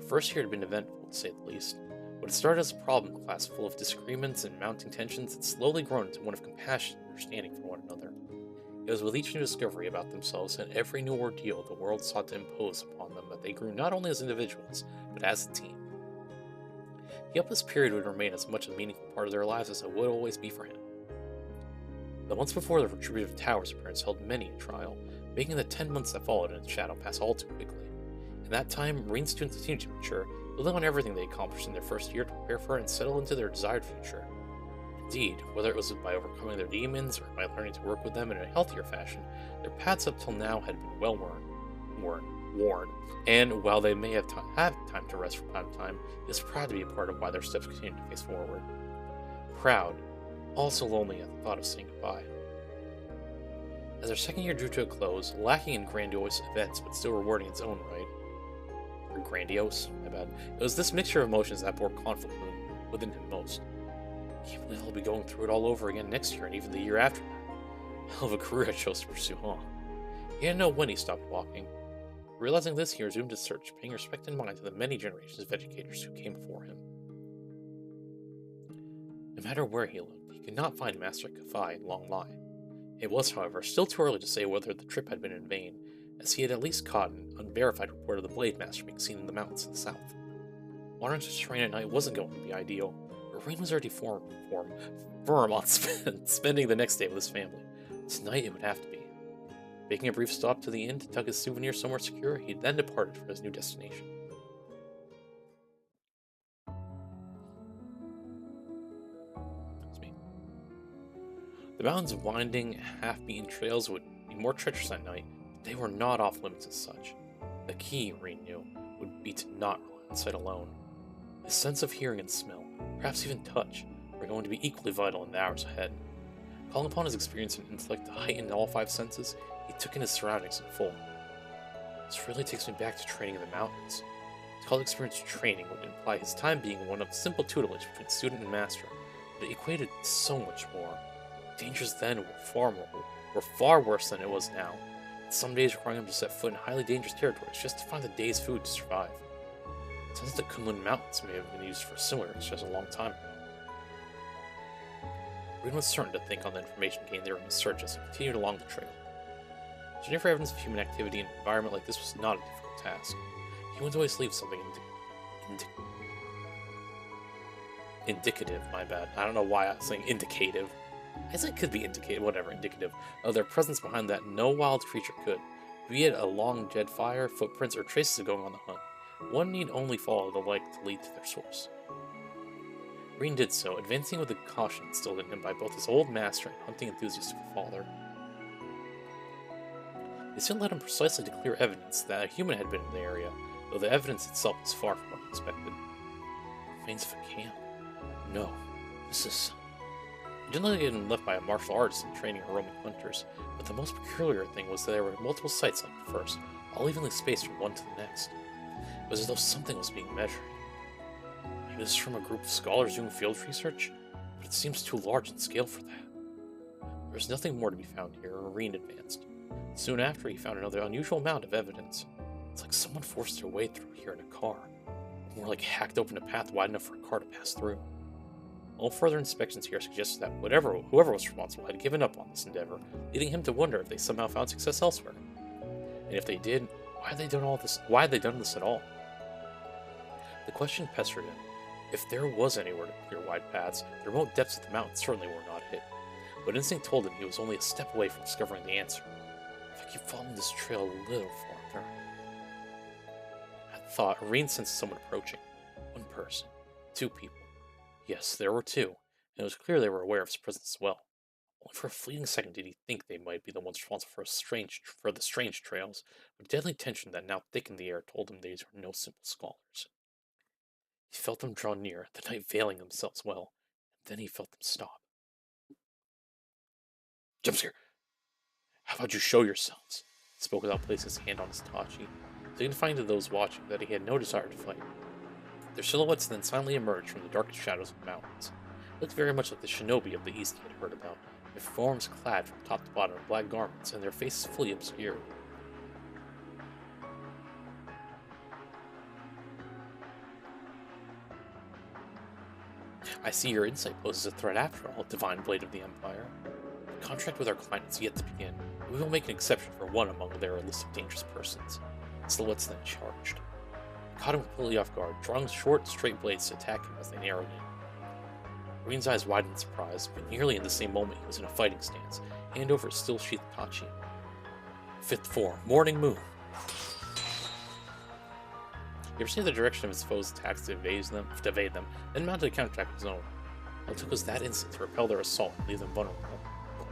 The first year had been eventful, to say the least. What had started as a problem class full of disagreements and mounting tensions had slowly grown into one of compassion and understanding for one another. It was with each new discovery about themselves and every new ordeal the world sought to impose upon them that they grew not only as individuals, but as a team. He hoped this period would remain as much a meaningful part of their lives as it would always be for him. The months before the Retributive Tower's appearance held many a trial, making the 10 months that followed in its shadow pass all too quickly. In that time, Rin's students continued to mature, building on everything they accomplished in their first year to prepare for and settle into their desired future. Indeed, whether it was by overcoming their demons or by learning to work with them in a healthier fashion, their paths up till now had been well worn, and while they may have had time to rest from time to time, he was proud to be a part of why their steps continued to face forward. Proud, also lonely at the thought of saying goodbye. As their second year drew to a close, lacking in grandiose events but still rewarding its own right, or grandiose, my bad, it was this mixture of emotions that bore conflict within him most. I can't believe I'll be going through it all over again next year and even the year after that. Hell of a career I chose to pursue, huh? He didn't know when he stopped walking. Realizing this, he resumed his search, paying respect and mind to the many generations of educators who came before him. No matter where he looked, he could not find Master Kafai in Long Lai. It was, however, still too early to say whether the trip had been in vain, as he had at least caught an unverified report of the Blade Master being seen in the mountains to the south. Wandering such terrain at night wasn't going to be ideal, but Rin was already firm on spending the next day with his family. Tonight it would have to be. Making a brief stop to the inn to tuck his souvenir somewhere secure, he then departed for his new destination. The mountain's winding, half-beaten trails would be more treacherous at night, but they were not off-limits as such. The key, Rean knew, would be to not rely on sight alone. His sense of hearing and smell, perhaps even touch, were going to be equally vital in the hours ahead. Calling upon his experience and intellect to heighten all 5 senses, he took in his surroundings in full. This really takes me back to training in the mountains. To call experience training would imply his time being one of simple tutelage between student and master, but it equated to so much more. Dangers then were far worse than it was now. Some days requiring him to set foot in highly dangerous territories just to find the day's food to survive. Since the Kunlun Mountains may have been used for similar just a long time. Rean was certain to think on the information gained there in his search as he continued along the trail. Searching for evidence of human activity in an environment like this was not a difficult task. Humans always leave something indicative, my bad. I don't know why I was saying indicative. I guess it could be indicative, whatever, indicative of their presence behind that no wild creature could, be it a long dead fire, footprints, or traces of going on the hunt. One need only follow the light to lead to their source. Rean did so, advancing with the caution instilled in him by both his old master and hunting enthusiast father. They soon led him precisely to clear evidence that a human had been in the area, though the evidence itself was far from what he expected. Remains of a camp? No. This is... It didn't look like it had been left by a martial artist in training or roaming hunters, but the most peculiar thing was that there were multiple sites like the first, all evenly spaced from one to the next. It was as though something was being measured. Maybe this is from a group of scholars doing field research, but it seems too large in scale for that. There was nothing more to be found here, and Rean advanced. Soon after, he found another unusual amount of evidence. It's like someone forced their way through here in a car, or more like hacked open a path wide enough for a car to pass through. All further inspections here suggested that whoever was responsible had given up on this endeavor, leading him to wonder if they somehow found success elsewhere. And if they did, why had they done all this? Why had they done this at all? The question pestered him. If there was anywhere to clear wide paths, the remote depths of the mountain certainly were not hit. But instinct told him he was only a step away from discovering the answer. If I keep following this trail a little farther... At thought, Rean sensed someone approaching. One person. 2 people. Yes, there were 2, and it was clear they were aware of his presence as well. Only for a fleeting second did he think they might be the ones responsible for the strange trails, but deadly tension that now thickened the air told him these were no simple scholars. He felt them draw near, the night veiling themselves well, and then he felt them stop. Jumpscare! How about you show yourselves? He spoke without placing his hand on his Tachi, signifying to those watching that he had no desire to fight. Their silhouettes then silently emerged from the darkest shadows of the mountains. They looked very much like the shinobi of the east he had heard about, their forms clad from top to bottom in black garments and their faces fully obscured. I see your insight poses a threat after all, Divine Blade of the Empire. The contract with our client is yet to begin, but we will make an exception for one among their list of dangerous persons. The silhouettes then charged. Caught him completely off guard, drawing short, straight blades to attack him as they narrowed in. Green's eyes widened in surprise, but nearly in the same moment he was in a fighting stance, hand over his still-sheathed Tachi. 5th form, Morning Moon! He perceived the direction of his foes' attacks to evade them, then mounted a counterattack of his own. All it took was that instant to repel their assault and leave them vulnerable.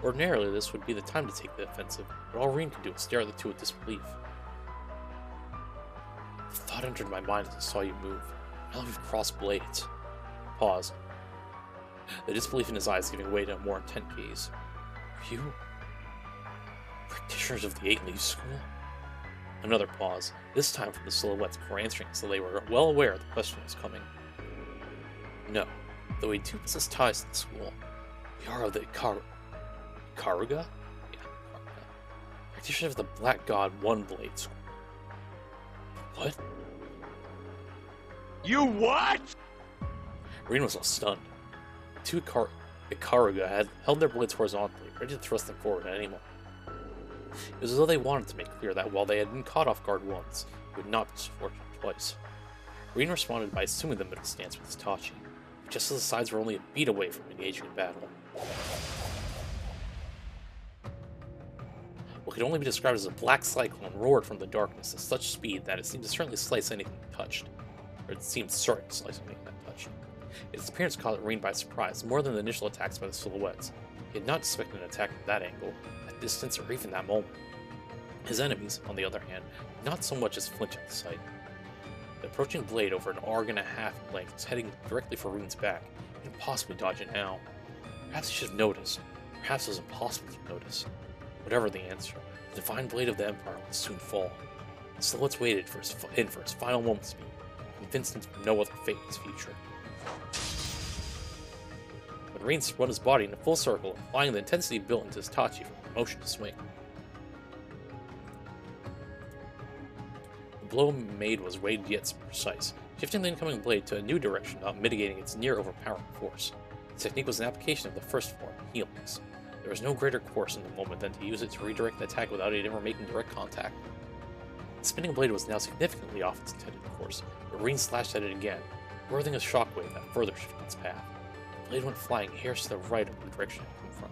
Ordinarily, this would be the time to take the offensive, but all Rean could do was stare at the 2 with disbelief. The thought entered my mind as I saw you move. Now that we've crossed blades. Pause. The disbelief in his eyes giving way to a more intent gaze. Are you... practitioners of the 8-Leaf School? Another pause, this time from the silhouettes before answering, so they were well aware the question was coming. No, though we do possess ties to the school. We are of the Karuga? Yeah, Karuga. Practitioners of the Black God One-Blade School. What? You what? Rean was all stunned. The 2 Karuga had held their blades horizontally, ready to thrust them forward at any moment. It was as though they wanted to make clear that while they had been caught off guard once, they would not be so fortunate twice. Rean responded by assuming the middle stance with his Tachi, just as the sides were only a beat away from engaging in battle. What could only be described as a black cyclone roared from the darkness at such speed that it seemed to certainly slice anything it touched. Or it seemed certain to slice anything that touched. Its appearance caught Rean by surprise, more than the initial attacks by the silhouettes. He He had not expected an attack from that angle, that distance, or even that moment. His enemies, on the other hand, did not so much as flinch at the sight. The approaching blade over an arc and a half in length was heading directly for Reen's back. He couldn't possibly dodge it now. Perhaps he should have noticed. Perhaps it was impossible to notice. Whatever the answer, the divine blade of the Empire would soon fall. The silhouettes waited for his final moments to be, convinced him of no other fate in his future. When Reen spun his body in a full circle, applying the intensity built into his Tachi from the motion to swing. The blow made was weighted yet precise, shifting the incoming blade to a new direction without mitigating its near overpowering force. The technique was an application of the first form, healings. There was no greater course in the moment than to use it to redirect the attack without it ever making direct contact. The spinning blade was now significantly off its intended course, but Reen slashed at it again, birthing a shockwave that further shifted its path. The blade went flying hairs to the right of the direction it came from.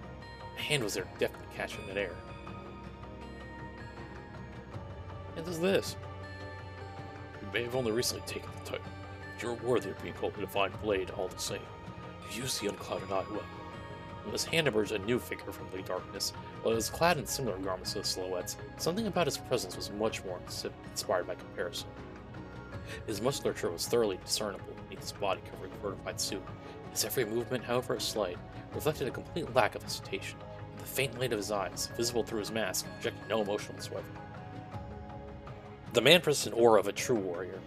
A hand was there to deftly catch it in midair. And does this? You may have only recently taken the title, but you're worthy of being called the Divine Blade all the same. You used the unclouded eye well. From his hand emerged a new figure from the darkness. While he was clad in similar garments to the silhouettes, something about his presence was much more inspired by comparison. His muscular shirt was thoroughly discernible beneath his body covering the fortified suit. His every movement, however slight, reflected a complete lack of hesitation, and the faint light of his eyes, visible through his mask, projected no emotion whatsoever. The man possessed an aura of a true warrior,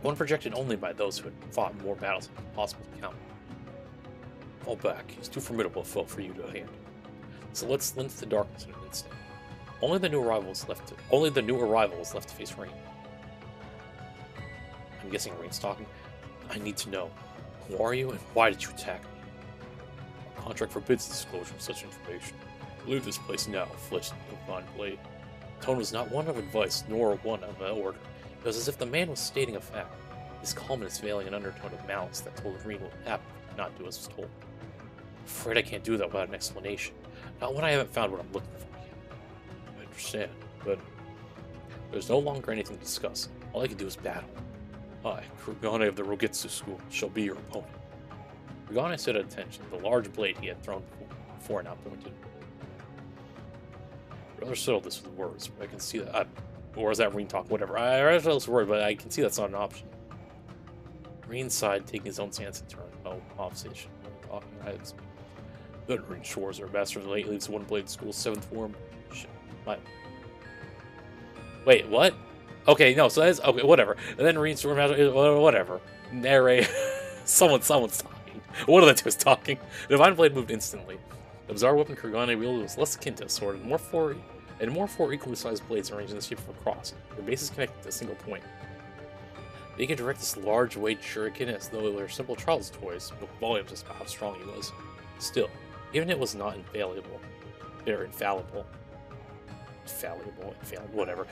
one projected only by those who had fought more battles than possible to count. Fall back. He's too formidable a foe for you to handle. So let's slink to the darkness in an instant. Only the new arrival was left to face Reen. I'm guessing Reen's talking. I need to know. Who are you and why did you attack me? Our contract forbids disclosure of such information. Leave this place now, flinched the divine blade. The tone was not one of advice nor one of an order. It was as if the man was stating a fact, his calmness veiling an undertone of malice that told Reen what would happen if he did not do as was told. I'm afraid I can't do that without an explanation. Not when I haven't found what I'm looking for yet. I understand, but there's no longer anything to discuss. All I can do is battle. I, Kurugane of the Rogetsu School, shall be your opponent. Kurugane stood at attention, the large blade he had thrown before now pointed. I'd rather settle this with words, but I can see that. Or is that Reen talk? Whatever. I'd rather settle this with words, but I can see that's not an option. Reen sighed, taking his own stance in turn. Oh, obfuscation. Talking. Good Reen Shores, our master of the late leaves one blade school, 7th form. Shit. Wait, what? Okay, no, so that's okay, whatever. And then Reen Shores, whatever. Narrate. Someone's talking. One of the two is talking. The divine blade moved instantly. The bizarre weapon Kurugane wielded was less akin to a sword, and more four equally sized blades arranged in the shape of a cross, their bases connected to a single point. They could direct this large weight shuriken as though they were simple child's toys, spoke volumes as to how strong he was. Still, even it was not infallible. Whatever.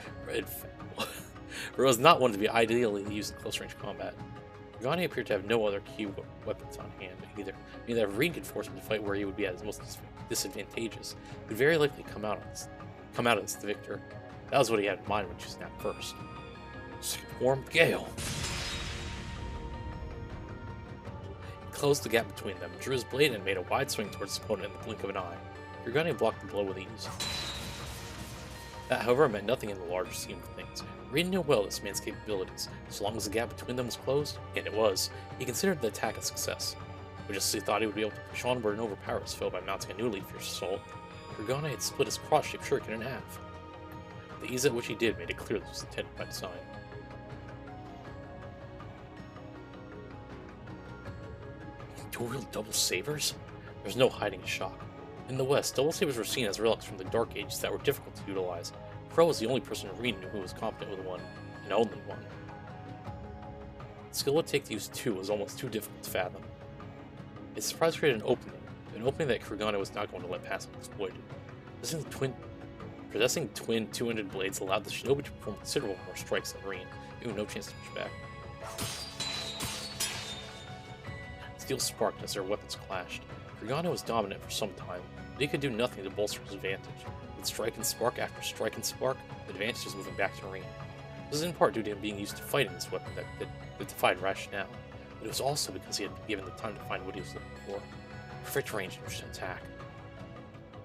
For it was not one to be ideally used in close range combat. Kurugane appeared to have no other key weapons on hand either. Meaning that if Reen could force him to fight where he would be at his most disadvantageous, he would very likely come out as the victor. That was what he had in mind when choosing that first. Warm gale. He closed the gap between them, drew his blade, and made a wide swing towards his opponent in the blink of an eye. Kurugane blocked the blow with ease. That, however, meant nothing in the larger scheme of things. Reen knew well this man's capabilities. So long as the gap between them was closed, and it was, he considered the attack a success. But just as he thought he would be able to push onward and overpower his foe by mounting a newly fierce assault, Kurugane had split his cross-shaped shuriken in half. The ease at which he did made it clear this was intended by design. Dual-wield double sabers? There was no hiding his shock. In the West, double sabers were seen as relics from the Dark Ages that were difficult to utilize. Crow was the only person Reen knew who was competent with one, and only one. The skill it would take to use two was almost too difficult to fathom. His surprise created an opening that Kurugane was not going to let pass unexploited. Possessing twin two-ended blades allowed the shinobi to perform considerable more strikes than Reen, giving no chance to push back. Steel sparked as their weapons clashed. Kurugane was dominant for some time, but he could do nothing to bolster his advantage. With strike and spark after strike and spark, the advantage was moving back to Reen. This was in part due to him being used to fighting this weapon that defied rationale, but it was also because he had been given the time to find what he was looking for. Perfect range in which to attack.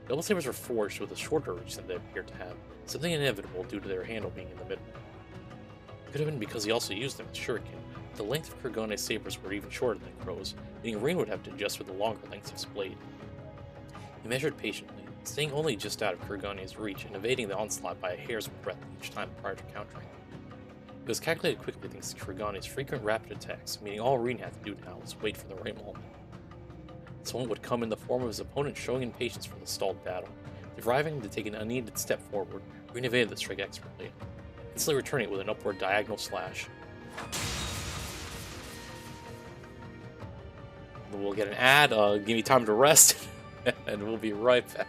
Double sabers were forged with a shorter reach than they appeared to have, something inevitable due to their handle being in the middle. It could have been because he also used them as shuriken. The length of Kurgane's sabers were even shorter than Crow's, meaning Rin would have to adjust for the longer lengths of his blade. He measured patiently, staying only just out of Kurgane's reach and evading the onslaught by a hair's breadth each time prior to countering. It was calculated quickly thanks to Kurgane's frequent rapid attacks, meaning all Rin had to do now was wait for the right moment. This moment would come in the form of his opponent showing impatience for the stalled battle. Deriving to take an unneeded step forward, Rin evaded the strike expertly, instantly returning it with an upward diagonal slash. We'll get an ad, give me time to rest, and we'll be right back.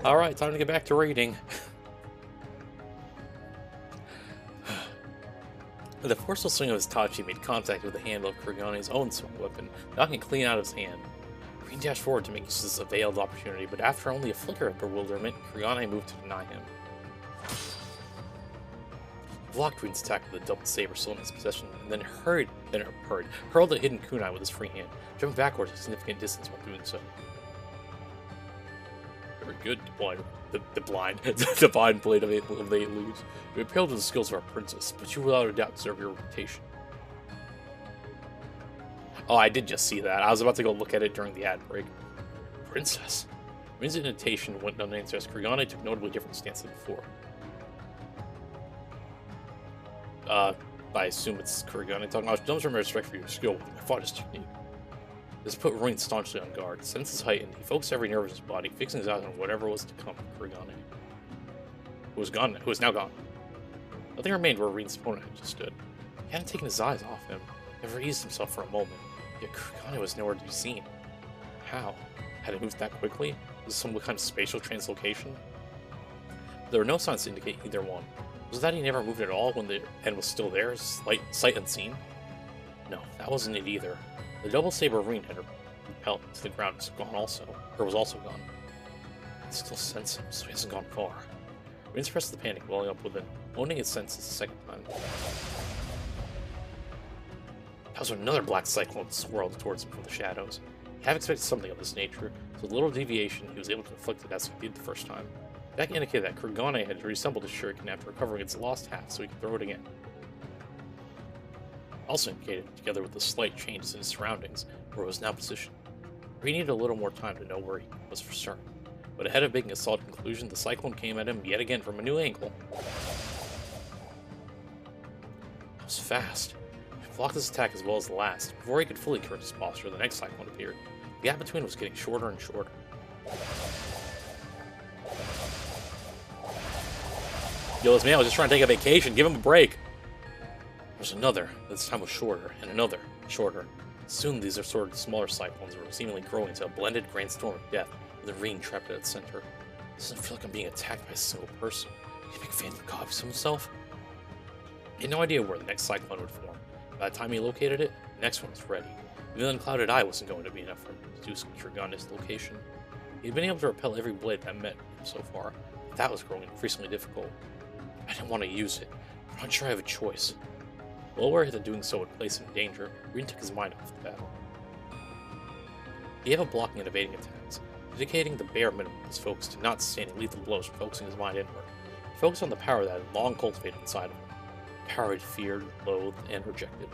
Alright, time to get back to reading. The forceful swing of his Tachi made contact with the handle of Kurgane's own swing weapon, knocking it clean out of his hand. Green dashed forward to make use of this veiled opportunity, but after only a flicker of bewilderment, Kurgane moved to deny him. Blocked Green's attack with a double saber still in his possession, and then hurled a hidden kunai with his free hand, jumping backwards a significant distance while doing so. Very good, the divine blade of the eight leaves. You appealed to the skills of our princess, but you without a doubt deserve your reputation. Oh, I did just see that. I was about to go look at it during the ad break. Princess? Rin's invitation went unanswered as Kurgane took notably different stance than before. I assume it's Kurigane talking. I was dumb to respect for your skill with my father's technique. This put Reverie staunchly on guard. Senses heightened. He focused every nerve of his body, fixing his eyes on whatever was to come from Kurigane, who was now gone. Nothing remained where Revere's opponent had just stood. He hadn't taken his eyes off him, never eased himself for a moment. Yet Kurigane was nowhere to be seen. How? Had it moved that quickly? Was it some kind of spatial translocation? There were no signs to indicate either one. Was that he never moved at all when the end was still there, sight unseen? No, that wasn't it either. The double saber ring had repelled to the ground was gone also, or was also gone. I can still sense him, so he hasn't gone far. Rin suppressed the panic welling up within, owning his senses a second time. That was when another black cyclone swirled towards him from the shadows. He had expected something of this nature, so with little deviation he was able to inflict it as he did the first time. That indicated that Kurigane had reassembled his shuriken after recovering its lost half so he could throw it again. Also indicated, together with the slight changes in his surroundings, where it was now positioned. He needed a little more time to know where he was for certain. But ahead of making a solid conclusion, the cyclone came at him yet again from a new angle. It was fast. He blocked his attack as well as the last. Before he could fully correct his posture, the next cyclone appeared. The gap between was getting shorter and shorter. Yo, this man was just trying to take a vacation. Give him a break. There was another. This time was shorter, and another, shorter. Soon these assorted smaller cyclones were seemingly growing into a blended grand storm of death, with a ring trapped at its center. It doesn't feel like I'm being attacked by a single person. Can he make phantom copies of himself? He had no idea where the next cyclone would form. By the time he located it, the next one was ready. Even the unclouded eye wasn't going to be enough for him to deduce Kurigane's location. He'd been able to repel every blade that met him so far, but that was growing increasingly difficult. I didn't want to use it, but I'm not sure I have a choice. Well aware that doing so would place him in danger, Rin took his mind off the battle. He gave up blocking and evading attacks, dedicating the bare minimum of his focus to not sustaining lethal blows and focusing his mind inward. He focused on the power that had long cultivated inside of him, the power he'd feared, loathed, and rejected.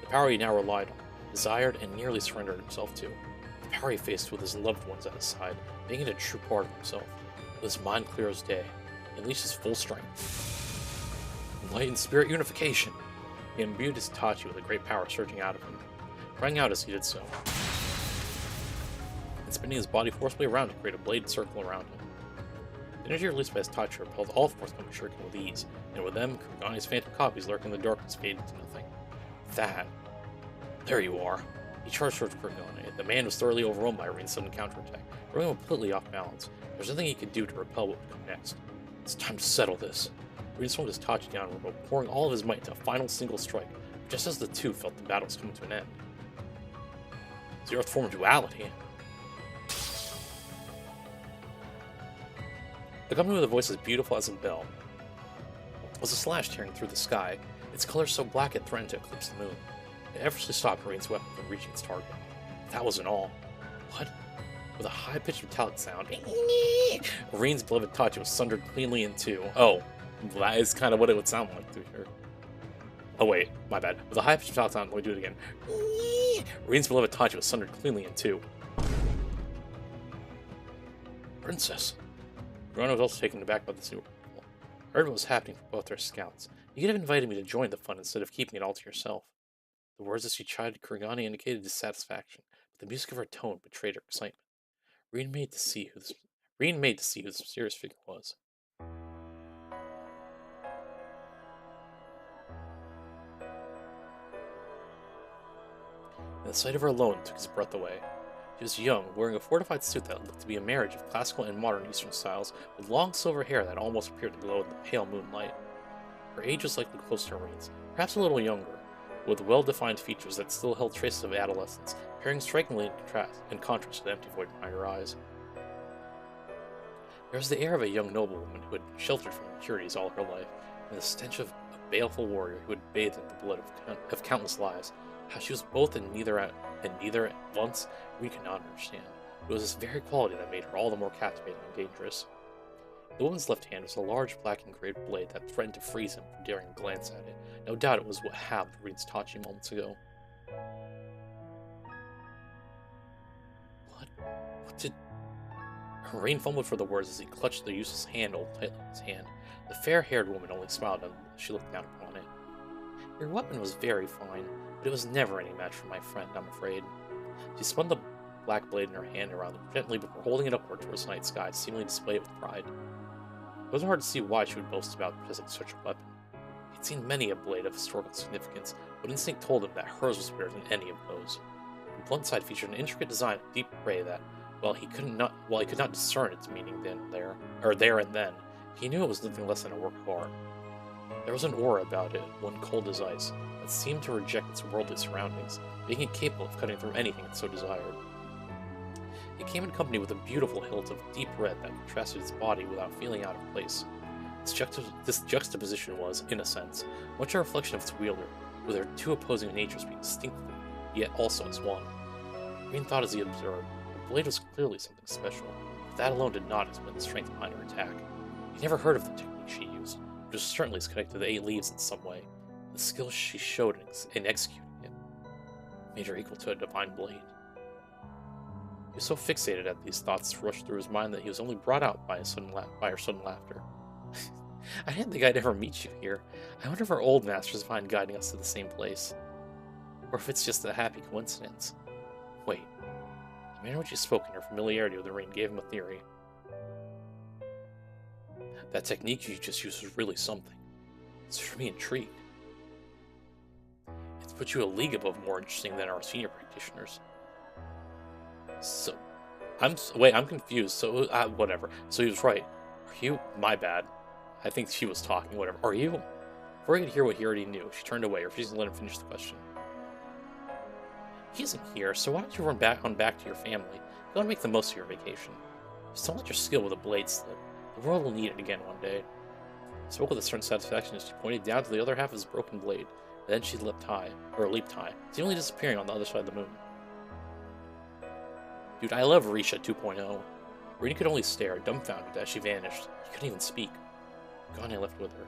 The power he now relied on, desired, and nearly surrendered himself to. The power he faced with his loved ones at his side, making it a true part of himself, with his mind clear as day, and unleashed his full strength. Enlightened spirit unification! He imbued his Itachi with a great power surging out of him, crying out as he did so, and spinning his body forcibly around to create a bladed circle around him. The energy released by his Itachi repelled all forthcoming shuriken with ease, and with them, Kurigane's phantom copies lurking in the darkness faded to nothing. That... There you are! He charged towards Kurigane. The man was thoroughly overwhelmed by Rin's sudden counterattack, throwing him completely off balance. There was nothing he could do to repel what would come next. It's time to settle this. Rin swung his Itachi downward, pouring all of his might into a final single strike, just as the two felt the battle was coming to an end. It's the Earth form of duality. Accompanied with a voice as beautiful as a bell was a slash tearing through the sky, its color so black it threatened to eclipse the moon. It effortlessly stopped Rin's weapon from reaching its target. That wasn't all. What? With a high-pitched metallic sound, Rin's beloved Itachi was sundered cleanly in two. Oh, that is kind of what it would sound like through here. Oh wait, my bad. With a high-pitched metallic sound, let me do it again. Rin's beloved Itachi was sundered cleanly in two. Princess. Ron was also taken aback by this new arrival. I heard what was happening for both their scouts. You could have invited me to join the fun instead of keeping it all to yourself. The words as she chided Kurigane indicated dissatisfaction, but the music of her tone betrayed her excitement. Rin made to see who this mysterious figure was. And the sight of her alone took his breath away. She was young, wearing a fortified suit that looked to be a marriage of classical and modern Eastern styles, with long silver hair that almost appeared to glow in the pale moonlight. Her age was likely close to Rin's, perhaps a little younger, with well-defined features that still held traces of adolescence, appearing strikingly in contrast to the empty void behind her eyes. There was the air of a young noblewoman who had sheltered from impurities all her life, and the stench of a baleful warrior who had bathed in the blood of countless lives. How she was both and neither at once, we could not understand. It was this very quality that made her all the more captivating and dangerous. The woman's left hand was a large black engraved blade that threatened to freeze him from daring to glance at it. No doubt it was what halved Rin's Itachi moments ago. What did... Rin fumbled for the words as he clutched the useless handle tightly in his hand. The fair-haired woman only smiled as she looked down upon it. Your weapon was very fine, but it was never any match for my friend, I'm afraid. She spun the black blade in her hand around gently before holding it upward towards the night sky, seemingly display it with pride. It wasn't hard to see why she would boast about possessing such a weapon. He'd seen many a blade of historical significance, but instinct told him that hers was better than any of those. The blunt side featured an intricate design of deep gray that, while he could not discern its meaning there and then, he knew it was nothing less than a work of art. There was an aura about it, one cold as ice, that seemed to reject its worldly surroundings, making it capable of cutting through anything it so desired. It came in company with a beautiful hilt of deep red that contrasted its body without feeling out of place. This juxtaposition was, in a sense, much a reflection of its wielder, with their two opposing natures being distinct, yet also as one. Green thought as he observed, the blade was clearly something special, but that alone did not explain the strength behind her attack. He never heard of the technique she used, which was certainly connected to the 8 leaves in some way. The skills she showed in executing it made her equal to a divine blade. He was so fixated at these thoughts rushed through his mind that he was only brought out by her sudden laughter. I didn't think I'd ever meet you here. I wonder if our old masters find guiding us to the same place. Or if it's just a happy coincidence. Wait. The manner in which she spoke and her familiarity with the ring gave him a theory. That technique you just used was really something. It's for me intrigued. It's put you a league above more interesting than our senior practitioners. So, I'm confused. So, whatever. So he was right. Are you? My bad. I think she was talking. Whatever. Are you? Before he could hear what he already knew, she turned away, refusing to let him finish the question. He isn't here, so why don't you run back to your family? Go and make the most of your vacation. Just don't let your skill with a blade slip. The world will need it again one day. He spoke with a certain satisfaction as she pointed down to the other half of his broken blade. Then she leaped high, seemingly disappearing on the other side of the moon. Dude, I love Risha 2.0. Rini could only stare, dumbfounded, as she vanished. He couldn't even speak. Gane left with her.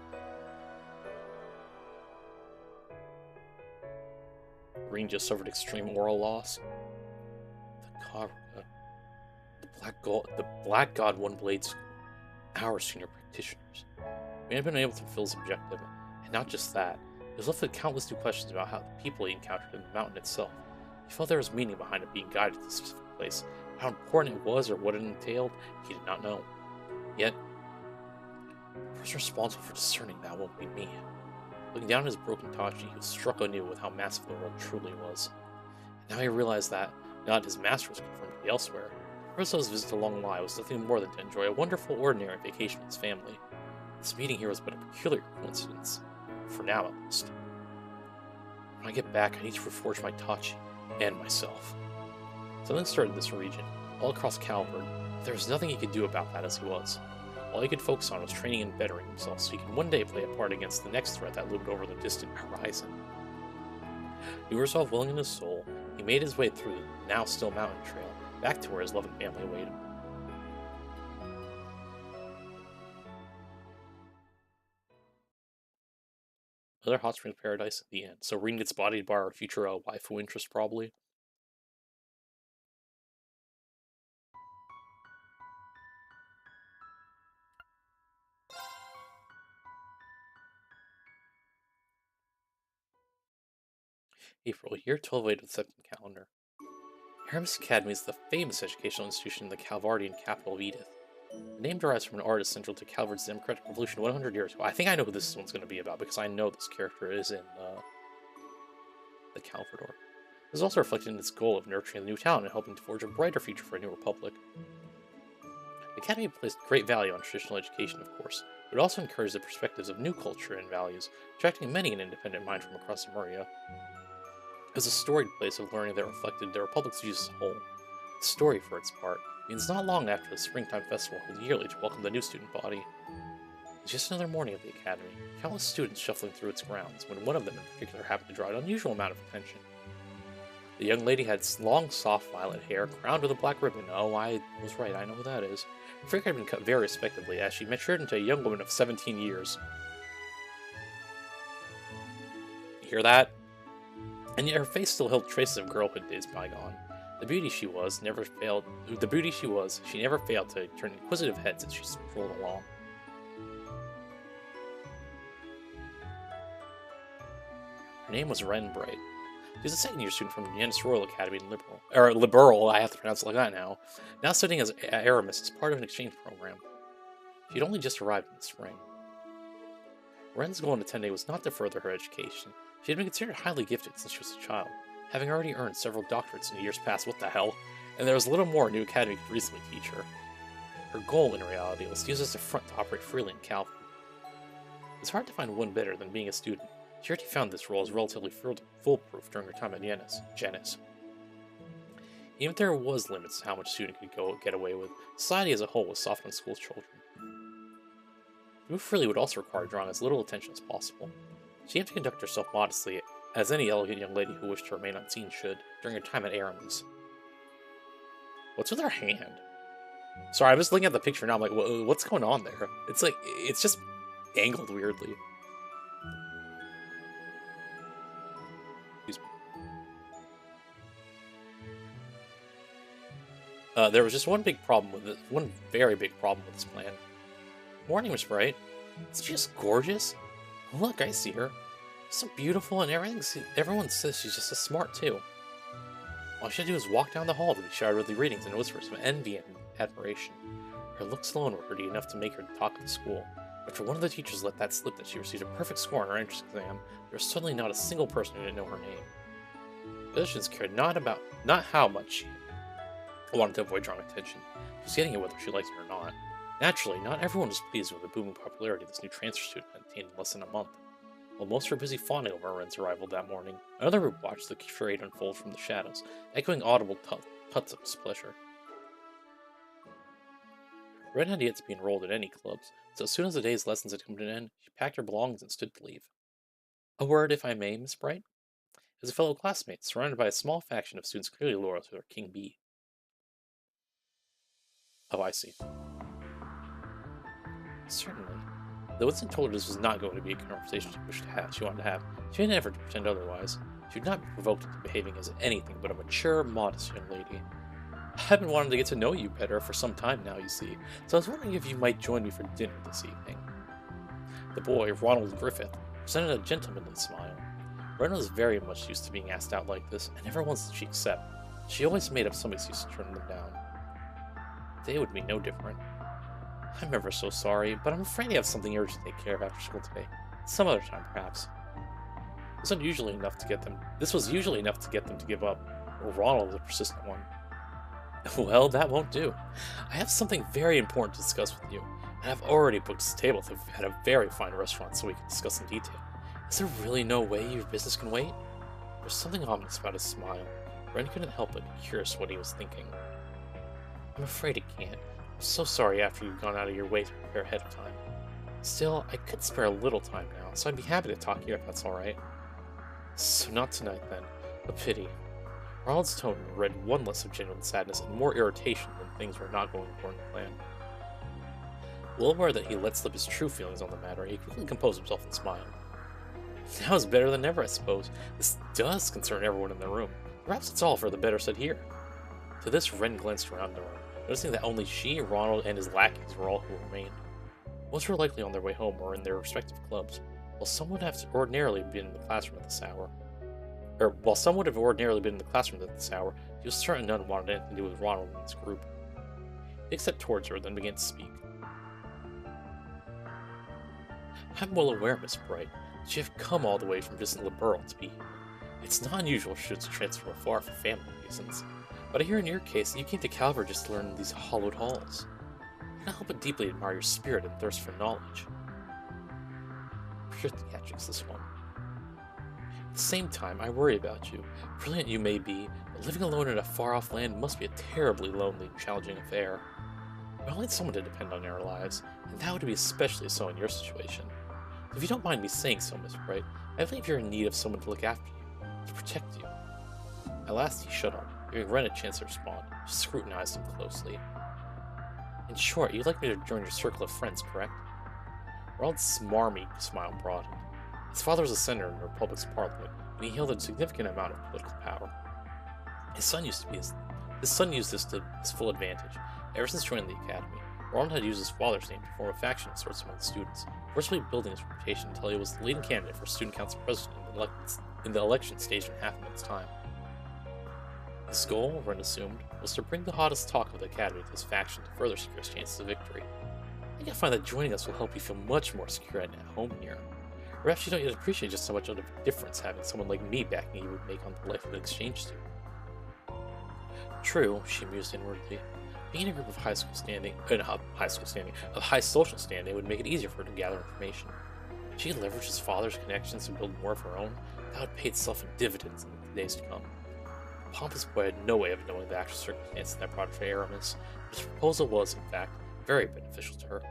Rini just suffered extreme oral loss. The Karuka. The Black God won Blade School. Our senior practitioners. We had been able to fulfill his objective, and not just that. He was left with countless new questions about how the people he encountered in the mountain itself. He felt there was meaning behind it being guided to a specific place. How important it was or what it entailed, he did not know. Yet, the person responsible for discerning that won't be me. Looking down at his broken Tachi, he was struck anew with how massive the world truly was. And now he realized that, now that his master was confirmed to be elsewhere, the purpose of his visit to Long Lai was nothing more than to enjoy a wonderful, ordinary vacation with his family. This meeting here was but a peculiar coincidence. For now, at least. When I get back, I need to reforge my Tachi, and myself. Something started in this region, all across Calvard, but there was nothing he could do about that as he was. All he could focus on was training and bettering himself so he could one day play a part against the next threat that loomed over the distant horizon. He was resolved willing in his soul, he made his way through the now still mountain trail, back to where his loving family awaited him. Another hot springs paradise at the end. So Rin gets bodied by our future waifu interest, probably. April, year 1208 of the Septim calendar. Aramis Academy is the famous educational institution in the Calvardian capital of Edith. The name derives from an artist central to Calvard's democratic revolution 100 years ago. I think I know who this one's going to be about because I know this character is in the Calvador. This is also reflected in its goal of nurturing the new talent and helping to forge a brighter future for a new republic. The Academy placed great value on traditional education, of course, but it also encouraged the perspectives of new culture and values, attracting many an independent mind from across Lemuria. It was a storied place of learning that reflected the Republic's views as a whole. The story, for its part, means not long after the springtime festival held yearly to welcome the new student body. It's just another morning at the Academy, countless students shuffling through its grounds, when one of them in particular happened to draw an unusual amount of attention. The young lady had long, soft violet hair, crowned with a black ribbon. Oh, I was right, I know who that is. Her figure had been cut very respectably, as she matured into a young woman of 17 years. You hear that? And yet her face still held traces of girlhood days bygone. The beauty she was, she never failed to turn inquisitive heads as she strolled along. Her name was Ren Bright. She was a second-year student from the Yanis Royal Academy in Liberal, I have to pronounce it like that now studying as Aramis as part of an exchange program. She'd only just arrived in the spring. Ren's goal in attending was not to further her education. She had been considered highly gifted since she was a child, having already earned several doctorates in years past, what the hell, and there was little more a new academy could reasonably teach her. Her goal, in reality, was to use as a front to operate freely in Calvin. It's hard to find one better than being a student. She already found this role as relatively foolproof during her time at Janice. Even if there was limits to how much a student could get away with, society as a whole was soft on school children. To move freely would also require drawing as little attention as possible. She aimed to conduct herself modestly, as any elegant young lady who wished to remain unseen should, during her time at Aramis. What's with her hand? Sorry, I'm just looking at the picture now, I'm like, what's going on there? It's like, it's just angled weirdly. Excuse me. There was just one very big problem with this plan. Morning, Miss Bright. Isn't she just gorgeous? Look, I see her. She's so beautiful, and everyone says she's just so smart, too. All she had to do was walk down the hall to be showered with the readings and whispers of envy and admiration. Her looks alone were pretty enough to make her talk at the school. After one of the teachers let that slip that she received a perfect score on her entrance exam, there was suddenly not a single person who didn't know her name. The other students cared not how much she wanted to avoid drawing attention. She was getting it whether she liked it or not. Naturally, not everyone was pleased with the booming popularity this new transfer student had attained in less than a month. While most were busy fawning over Ren's arrival that morning, another group watched the charade unfold from the shadows, echoing audible tuts of displeasure. Ren had yet to be enrolled in any clubs, so as soon as the day's lessons had come to an end, she packed her belongings and stood to leave. A word, if I may, Miss Bright? As a fellow classmate, surrounded by a small faction of students clearly loyal to their King Bee. Oh, I see. Certainly. Though Winston told her this was not going to be a conversation she wanted to have, she didn't effort to pretend otherwise. She would not be provoked into behaving as anything but a mature, modest young lady. I've been wanting to get to know you better for some time now, you see, so I was wondering if you might join me for dinner this evening. The boy, Ronald Griffith, presented a gentlemanly smile. Ren was very much used to being asked out like this, and never once did she accept. She always made up some excuse to turn them down. Today would be no different. I'm ever so sorry, but I'm afraid I have something urgent to take care of after school today. Some other time, perhaps. This was usually enough to get them to give up. Ronald was a persistent one. Well, that won't do. I have something very important to discuss with you, and I've already booked a table at a very fine restaurant so we can discuss in detail. Is there really no way your business can wait? There was something ominous about his smile. Ren couldn't help but be curious what he was thinking. I'm afraid it can't. I'm so sorry after you've gone out of your way to prepare ahead of time. Still, I could spare a little time now, so I'd be happy to talk here if that's alright. So not tonight, then. A pity. Ronald's tone read one less of genuine sadness and more irritation when things were not going according to plan. Well aware that he let slip his true feelings on the matter, he quickly composed himself and smiled. Now it's better than ever, I suppose. This does concern everyone in the room. Perhaps it's all for the better said here. To this, Ren glanced around the room, noticing that only she, Ronald, and his lackeys were all who remained. Most were likely on their way home or in their respective clubs, while some would have ordinarily been in the classroom at this hour. He was certain none wanted anything to do with Ronald and his group. He stepped towards her, then began to speak. I'm well aware, Miss Bright, that you have come all the way from distant Liberal to be here. It's not unusual for students to transfer far for family reasons, but I hear in your case that you came to Calvary just to learn in these hallowed halls. I can't help but deeply admire your spirit and thirst for knowledge. Pure theatrics, this one. At the same time, I worry about you. Brilliant you may be, but living alone in a far-off land must be a terribly lonely and challenging affair. We all need someone to depend on in our lives, and that would be especially so in your situation. If you don't mind me saying so, Miss Bright, I believe you're in need of someone to look after you, to protect you. At last he shut up, giving Ren a chance to respond. She scrutinized him closely. In short, you'd like me to join your circle of friends, correct? Ronald's smarmy smile broadened. His father was a senator in the Republic's parliament, and he held a significant amount of political power. His son used this to his full advantage. Ever since joining the academy, Ronald had used his father's name to form a faction of sorts among the students, forcibly building his reputation until he was the leading candidate for student council president in the in the election stage in half a minute's time. His goal, Ren assumed, was to bring the hottest talk of the Academy to his faction to further secure his chances of victory. I think I find that joining us will help you feel much more secure and at home here. Perhaps you don't yet appreciate just how much of a difference having someone like me backing you would make on the life of the exchange student. True, she mused inwardly. Being in a group of high social standing would make it easier for her to gather information. If she could leverage his father's connections to build more of her own, that would pay itself in dividends in the days to come. The pompous boy had no way of knowing the actual circumstances that brought her to Aramis, but his proposal was, in fact, very beneficial to her.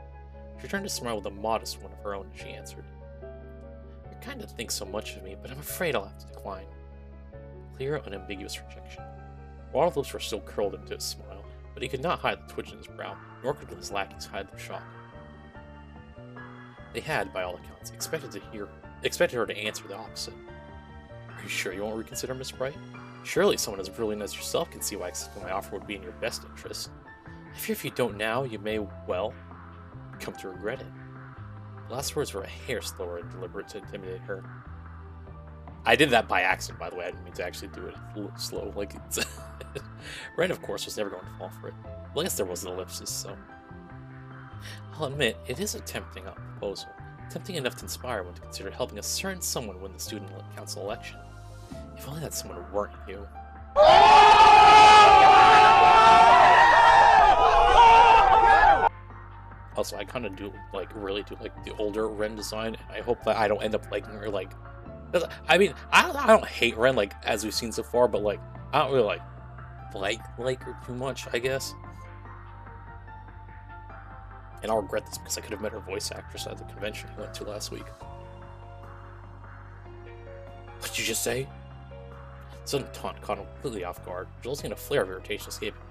She returned to smile with a modest one of her own as she answered. You kind of think so much of me, but I'm afraid I'll have to decline. Clear, unambiguous rejection. Water's lips were still curled into a smile, but he could not hide the twitch in his brow, nor could his lackeys hide their shock. They had, by all accounts, expected her to answer the opposite. Are you sure you won't reconsider, Miss Bright? Surely someone as brilliant as yourself can see why accepting my offer would be in your best interest. I fear if you don't now, you may, well, come to regret it. The last words were a hair slower and deliberate to intimidate her. I did that by accident, by the way. I didn't mean to actually do it slow. Like, it's Ren, of course, was never going to fall for it. Well, I guess there was an ellipsis, so... I'll admit, it is a tempting proposal. Tempting enough to inspire one to consider helping a certain someone win the student council election. If only that someone weren't you. Also, I kind of really do like the older Ren design, and I hope that I don't end up liking her, like... I mean, I don't hate Ren, like, as we've seen so far, but, like, I don't really, like her too much, I guess. And I'll regret this because I could have met her voice actress at the convention I went to last week. What'd you just say? Sudden taunt caught him completely off guard, resulting in a flare of irritation escaping him.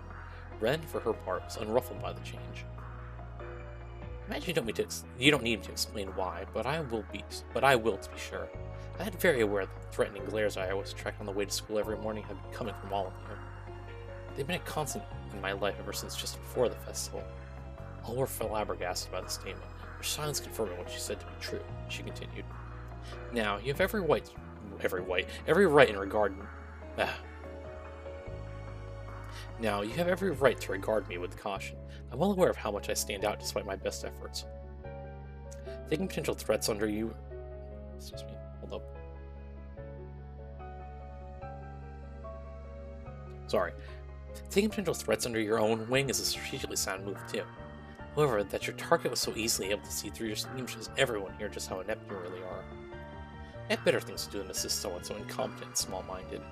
Ren, for her part, was unruffled by the change. Imagine you don't need me to explain why, but I will to be sure. I had very aware that the threatening glares I was attracting on the way to school every morning had been coming from all of you. They've been a constant in my life ever since just before the festival. All were flabbergasted by the statement, their silence confirming what she said to be true. She continued. Now, you have every right in regard. Now, you have every right to regard me with caution. I'm well aware of how much I stand out despite my best efforts. Taking potential threats under you... Excuse me, hold up. Sorry. Taking potential threats under your own wing is a strategically sound move, too. However, that your target was so easily able to see through your scheme shows everyone here just how inept you really are. I have better things to do than assist someone so incompetent and small-minded.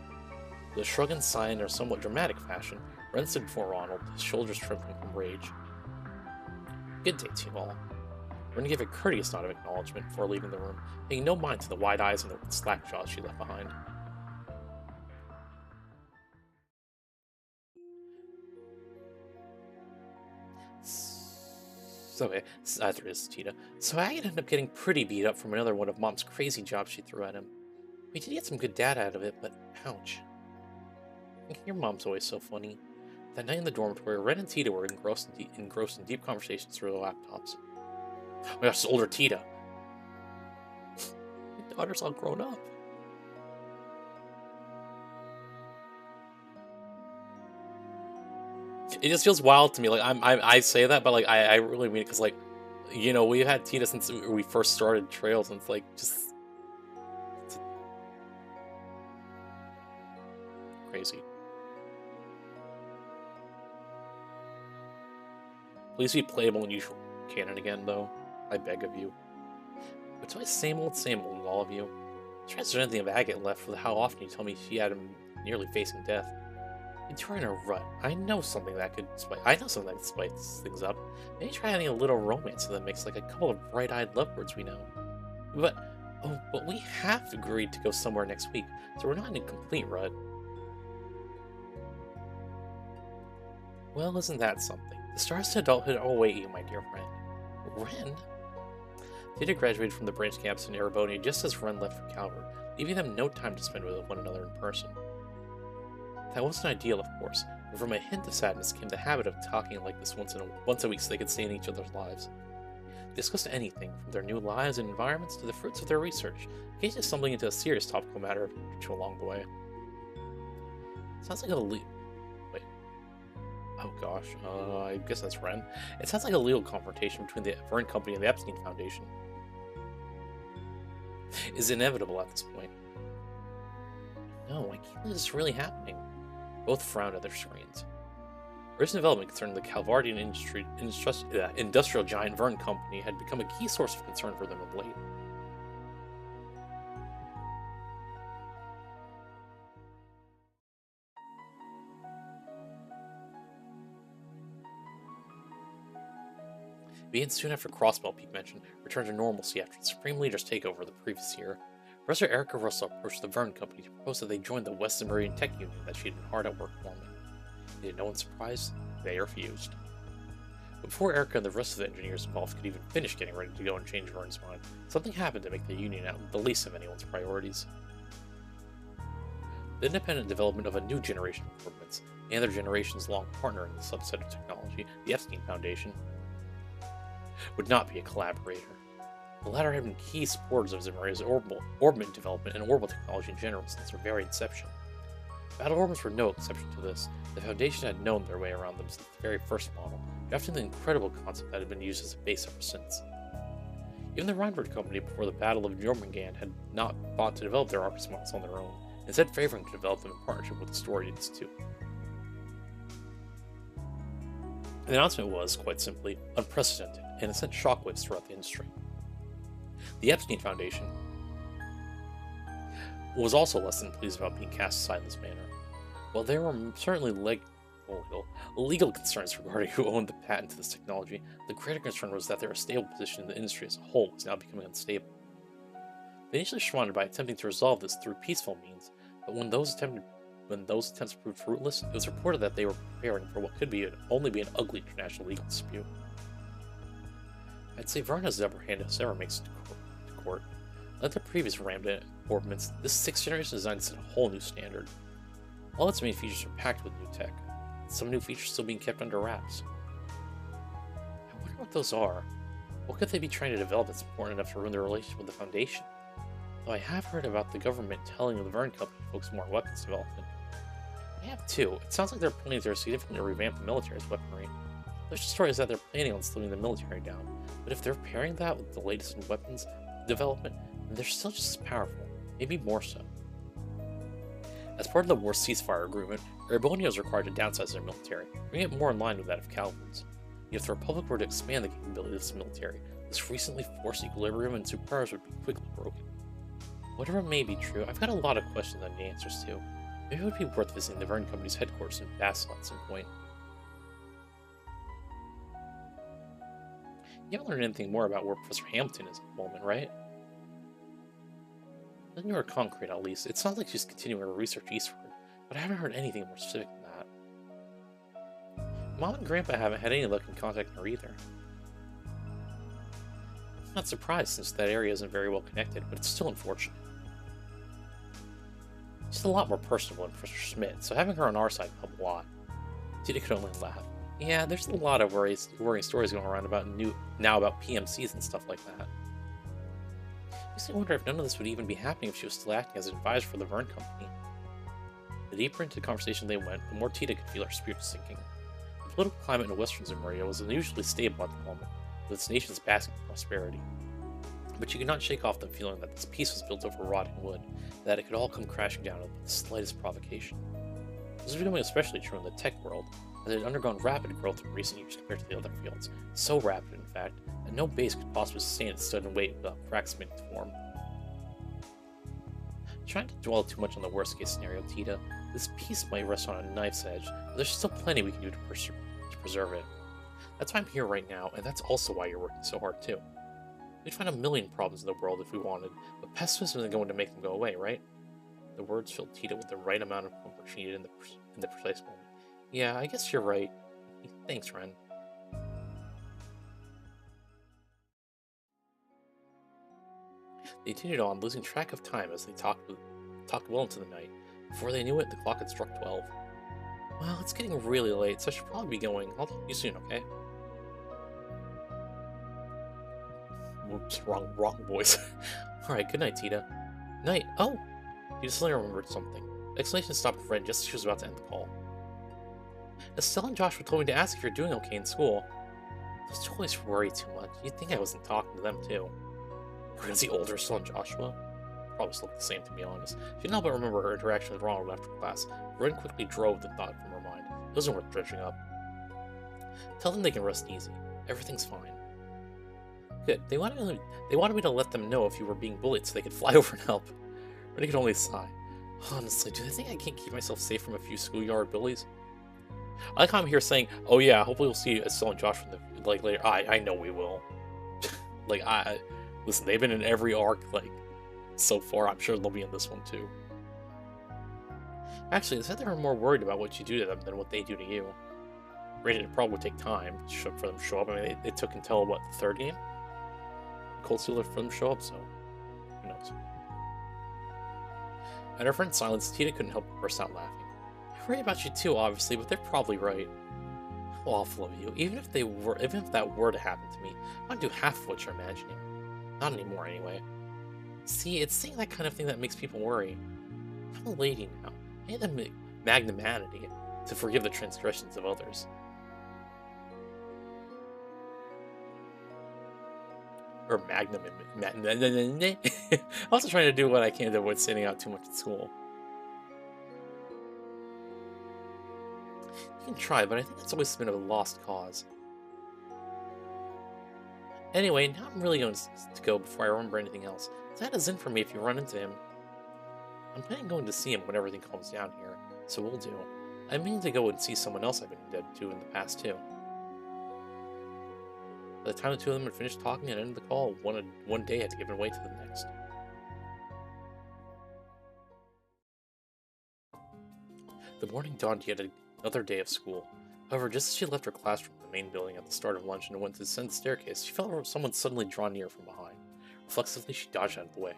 With a shrug and sigh in a somewhat dramatic fashion, Ren stood before Ronald, his shoulders trembling from rage. Good day to you all. Ren gave a courteous nod of acknowledgement before leaving the room, paying no mind to the wide eyes and the slack jaws she left behind. After this, Tita. So I ended up getting pretty beat up from another one of Mom's crazy jobs she threw at him. We did get some good data out of it, but ouch. Your mom's always so funny. That night in the dormitory, Ren and Tita were engrossed in deep conversations through their laptops. Oh my gosh, it's older Tita. Your daughter's all grown up. It just feels wild to me. Like I say that, but like I really mean it because, like, you know, we've had Tita since we first started Trails, and it's like just crazy. Please be playable in usual canon again, though. I beg of you. But it's always same old with all of you. Try to anything of Agate left with how often you tell me she had him nearly facing death. You two are in a rut. I know something that could spice things up. Maybe try adding a little romance to the mix, like a couple of bright-eyed lovebirds we know. But we have agreed to go somewhere next week, so we're not in a complete rut. Well, isn't that something? The stars to adulthood await you, my dear friend. Ren? Tita graduated from the branch campus in Erebony just as Ren left for Calvert, leaving them no time to spend with one another in person. That wasn't ideal, of course, but from a hint of sadness came the habit of talking like this once a week so they could stay in each other's lives. discussed anything, from their new lives and environments to the fruits of their research, occasionally stumbling into a serious topical matter or two along the way. Sounds like a wait. Oh gosh, I guess that's Ren. It sounds like a legal confrontation between the Vern Company and the Epstein Foundation. Is inevitable at this point. No, I can't believe this is really happening. Both frowned at their screens. Recent development concerning the Calvardian industrial giant Vern Company had become a key source of concern for them of late. It began soon after Crossbell Peak mentioned returned to normalcy after the Supreme Leader's takeover the previous year. Professor Erica Russell approached the Vern Company to propose that they join the Western Marine Tech Union that she had been hard at work forming. To no one's surprise, they refused. But before Erica and the rest of the engineers involved could even finish getting ready to go and change Vern's mind, something happened to make the union out the least of anyone's priorities. The independent development of a new generation of improvements, and their generation's long partner in the subset of technology, the Epstein Foundation, would not be a collaborator. The latter had been key supporters of Zimmer's orbit development and orbital technology in general since their very inception. Battle orbits were no exception to this. The Foundation had known their way around them since the very first model, drafting the incredible concept that had been used as a base ever since. Even the Reinhardt Company before the Battle of Jormungand had not bought to develop their Arcus models on their own, instead favoring to develop them in partnership with the Storage Institute. The announcement was, quite simply, unprecedented, and it sent shockwaves throughout the industry. The Epstein Foundation was also less than pleased about being cast aside in this manner. While there were certainly legal concerns regarding who owned the patent to this technology, the greater concern was that their stable position in the industry as a whole was now becoming unstable. They initially responded by attempting to resolve this through peaceful means, but when those attempts proved fruitless, it was reported that they were preparing for what could only be an ugly international legal dispute. I'd say Vern has the upper hand if ever makes it to court. Like the previous rammed orbits, this 6th generation design set a whole new standard. All its main features are packed with new tech, with some new features still being kept under wraps. I wonder what those are. What could they be trying to develop that's important enough to ruin their relationship with the Foundation? Though I have heard about the government telling the Vern Company to focus more on weapons development. I have too. It sounds like they're planning to significantly revamp the military's weaponry. There's stories that they're planning on slimming the military down, but if they're pairing that with the latest in weapons development, then they're still just as powerful, maybe more so. As part of the war ceasefire agreement, Erebonia was required to downsize their military, bringing it more in line with that of Calvard's. Yet if the Republic were to expand the capability of this military, this recently forced equilibrium and superpowers would be quickly broken. Whatever may be true, I've got a lot of questions I need answers to. Maybe it would be worth visiting the Vern Company's headquarters in Basel at some point. You haven't learned anything more about where Professor Hamilton is at the moment, right? Nothing more concrete, at least. It sounds like she's continuing her research eastward, but I haven't heard anything more specific than that. Mom and Grandpa haven't had any luck in contacting her either. I'm not surprised since that area isn't very well connected, but it's still unfortunate. She's a lot more personable than Professor Schmidt, so having her on our side can help a lot. Tita could only laugh. Yeah, there's a lot of worrying stories going around about PMCs and stuff like that. Makes me wonder if none of this would even be happening if she was still acting as an advisor for the Vern Company. The deeper into the conversation they went, the more Tita could feel her spirits sinking. The political climate in Western Zimmeria was unusually stable at the moment, with its nation's basking in prosperity. But you could not shake off the feeling that this peace was built over rotting wood, and that it could all come crashing down with the slightest provocation. This was becoming especially true in the tech world, as it had undergone rapid growth in recent years compared to the other fields, so rapid, in fact, that no base could possibly sustain its stood and wait without cracks beginning to form. Trying to dwell too much on the worst-case scenario, Tita, this peace might rest on a knife's edge, but there's still plenty we can do to preserve it. That's why I'm here right now, and that's also why you're working so hard, too. We'd find a million problems in the world if we wanted, but pessimism isn't going to make them go away, right? The words filled Tita with the right amount of comfort she needed in the precise moment. Yeah, I guess you're right. Thanks, Ren. They continued on, losing track of time as they talked well into the night. Before they knew it, the clock had struck 12. Well, it's getting really late, so I should probably be going. I'll talk to you soon, okay? Whoops, wrong voice. Alright, good night, Tita. Night. Oh! Tita suddenly remembered something. The explanation stopped Ren just as she was about to end the call. Estelle and Joshua told me to ask if you're doing okay in school. Those two always worry too much. You'd think I wasn't talking to them, too. Ren's the older Estelle and Joshua? Probably still the same, to be honest. She didn't help but remember her interaction with Ronald after class. Ren quickly drove the thought from her mind. It wasn't worth dredging up. Tell them they can rest easy. Everything's fine. Good. They wanted me to let them know if you were being bullied so they could fly over and help. Ren could only sigh. Honestly, do they think I can't keep myself safe from a few schoolyard bullies? I like how I'm here saying, oh yeah, hopefully we'll see Estelle and Josh later. I know we will. Listen, they've been in every arc, so far. I'm sure they'll be in this one, too. Actually, they said they were more worried about what you do to them than what they do to you. Granted, it probably would take time for them to show up. I mean, it took until, what, the third game? Cold Sealer for them to show up, so who knows. At her friend's silence, Tita couldn't help but burst out laughing. I worry about you too, obviously, but they're probably right. How awful of you. Even if that were to happen to me, I wouldn't do half of what you're imagining. Not anymore, anyway. See, it's saying that kind of thing that makes people worry. I'm a lady now. I need the magnanimity to forgive the transgressions of others. Or magnum. I'm also trying to do what I can to avoid standing out too much at school. You can try, but I think it's always been a lost cause. Anyway, now I'm really going to go before I remember anything else. That is in for me if you run into him. I'm planning on going to see him when everything calms down here, so we'll do. I'm meaning to go and see someone else I've been indebted to in the past, too. By the time the two of them had finished talking and ended the call, one day had given way to the next. The morning dawned yet another day of school. However, just as she left her classroom in the main building at the start of lunch and went to descend the staircase, she felt someone suddenly draw near from behind. Reflexively, she dodged out of the way.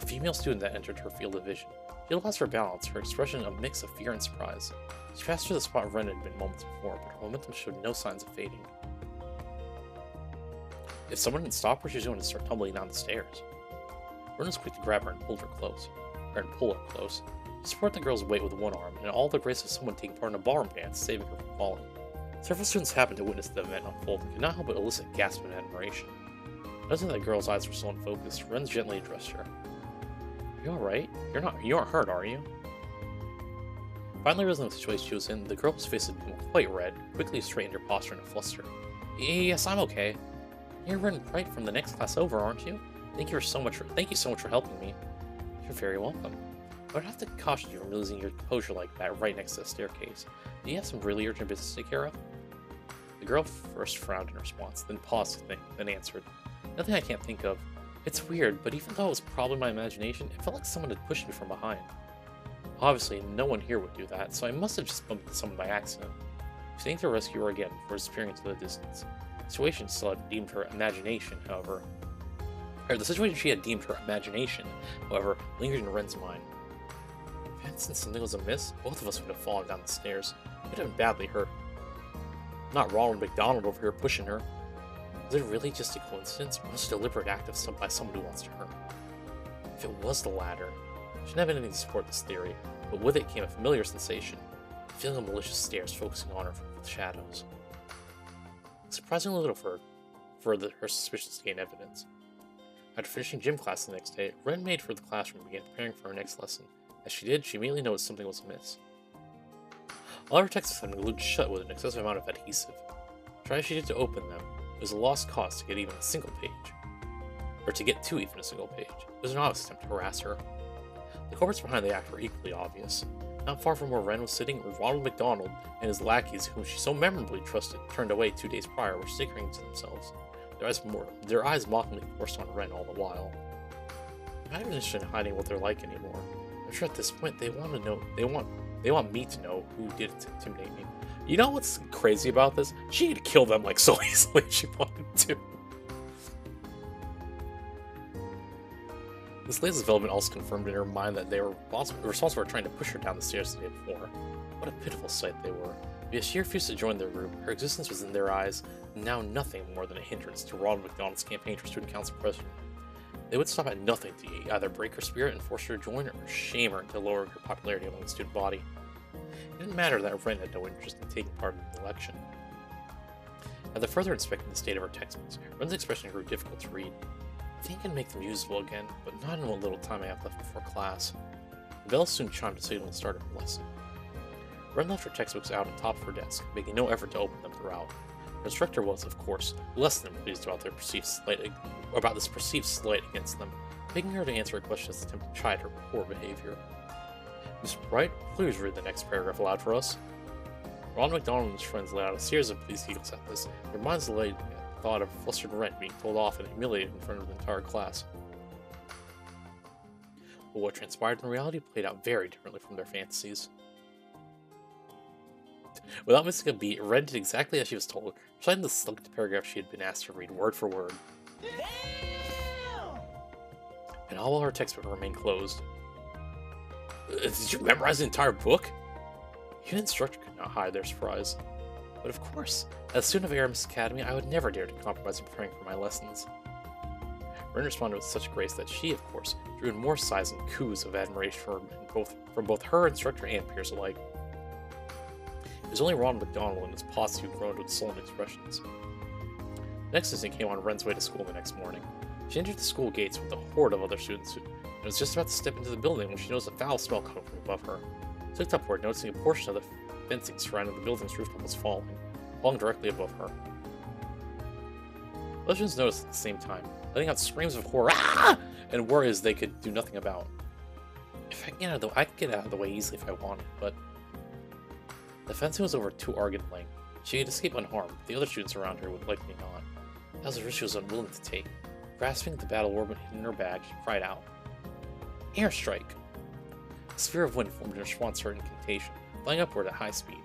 A female student that entered her field of vision. She had lost her balance, her expression a mix of fear and surprise. She passed through the spot Ren had been moments before, but her momentum showed no signs of fading. If someone didn't stop her, she was going to start tumbling down the stairs. Ren was quick to grab her and pull her close. She supported the girl's weight with one arm, and all the grace of someone taking part in a ballroom dance, saving her from falling. Several students happened to witness the event unfold and could not help but elicit gasps of admiration. Noticing that the girl's eyes were still unfocused, Ren gently addressed her. Are you alright? You aren't hurt, are you? Finally realizing the situation she was in, the girl's face had become quite red, quickly straightened her posture in a fluster. Yes, I'm okay. You're Ren Bright from the next class over, aren't you? Thank you so much for helping me. You're very welcome. I would have to caution you from losing your composure like that right next to the staircase. Do you have some really urgent business to take care of? The girl first frowned in response, then paused to think, then answered. Nothing I can't think of. It's weird, but even though it was probably my imagination, it felt like someone had pushed me from behind. Obviously, no one here would do that, so I must have just bumped into someone by accident. She thanked her rescuer again before disappearing into the distance. The situation still had deemed her imagination, however. The situation she had deemed her imagination, however, lingered in Ren's mind. If it had since something was amiss, both of us would have fallen down the stairs. We would have been badly hurt. Not Ronald McDonald over here pushing her. Was it really just a coincidence, or was it a deliberate act by someone who wants to hurt? If it was the latter, I shouldn't have anything to support this theory, but with it came a familiar sensation, a feeling of malicious stares focusing on her from the shadows. Surprisingly little for her suspicions to gain evidence. After finishing gym class the next day, Ren made for the classroom and began preparing for her next lesson. As she did, she immediately noticed something was amiss. All her texts had been glued shut with an excessive amount of adhesive. Try as she did to open them, it was a lost cause to get even a single page. Or to get to even a single page. It was an obvious attempt to harass her. The culprits behind the act were equally obvious. Not far from where Ren was sitting, Ronald McDonald and his lackeys, whom she so memorably trusted, turned away 2 days prior, were snickering to themselves, their eyes mockingly forced on Ren all the while. I'm not even interested in hiding what they're like anymore. I'm sure at this point they want me to know who did it to intimidate me. You know what's crazy about this? She could kill them like so easily if she wanted to. This latest development also confirmed in her mind that they were responsible for trying to push her down the stairs the day before. What a pitiful sight they were. Because she refused to join their group, her existence was in their eyes now nothing more than a hindrance to Ronald McDonald's campaign for student council president. They would stop at nothing to either break her spirit and force her to join or shame her into lowering her popularity among the student body. It didn't matter that Ren had no interest in taking part in the election. After further inspecting the state of her textbooks, Ren's expression grew difficult to read. I think I can make them usable again, but not in what little time I have left before class. The bell soon chimed to signal the start of her lesson. Ren left her textbooks out on top of her desk, making no effort to open them throughout. Her instructor was, of course, less than pleased about this perceived slight against them, begging her to answer her questions to attempt to chide her poor behavior. Miss Bright, please read the next paragraph aloud for us. Ron McDonald and his friends let out a series of pleased giggles at this, their minds elated at the thought of flustered Ren being told off and humiliated in front of the entire class. But what transpired in reality played out very differently from their fantasies. Without missing a beat, Ren did exactly as she was told, reciting the selected paragraph she had been asked to read word for word. And all while her textbook remained closed. Did you memorize the entire book? Even the instructor could not hide their surprise. But of course, as a student of Aramis Academy, I would never dare to compromise in preparing for my lessons. Ren responded with such grace that she, of course, drew in more sighs and coos of admiration from both her instructor and peers alike. It was only Ronald McDonald and his posse who groaned with sullen expressions. The next instant came on Ren's way to school the next morning. She entered the school gates with a horde of other students and was just about to step into the building when she noticed a foul smell coming from above her. She looked upward, noticing a portion of the fencing surrounding the building's rooftop was falling directly above her. Other students noticed at the same time, letting out screams of horror and worries they could do nothing about. If I could get out of the way easily if I wanted, but the fencing was over 2 argand length. She could escape unharmed, but the other students around her would likely not. That was a risk she was unwilling to take. Grasping the battle orb hidden in her bag, she cried out, "Airstrike!" A sphere of wind formed in response to her incantation, flying upward at high speed.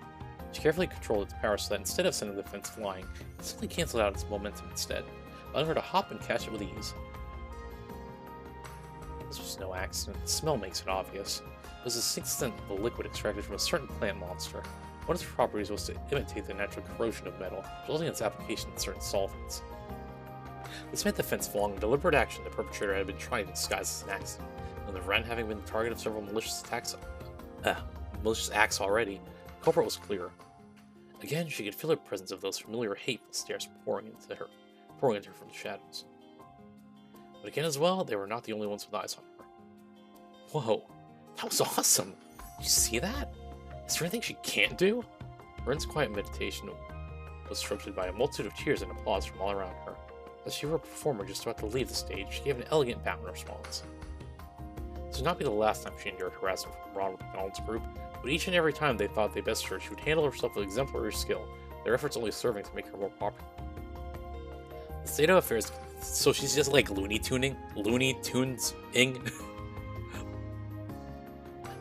She carefully controlled its power so that instead of sending the fence flying, it simply canceled out its momentum instead, allowing her to hop and catch it with ease. This was no accident. The smell makes it obvious. It was the 6th scent of a liquid extracted from a certain plant monster. One of its properties was to imitate the natural corrosion of metal, resulting in its application in certain solvents. This made the fence fall in deliberate action the perpetrator had been trying to disguise as an accident, and the Ren having been the target of several malicious acts already, the culprit was clear. Again, she could feel the presence of those familiar hateful stares pouring into her from the shadows. But again as well, they were not the only ones with eyes on her. Whoa, that was awesome! Did you see that? Is there anything she can't do? Ren's quiet meditation was interrupted by a multitude of cheers and applause from all around her. As she were a performer just about to leave the stage, she gave an elegant bow in response. This would not be the last time she endured harassment from Ronald McDonald's group, but each and every time they thought they best her, she would handle herself with exemplary skill, their efforts only serving to make her more popular. The state of affairs, so she's just like Looney Tunes-ing?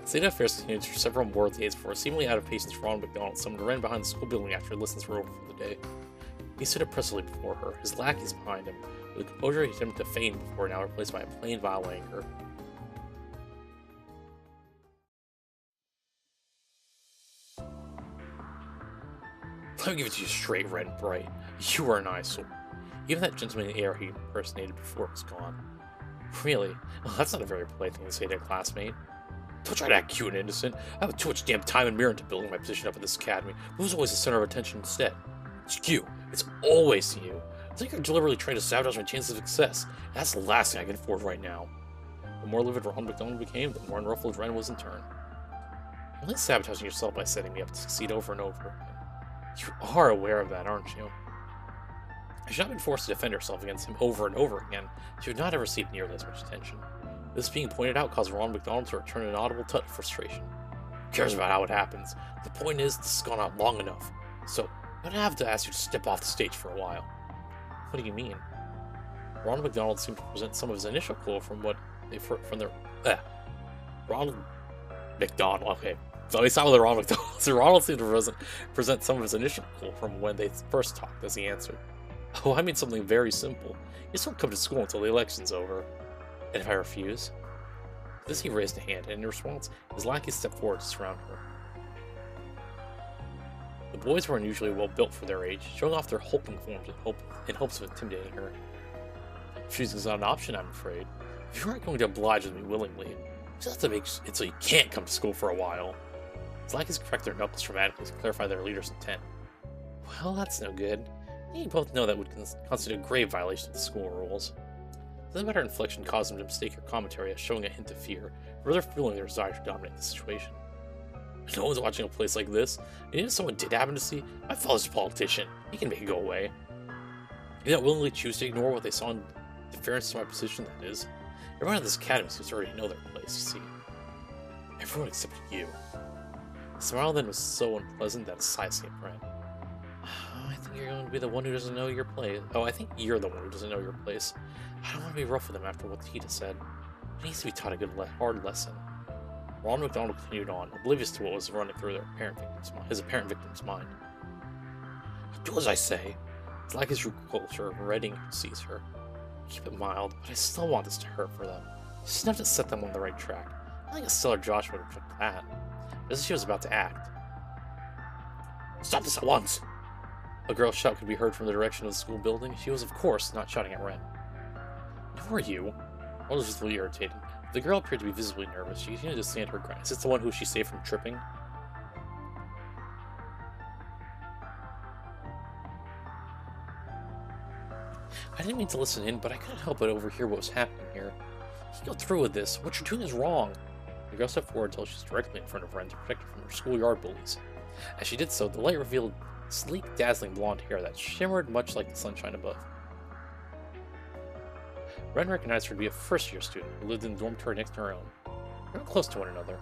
The state of affairs continued for several more days before, seemingly out of patience, Ronald McDonald summoned Ren behind the school building after lessons were over for the day. He stood oppressively before her, his lackeys behind him, with a composure he attempted to feign before, now replaced by a plain vile anger. Let me give it to you straight, Ren Bright. You are an eyesore. Even that gentlemanly air he impersonated before was gone. Really? Well, that's not a very polite thing to say to a classmate. Don't try to act cute and innocent. I have too much damn time and mirror into building my position up at this academy. Who's always the center of attention instead? It's you. It's always you. It's like you're deliberately trying to sabotage my chances of success. And that's the last thing I can afford right now. The more livid Ronald McDonald became, the more unruffled Ren was in turn. You're only sabotaging yourself by setting me up to succeed over and over. You are aware of that, aren't you? If she had not been forced to defend herself against him over and over again, she would not have received nearly as much attention. This being pointed out caused Ronald McDonald to return an audible tut of frustration. Who cares about how it happens? The point is, this has gone on long enough. So, I'm gonna have to ask you to step off the stage for a while. What do you mean? Ronald McDonald seemed to present some of his initial clue from Ronald McDonald, okay. So we saw with Ronald McDonald. So Ronald seemed to present some of his initial clue from when they first talked as he answered. Oh, I mean something very simple. You just don't come to school until the election's over. And if I refuse? This he raised a hand, and in response, his lackey stepped forward to surround her. The boys were unusually well built for their age, showing off their hulking forms in hopes of intimidating her. Choosing is not an option, I'm afraid. If you aren't going to oblige with me willingly, you just have to make it so you can't come to school for a while. Slackers cracked their knuckles dramatically to clarify their leader's intent. Well, that's no good. You both know that would constitute a grave violation of the school rules. The matter inflection caused them to mistake her commentary as showing a hint of fear, further fueling their desire to dominate the situation. No one's watching a place like this, and even if someone did happen to see, my father's a politician. He can make it go away. You don't willingly choose to ignore what they saw in deference to my position, that is. Everyone in this academy seems to already know their place, you see. Everyone except you. The smile then was so unpleasant that a sigh escaped Ren. I think you're going to be the one who doesn't know your place. Oh, I think you're the one who doesn't know your place. I don't want to be rough with him after what Tita said. He needs to be taught a good, hard lesson. Ron McDonald continued on, oblivious to what was running through his apparent victim's mind. Do as I say. It's like his true culture, Redding sees her. Keep it mild, but I still want this to hurt for them. Just enough to set them on the right track. I think a stellar Josh would have reject that. Just as she was about to act. Stop this at once! A girl's shout could be heard from the direction of the school building. She was, of course, not shouting at Ren. Who are you? Ron was visibly irritated. The girl appeared to be visibly nervous. She continued to stand her ground. Is this the one who she saved from tripping? I didn't mean to listen in, but I couldn't help but overhear what was happening here. You go through with this. What you're doing is wrong. The girl stepped forward until she was directly in front of Ren to protect her from her schoolyard bullies. As she did so, the light revealed sleek, dazzling blonde hair that shimmered much like the sunshine above. Ren recognized her to be a first-year student who lived in the dormitory next to her own. They were close to one another.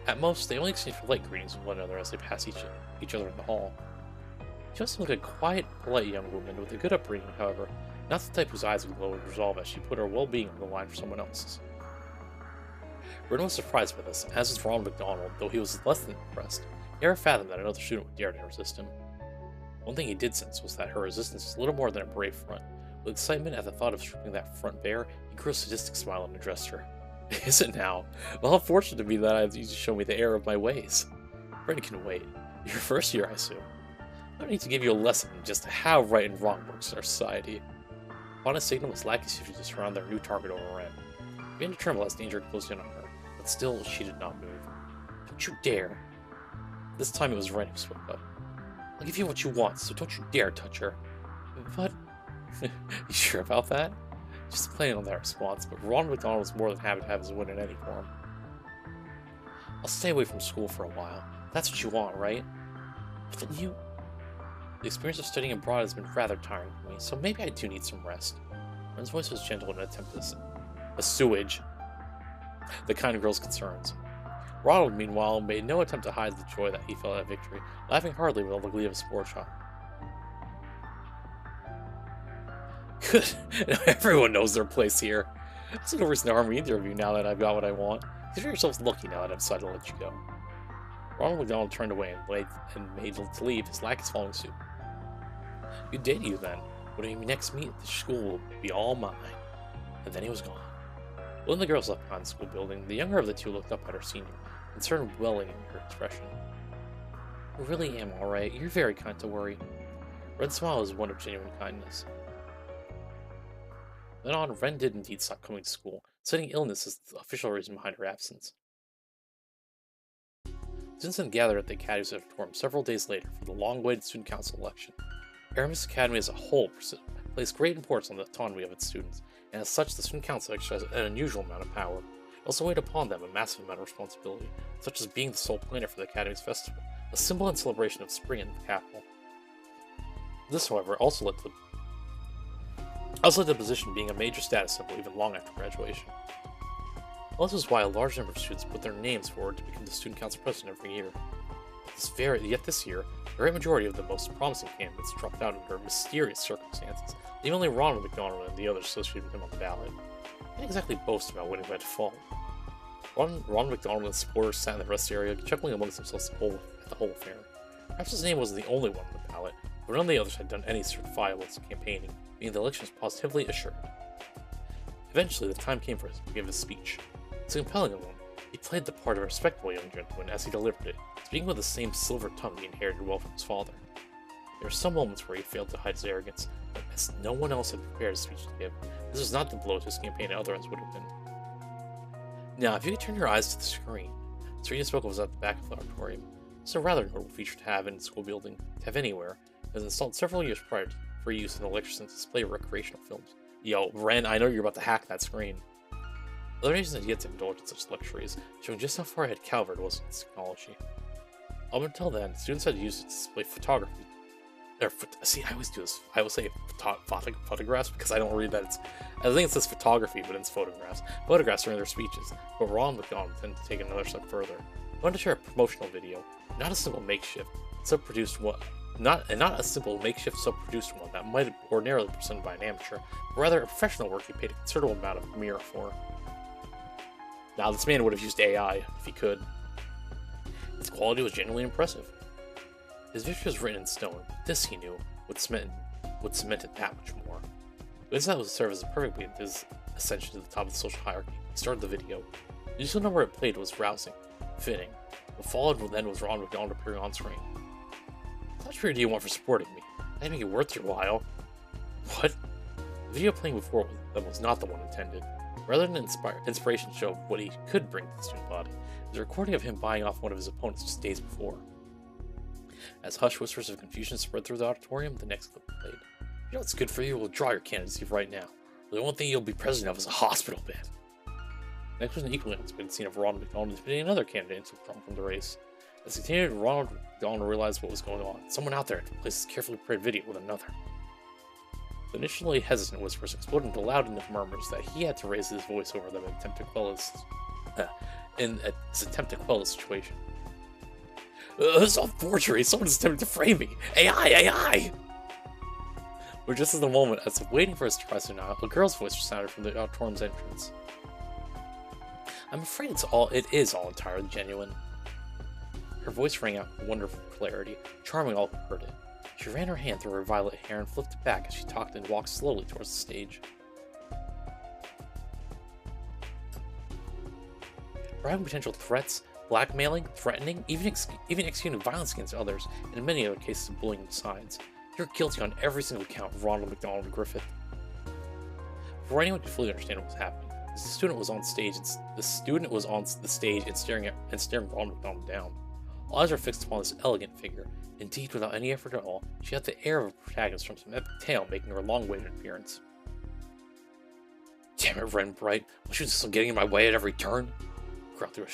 At most, they only exchanged polite greetings with one another as they passed each other in the hall. She also looked like a quiet, polite young woman with a good upbringing, however, not the type whose eyes would glow with resolve as she put her well-being on the line for someone else's. Ren was surprised by this, as was Ronald McDonald, though he was less than impressed. He never fathomed that another student would dare to resist him. One thing he did sense was that her resistance was little more than a brave front. With excitement at the thought of stripping that front bare, he grew a sadistic smile and addressed her. Is it now? Well, how fortunate to be that I have you to show me the error of my ways. Ren can wait. Your first year, I assume. I don't need to give you a lesson in just how right and wrong works in our society. Upon a signal, his lackeys shifted to surround their new target over Ren. He began to tremble as danger closed in on her, but still she did not move. Don't you dare! This time it was Ren who spoke up. I'll give you what you want, so don't you dare touch her. But... you sure about that? Just playing on that response, but Ron McDonald was more than happy to have his win in any form. I'll stay away from school for a while. That's what you want, right? But then you... The experience of studying abroad has been rather tiring for me, so maybe I do need some rest. Ren's voice was gentle in an attempt to assuage the kind girl's concerns. Ronald, meanwhile, made no attempt to hide the joy that he felt at victory, laughing heartily with all the glee of a sports child. Good. Everyone knows their place here. I see no reason to harm either of you now that I've got what I want. Consider yourselves lucky now that I've decided to let you go. Ronald McDonald turned away and made to leave, his lackeys following suit. Good day to you, then. When we next meet, the school will be all mine. And then he was gone. When the girls left behind the school building, the younger of the two looked up at her senior, concern welling in her expression. I really am alright. You're very kind to worry. Ren's smile was one of genuine kindness. Then on, Ren did indeed stop coming to school, citing illness as the official reason behind her absence. Students then gathered at the Academy's auditorium several days later for the long-awaited student council election. Aramis Academy as a whole placed great importance on the autonomy of its students, and as such the student council exercised an unusual amount of power. It also weighed upon them a massive amount of responsibility, such as being the sole planner for the Academy's festival, a symbol and celebration of spring in the capital. This, however, also led to the position being a major status symbol even long after graduation. Well, this is why a large number of students put their names forward to become the student council president every year. Yet this year, the great majority of the most promising candidates dropped out under mysterious circumstances, leaving only Ronald McDonald and the others associated with him on the ballot. He didn't exactly boast about winning by default. Ronald McDonald and his supporters sat in the rest area, chuckling amongst themselves at the whole affair. Perhaps his name wasn't the only one on the ballot, but none of the others had done any certifiable campaigning, meaning the election was positively assured. Eventually, the time came for him to give his speech. It's a compelling one, He played the part of a respectable young gentleman as he delivered it, speaking with the same silver tongue he inherited well from his father. There were some moments where he failed to hide his arrogance, but as no one else had prepared his speech to give, this was not the blow to his campaign otherwise would have been. Now, if you could turn your eyes to the screen he spoke of was at the back of the auditorium. It's a rather notable feature to have in a school building, to have anywhere. It was installed several years prior for use in the lectures and display of recreational films. Yo, Ren, I know you're about to hack that screen. Other nations had yet to indulge in such luxuries, showing just how far ahead Calvard was in its technology. Up until then, students had used it to display photography. See, I always do this. I will say photographs because I don't read that. I think it says photography, but it's photographs. Photographs are in their speeches, but Ron McDonald tended to take another step further. He wanted to share a promotional video, not a simple makeshift, sub-produced one. Not a simple makeshift sub-produced one that might have ordinarily been presented by an amateur, but rather a professional work he paid a considerable amount of Premiere for. Now, this man would have used AI if he could. Its quality was genuinely impressive. His victory was written in stone, but this, he knew, would cement it that much more. This would serve as a perfect way to his ascension to the top of the social hierarchy. He started the video. The usual number it played was rousing, fitting. What followed then was Ron McDonald appearing on screen. How much period do you want for supporting me? I make it worth your while. What? The video playing before them was not the one intended. Rather than an inspiration show of what he could bring to the student body, it was a recording of him buying off one of his opponents just days before. As hushed whispers of confusion spread through the auditorium, the next clip played. You know what's good for you? We'll draw your candidacy right now. The only thing you'll be president of is a hospital bed. Next was an equally unexpected scene of Ronald McDonald defeating another candidate to withdrawn from the race. As he continued, Ronald McDonald realized what was going on. Someone out there had replaced his carefully prepared video with another. The initially hesitant whispers exploded into loud enough murmurs that he had to raise his voice over them in an attempt to quell the situation. This is all forgery. Someone's attempting to frame me. AI! But just at the moment, as if waiting for his surprise to know, a girl's voice sounded from the auditorium's entrance. I'm afraid it is all entirely genuine. Her voice rang out with wonderful clarity, charming all who heard it. She ran her hand through her violet hair and flipped it back as she talked and walked slowly towards the stage. Bribing potential threats, blackmailing, threatening, even executing violence against others, and in many other cases of bullying besides. You're guilty on every single count, Ronald McDonald Griffith. Before anyone could fully understand what was happening, the student was on stage and staring Ronald McDonald down. All eyes were fixed upon this elegant figure. Indeed, without any effort at all, she had the air of a protagonist from some epic tale making her long-awaited appearance. Damn it, Ren Bright! Was she still getting in my way at every turn? Growled through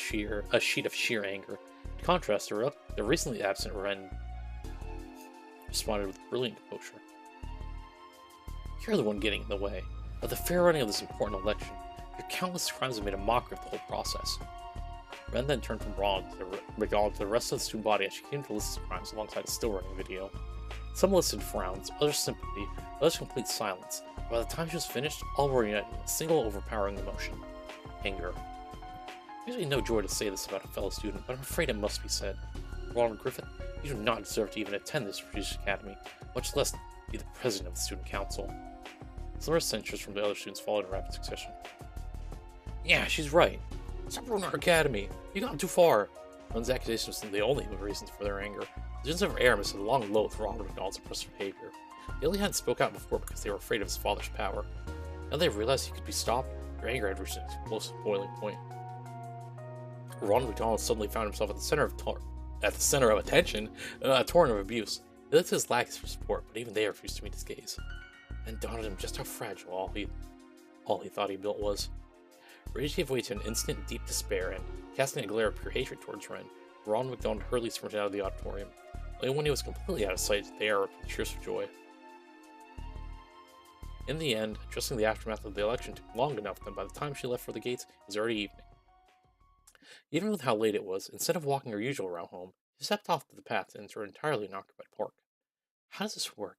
a sheet of sheer anger. In contrast, the recently absent Ren responded with brilliant composure. You're the one getting in the way. Of the fair running of this important election, your countless crimes have made a mockery of the whole process. Ren then turned from Ron to McDonald to the rest of the student body as she came to list his crimes alongside a still-running video. Some listed frowns, others sympathy, others complete silence. By the time she was finished, all were united in a single overpowering emotion: anger. It gives me no joy to say this about a fellow student, but I'm afraid it must be said. Ronald Griffith, you do not deserve to even attend this prestigious academy, much less be the president of the student council. Similar censures from the other students followed in rapid succession. Yeah, she's right. Stop ruining our academy. You gone too far. Ron's accusations wasn't the only reasons for their anger. The students of Aramis had long loathed Ronald McDonald's oppressive behavior. They only hadn't spoke out before because they were afraid of his father's power. Now they realized he could be stopped, their anger had reached an explosive boiling point. Ronald McDonald suddenly found himself at the center of attention, a torrent of abuse. He looked at his lackeys for support, but even they refused to meet his gaze. And dawned on him just how fragile all he thought he built was. Rage gave way to an instant deep despair, and, casting a glare of pure hatred towards Ren, Ronald McDonald hurriedly sprinted out of the auditorium. Only when he was completely out of sight did they air with cheers of joy. In the end, addressing the aftermath of the election took long enough that by the time she left for the gates, it was already evening. Even with how late it was, instead of walking her usual route home, she stepped off to the path and entered an entirely unoccupied park. How does this work?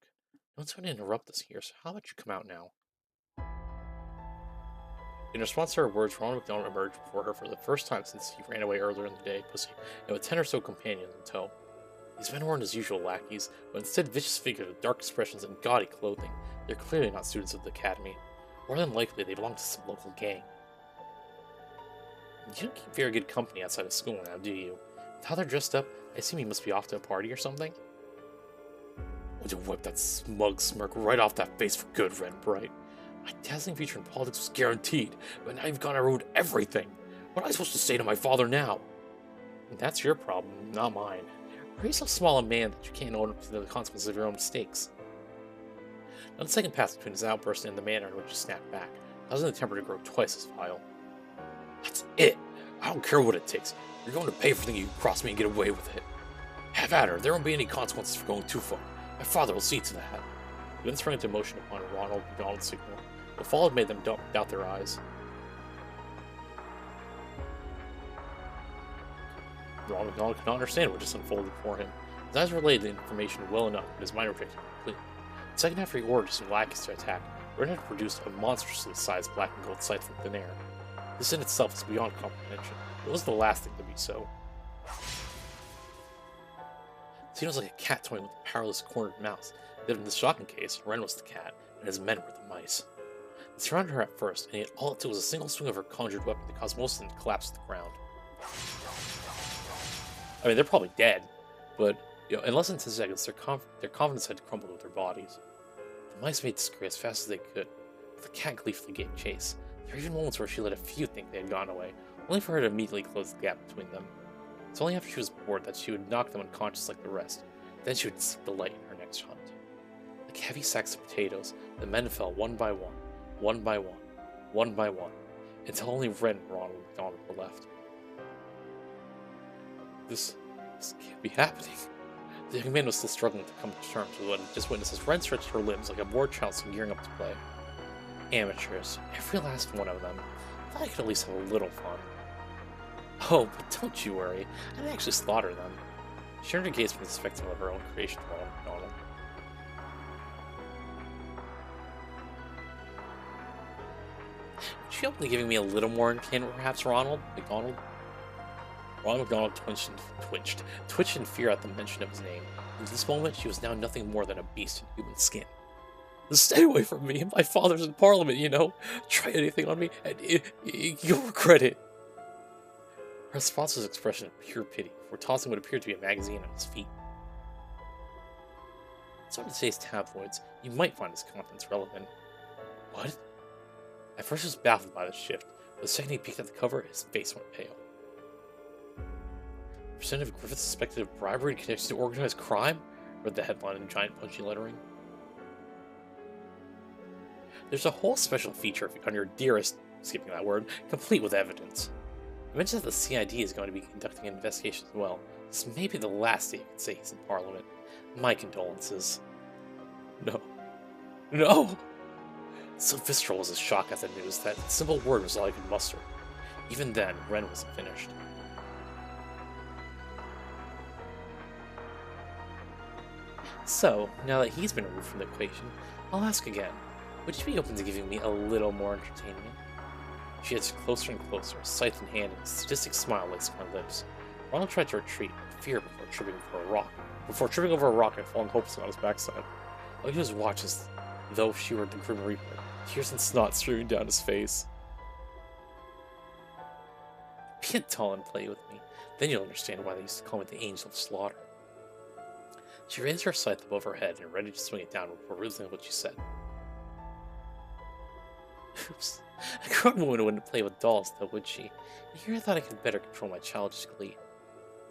No one's going to interrupt us here, so how about you come out now? In response to her words, Ronald McDonald emerged before her for the first time since he ran away earlier in the day, pussy, and with 10 or so companions in tow. These men weren't his usual lackeys, but instead vicious figures with dark expressions and gaudy clothing. They're clearly not students of the academy. More than likely, they belong to some local gang. You don't keep very good company outside of school now, do you? With how they're dressed up, I assume you must be off to a party or something? Would you wipe that smug smirk right off that face for good, Red Bright? My dazzling future in politics was guaranteed, but now you've gone and ruined everything. What am I supposed to say to my father now? That's your problem, not mine. Are you so small a man that you can't own up to the consequences of your own mistakes? Now the second passed between his outburst and the manner in which he snapped back, causing the temper to grow twice as vile. That's it! I don't care what it takes. You're going to pay for things you cross me and get away with it. Have at her. There won't be any consequences for going too far. My father will see to that. He then sprang into motion upon Ronald McDonald's signal. The fall had made them doubt their eyes. Ronald McDonald could not understand what just unfolded before him. His eyes relayed the information well enough, but his mind rejected it completely. The second after he ordered his lackeys to attack, Ren had produced a monstrously sized black and gold scythe from thin air. This in itself was beyond comprehension. It was the last thing to be so. The scene was like a cat toying with a powerless cornered mouse. Yet in the shocking case, Ren was the cat, and his men were the mice. They surrounded her at first, and yet all it took was a single swing of her conjured weapon that caused most of them to collapse to the ground. I mean, they're probably dead, but in less than 10 seconds, their confidence had crumbled with their bodies. The mice made scurry as fast as they could, but the cat gleefully gave chase. There were even moments where she let a few think they had gone away, only for her to immediately close the gap between them. It's only after she was bored that she would knock them unconscious like the rest. Then she would seek the light in her next hunt. Like heavy sacks of potatoes, the men fell one by one, one by one, one by one, until only Ren and Ronald McDonald were left. This can't be happening. The young man was still struggling to come to terms with what he just witnessed as Ren stretched her limbs like a bored child gearing up to play. Amateurs, every last one of them. I thought I could at least have a little fun. Oh, but don't you worry, I didn't actually slaughter them. She turned her gaze from the spectacle of her own creation to Ronald McDonald. Would you open to giving me a little more entertainment, perhaps, Ronald McDonald? Ronald McDonald twitched in fear at the mention of his name. In this moment, she was now nothing more than a beast in human skin. Stay away from me. My father's in Parliament, you know. Try anything on me, and you'll regret it. Her response was an expression of pure pity, for tossing what appeared to be a magazine at his feet. Some of today's tabloids, you might find his contents relevant. What? At first he was baffled by the shift, but the second he peeked at the cover, his face went pale. Representative Griffith suspected of bribery and connection to organized crime? Read the headline in giant punchy lettering. There's a whole special feature on your dearest, skipping that word, complete with evidence. It mentions that the CID is going to be conducting an investigation as well. This may be the last day you can say he's in Parliament. My condolences. No. No! So visceral was his shock at the news that the simple word was all I could muster. Even then, Ren wasn't finished. So, now that he's been removed from the equation, I'll ask again. Would you be open to giving me a little more entertainment? She edged closer and closer, scythe in hand, and a sadistic smile laced her lips. Ronald tried to retreat, with fear before tripping over a rock and falling hopelessly on his backside. All he was watched as though she were the Grim Reaper, tears and snot streaming down his face. Be tall and play with me, then you'll understand why they used to call me the Angel of Slaughter. She raised her scythe above her head and ready to swing it downward before realizing what she said. Oops. A grown woman wouldn't play with dolls, though, would she? And here I thought I could better control my childish glee.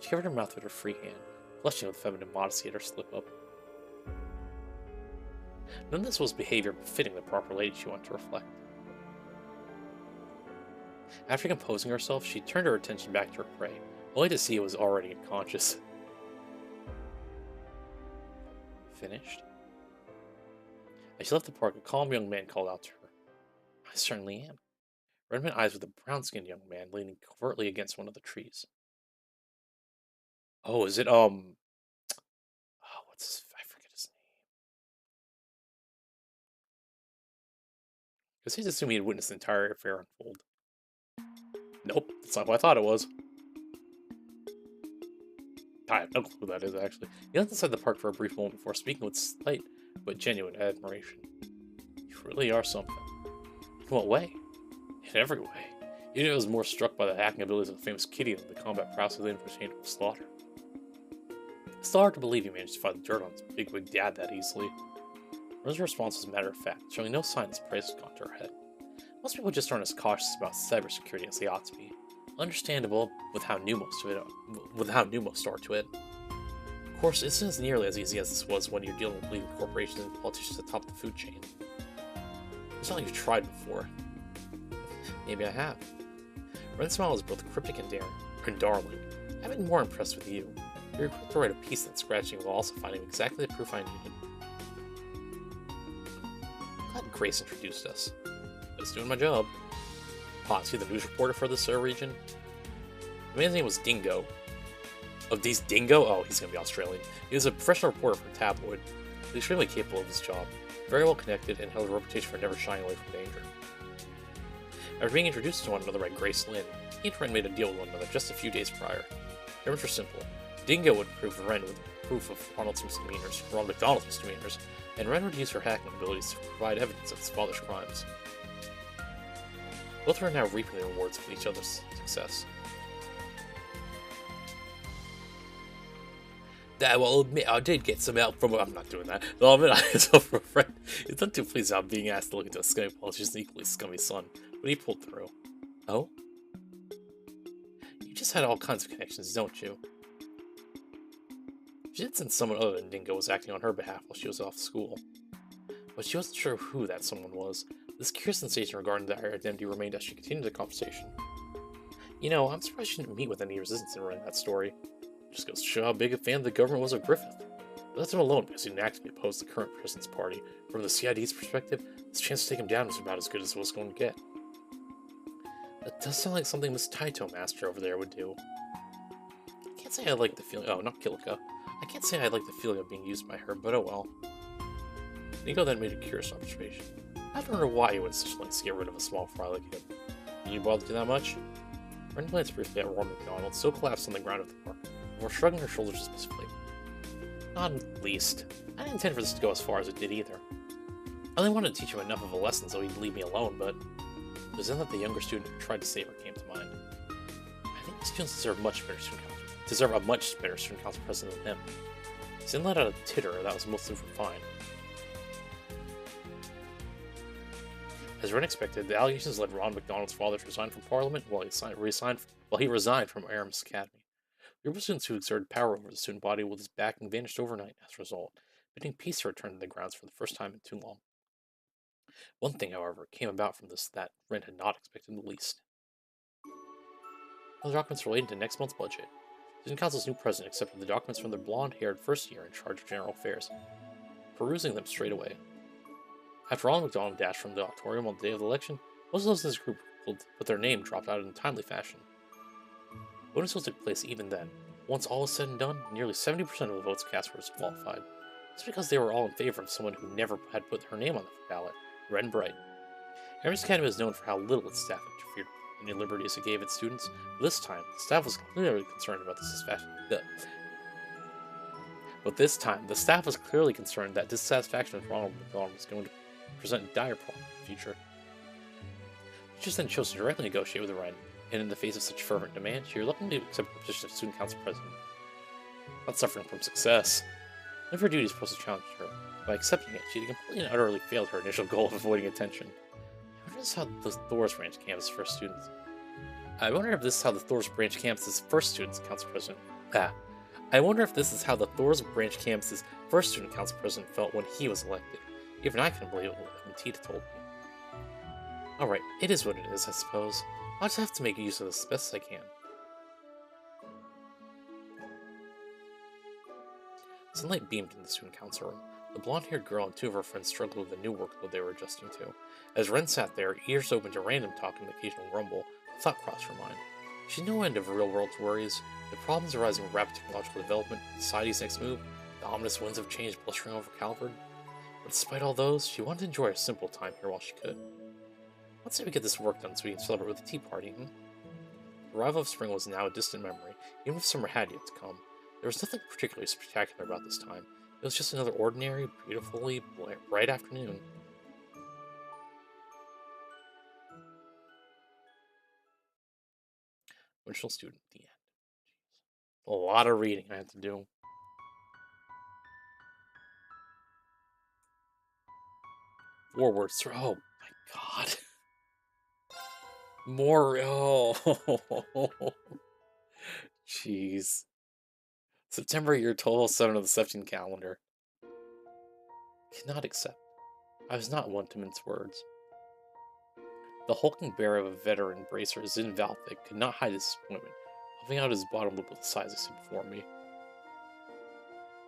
She covered her mouth with her free hand, blushing with feminine modesty at her slip-up. None of this was behavior befitting the proper lady she wanted to reflect. After composing herself, she turned her attention back to her prey, only to see it was already unconscious. Finished? As she left the park, a calm young man called out to her. I certainly am. Red met eyes with a brown-skinned young man leaning covertly against one of the trees. Oh, is it, I forget his name. Because he's assuming he had witnessed the entire affair unfold. Nope, that's not what I thought it was. I have no clue who that is, actually. He left inside the park for a brief moment before speaking with slight but genuine admiration. You really are something. In what way? In every way. Even was more struck by the hacking abilities of the famous Kitty than the combat prowess of the interchangeable Slaughter. It's still hard to believe he managed to find the dirt on his bigwig dad that easily. Ren's response was matter of fact, showing no sign this praise had gone to her head. Most people just aren't as cautious about cybersecurity as they ought to be. Understandable with how new most are to it. Of course, it isn't as nearly as easy as this was when you're dealing with leading corporations and politicians at the top of the food chain. It's not like you've tried before. Maybe I have. Ren's smile was both cryptic and darling. I've been more impressed with you. You're quick to write a piece that's scratching while also finding exactly the proof I needed. Glad Grace introduced us. Just doing my job. Is he the news reporter for this region? The man's name was Dingo. Of these Dingo? Oh, he's gonna be Australian. He was a professional reporter for a tabloid. He was extremely capable of his job, very well connected, and held a reputation for never shying away from danger. After being introduced to one another by Grace Lynn, he and Ren made a deal with one another just a few days prior. Their terms were simple. Dingo would prove Ren with proof of Ronald McDonald's misdemeanors, and Ren would use her hacking abilities to provide evidence of his father's crimes. Both are now reaping the rewards of each other's success. I will admit, I did get some help from. I'm not doing that. I'll admit I had help from a friend. He's not too pleased about being asked to look into a scummy politician's equally scummy son, but he pulled through. Oh? You just had all kinds of connections, don't you? She did sense someone other than Dingo was acting on her behalf while she was off school. But she wasn't sure who that someone was. This curious sensation regarding her identity remained as she continued the conversation. You know, I'm surprised she didn't meet with any resistance in writing that story. Just goes to show how big a fan the government was of Griffith. But that's him alone because he didn't actively oppose the current president's party. From the CID's perspective, this chance to take him down was about as good as it was going to get. That does sound like something Miss Taito Master over there would do. I can't say I like the feeling. Oh, not Kilika. I can't say I like the feeling of being used by her, but oh well. Nico then made a curious observation. I don't know why he went such lengths to get rid of a small fry like him. Did you bother to do that much? Ren glanced briefly at Ron McDonald, still collapsed on the ground of the park, before shrugging her shoulders dismissively. Not in the least. I didn't intend for this to go as far as it did either. I only wanted to teach him enough of a lesson so he'd leave me alone, but it was then that the younger student who tried to save her came to mind. I think the students deserve a much better student council president than him. He then let out a titter that was mostly for fine. As Ren expected, the allegations led Ron McDonald's father to resign from Parliament while he resigned from Aramis Academy. The group of students who exerted power over the student body with his backing vanished overnight as a result, bidding peace to return to the grounds for the first time in too long. One thing, however, came about from this that Ren had not expected in the least. The documents relating to next month's budget. Student Council's new president accepted the documents from the blonde-haired first year in charge of general affairs, perusing them straight away. After Ronald McDonald dashed from the auditorium on the day of the election, most of those in his group put their name dropped out in a timely fashion. Voting still took place even then. Once all was said and done, nearly 70% of the votes cast were disqualified. It's because they were all in favor of someone who never had put her name on the ballot, Ren Bright. Aramis Academy is known for how little its staff interfered in the liberties it gave its students, but this time, the staff was clearly concerned about the staff was clearly concerned that dissatisfaction with Ronald McDonald was going to present dire problems in the future. Teachers then chose to directly negotiate with Ren, and in the face of such fervent demand, she reluctantly accepted the position of student council president. Not suffering from success. One of her duties was to challenge her. By accepting it, she had completely and utterly failed her initial goal of avoiding attention. I wonder if this is how the Thor's Branch campus first students. I wonder if this is how the Thor's Branch campus's first students council president. I wonder if this is how the Thor's Branch campus's first student council president felt when he was elected. Even I couldn't believe it when Tita told me. Alright, it is what it is, I suppose. I'll just have to make use of this as best as I can. Sunlight beamed in the student council room. The blonde-haired girl and two of her friends struggled with the new workload they were adjusting to. As Ren sat there, ears open to random talk and the occasional grumble, a thought crossed her mind. She had no end of real-world worries. The problems arising from rapid technological development, society's next move, the ominous winds of change blustering over Calvard. But despite all those, she wanted to enjoy a simple time here while she could. Let's say we get this work done so we can celebrate with a tea party, The arrival of spring was now a distant memory, even if summer had yet to come. There was nothing particularly spectacular about this time. It was just another ordinary, beautifully bright afternoon. Original student, the end. A lot of reading I have to do. Forwards. Oh my god. More. Oh. Jeez. September year total 7 of the 17 calendar. Cannot accept. I was not one to mince words. The hulking bear of a veteran bracer, Zin Valthic, could not hide his disappointment, puffing out his bottom lip with the size I see before me.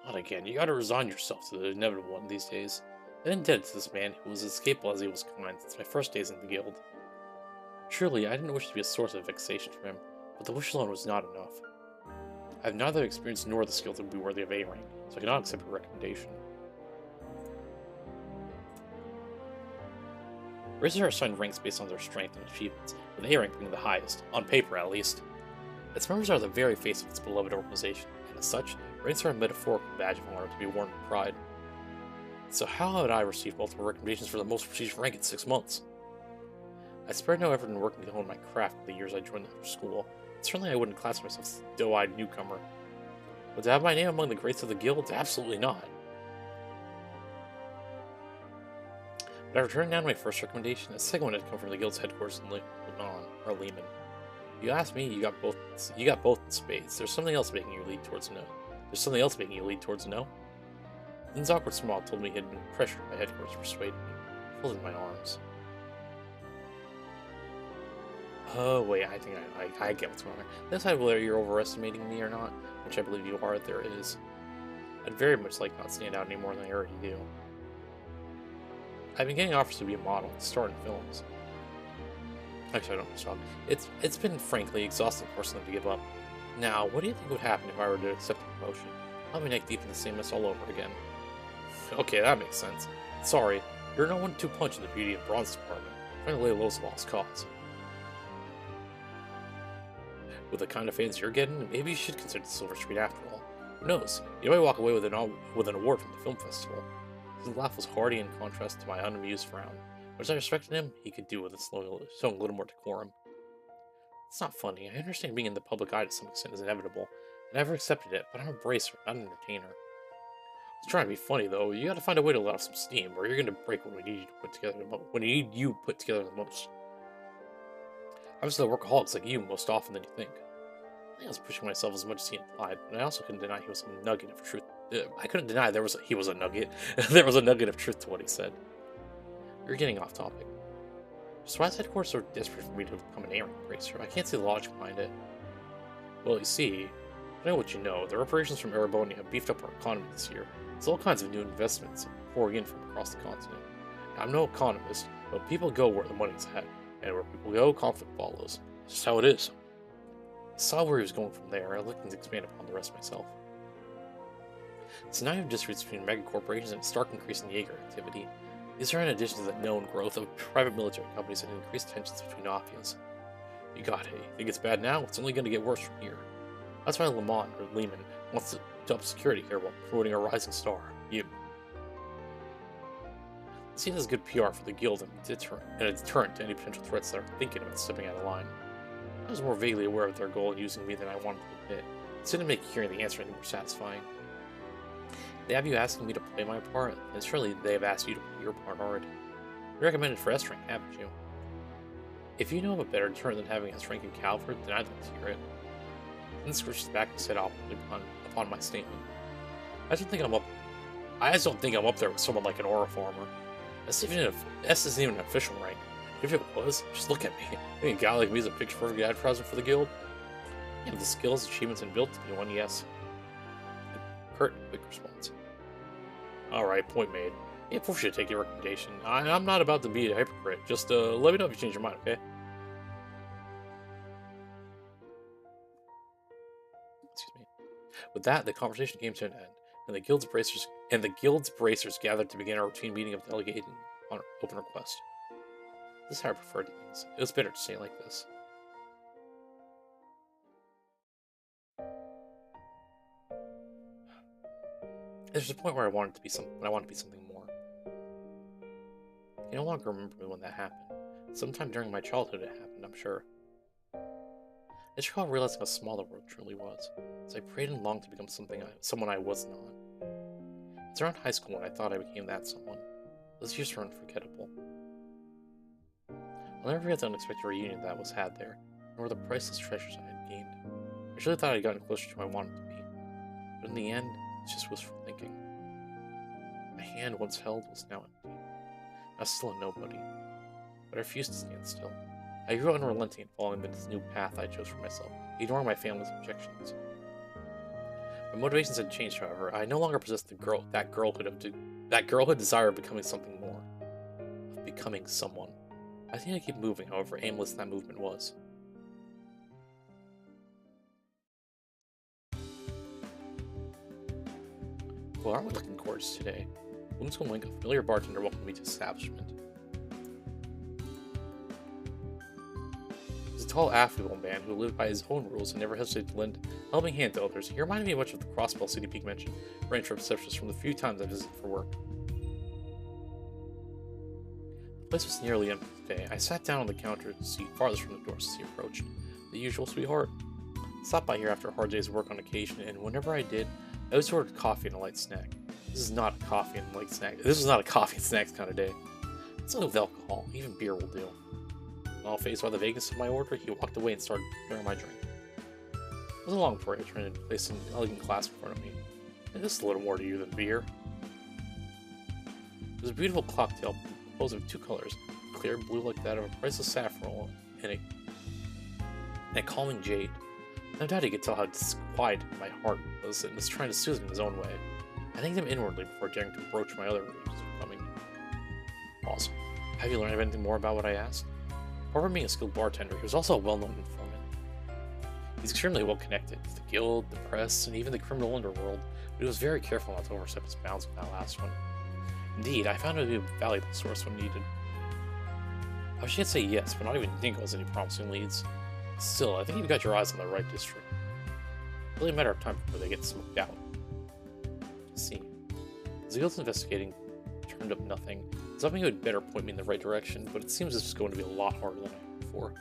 Not again. You gotta resign yourself to the inevitable one these days. I'm indebted to this man who was as capable as he was kind since my first days in the guild. Surely, I didn't wish to be a source of vexation for him, but the wish alone was not enough. I have neither the experience nor the skill to be worthy of A rank, so I cannot accept your recommendation. Racers are assigned ranks based on their strength and achievements, with A rank being the highest, on paper at least. Its members are the very face of its beloved organization, and as such, ranks are a metaphorical badge of honor to be worn with pride. So how had I received multiple recommendations for the most prestigious rank in 6 months? I spared no effort in working to hone my craft in the years I joined the school, and certainly I wouldn't class myself as a doe-eyed newcomer. But to have my name among the greats of the guild? Absolutely not. But I turned down my first recommendation. A second one had come from the guild's headquarters in Lehman. You asked me, you got both in spades. There's something else making you lead towards a no. Lynn's awkward smile told me he had been pressured by headquarters to persuade me. I folded my arms. Oh wait, I think I get what's going on. This side, whether you're overestimating me or not, which I believe you are, there is. I'd very much like not stand out any more than I already do. I've been getting offers to be a model and star in films. Actually, I don't know, Sean. It's been frankly exhausting forcing them to give up. Now, what do you think would happen if I were to accept a promotion? I'll be neck deep in the same mess all over again. Okay, that makes sense. Sorry, you're no 1-2 punch in the beauty and bronze department. Trying to lay low is a lost cause. With the kind of fans you're getting, maybe you should consider the silver screen after all. Who knows? You might walk away with an award from the film festival. His laugh was hearty in contrast to my unamused frown. Which I respected him, he could do with showing a little more decorum. It's not funny. I understand being in the public eye to some extent is inevitable. I never accepted it, but I'm a bracer, not an entertainer. I was trying to be funny though. You gotta find a way to let off some steam, or you're gonna break when we need you put together the most. I'm still workaholics like you most often than you think. I think I was pushing myself as much as he implied, but I also couldn't deny he was a nugget of truth. I couldn't deny he was a nugget. There was a nugget of truth to what he said. You're getting off topic. Just why is headquarters so desperate for me to become an A-rank bracer? I can't see the logic behind it. Well, you see, I know what you know. The reparations from Ereboni have beefed up our economy this year. There's all kinds of new investments pouring in from across the continent. Now, I'm no economist, but people go where the money's at, and where people go, conflict follows. It's just how it is. I saw where he was going from there, and I looked to expand upon the rest myself. So now you have disputes between mega corporations and a stark increase in Jaeger activity. These are in addition to the known growth of private military companies and increased tensions between mafias. You got it. You think it's bad now? It's only going to get worse from here. That's why Lehman wants to up security here while promoting a rising star. You. It seems as good PR for the guild and a deterrent to any potential threats that are thinking about stepping out of line. I was more vaguely aware of their goal in using me than I wanted to admit. It didn't make hearing the answer any more satisfying. They have you asking me to play my part, and surely they have asked you to play your part already. You recommended for S rank, haven't you? If you know of a better deterrent than having S rank in Calvert, then I'd like to hear it. Then scratches back and said awkwardly upon my statement. I just don't think I'm up there with someone like an aura farmer. S isn't even an official rank. If it was, just look at me. I think a guy like me is a picture-perfect advertisement for the guild. You have the skills, achievements, and build to be one, yes. Curt, quick response. Alright, point made. Can't force you to take your recommendation. I'm not about to be a hypocrite. Just let me know if you change your mind, okay? Excuse me. With that, the conversation came to an end, and the guild's bracers gathered to begin a routine meeting of delegating on open request. This is how I preferred things. It was better to say it like this. There's a point where I want to be something more. I no longer remember when that happened. Sometime during my childhood it happened, I'm sure. I just recall realizing how small the world truly was, as I prayed and longed to become someone I was not. It's around high school when I thought I became that someone. Those years were unforgettable. I'll never forget the unexpected reunion that was had there, nor the priceless treasures I had gained. I really thought I had gotten closer to who I wanted to be, but in the end, it's just wishful thinking. My hand once held was now empty. I was still a nobody, but I refused to stand still. I grew unrelenting in following this new path I chose for myself, ignoring my family's objections. My motivations had changed, however. I no longer possessed that girlhood desire of becoming something more, of becoming someone. I think I'd keep moving, however aimless that movement was. Well, aren't we looking gorgeous today? Bloomsville Wink, a familiar bartender, welcomed me to the establishment. He was a tall, affable man who lived by his own rules and never hesitated to lend a helping hand to others. He reminded me much of the Crossbell City Peak mentioned ranch receptionist from the few times I visited for work. The place was nearly empty today. I sat down on the counter seat farthest from the doors as he approached. The usual sweetheart. I stopped by here after a hard day's work on occasion, and whenever I did, I always ordered coffee and a light snack. This is not a coffee and light snack. This is not a coffee and snacks kind of day. It's not with alcohol. Even beer will do. All faced by the vagueness of my order, he walked away and started pouring my drink. It wasn't long before I turned and placed an elegant glass in front of me. And this is a little more to you than beer. It was a beautiful cocktail composed of two colors, clear blue like that of a priceless saffron and a calming jade. No doubt he could tell how disquieted my heart was and was trying to soothe him in his own way. I thanked him inwardly before daring to broach my other reasons for coming. Also, have you learned anything more about what I asked? Apart from being a skilled bartender, he was also a well-known informant. He's extremely well-connected to the guild, the press, and even the criminal underworld, but he was very careful not to overstep his bounds with that last one. Indeed, I found him to be a valuable source when needed. I wish you'd say yes, but not even Dingo has any promising leads. Still, I think you've got your eyes on the right district. It's only a matter of time before they get smoked out. Let's see. As the guild's investigating turned up nothing, something would better point me in the right direction, but it seems this is going to be a lot harder than I hoped for.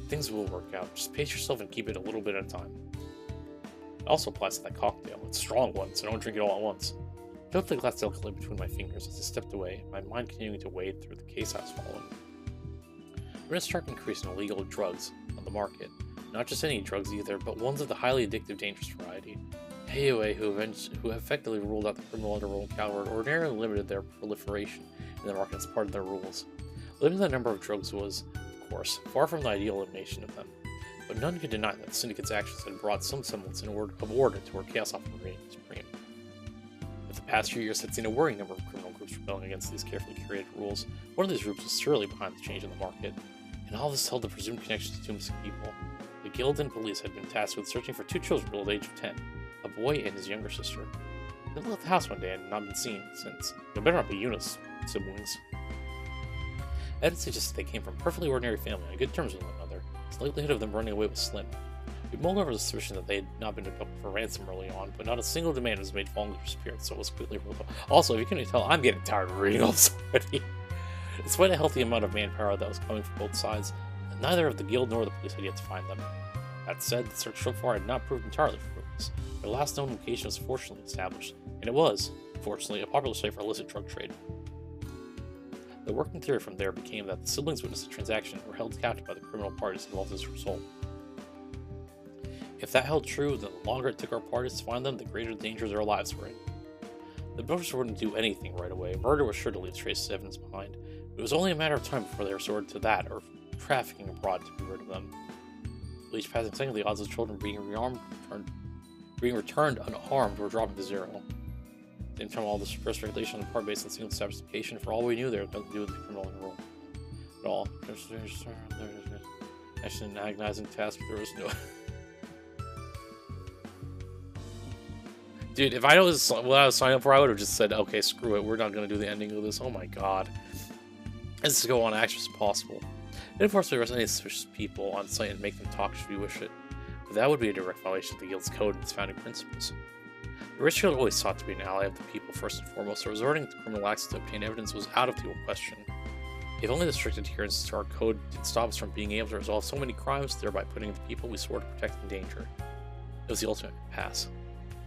Things will work out. Just pace yourself and keep it a little bit at a time. It also applies to that cocktail. It's a strong one, so don't drink it all at once. I felt the glass delicately between my fingers as I stepped away, my mind continuing to wade through the case I was following. There was a sharp increase in illegal drugs on the market. Not just any drugs either, but ones of the highly addictive, dangerous variety. AOA, who effectively ruled out the criminal underworld caliber, ordinarily limited their proliferation in the market as part of their rules. Limiting the number of drugs was, of course, far from the ideal elimination of them, but none could deny that the syndicate's actions had brought some semblance of order to where chaos often reigned supreme. But the past few years had seen a worrying number of criminal groups rebelling against these carefully curated rules. One of these groups was surely behind the change in the market, and all this held the presumed connections to two missing people. The guild and police had been tasked with searching for two children below the age of 10, a boy and his younger sister. They left the house one day and had not been seen since. It better not be Yuna's siblings. Evidence suggests they came from perfectly ordinary family on good terms with one another. The likelihood of them running away was slim. We mulled over the suspicion that they had not been abducted for ransom early on, but not a single demand was made following their disappearance, so it was quickly ruled out. Also, if you couldn't tell, I'm getting tired of reading all this already. Despite a healthy amount of manpower that was coming from both sides, neither of the guild nor the police had yet to find them. That said, the search so far had not proved entirely fruitless. Their last known location was fortunately established, and it was, fortunately, a popular site for illicit drug trade. The working theory from there became that the siblings witnessed the transaction and were held captive by the criminal parties involved as a result. If that held true, then the longer it took our parties to find them, the greater the danger their lives were in. The brothers wouldn't do anything right away. Murder was sure to leave traces of evidence behind. It was only a matter of time before they resorted to that, or trafficking abroad to be rid of them. With each passing second, the odds of children being returned unharmed were dropping to zero. At the same time, all this first regulation on the part based on single established location, for all we knew, there had nothing to do with the criminal enroll. At all. Actually, an agonizing task, there was no. Dude, if I know this what I was signing up for, I would have just said, okay, screw it, we're not going to do the ending of this. Oh my god. Let's just go on action as possible. And unfortunately, arrest any suspicious people on site and make them talk should we wish it. But that would be a direct violation of the guild's code and its founding principles. The Richfield always sought to be an ally of the people first and foremost, so resorting to criminal acts to obtain evidence was out of the question. If only the strict adherence to our code could stop us from being able to resolve so many crimes, thereby putting the people we swore to protect in danger. It was the ultimate pass.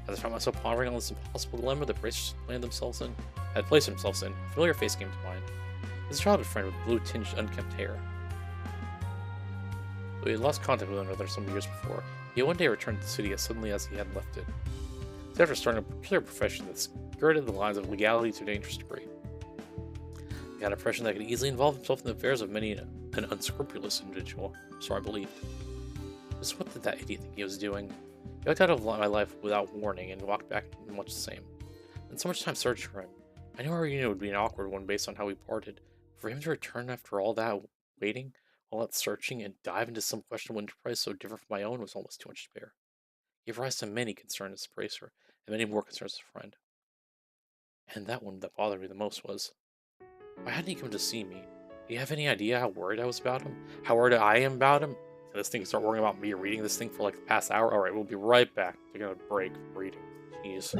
As I found myself pondering on this impossible dilemma that bracers had placed themselves in, a familiar face came to mind. His childhood friend with blue-tinged, unkempt hair. Though he had lost contact with another some years before, he had one day returned to the city as suddenly as he had left it. He after starting a peculiar profession that skirted the lines of legality to a dangerous degree. He had an impression that he could easily involve himself in the affairs of many an unscrupulous individual, so I believed. Just what did that idiot think he was doing? He walked out of my life without warning and walked back much the same. And so much time searching for him. I knew our reunion would be an awkward one based on how we parted. For him to return after all that waiting, all that searching, and dive into some questionable enterprise so different from my own was almost too much to bear. He gave rise to many concerns as a bracer, and many more concerns as a friend. And that one that bothered me the most was, why hadn't he come to see me? Do you have any idea how worried I was about him? How worried I am about him? And this thing can start worrying about me reading this thing for like the past hour? Alright, we'll be right back. Taking a break from reading. Jeez.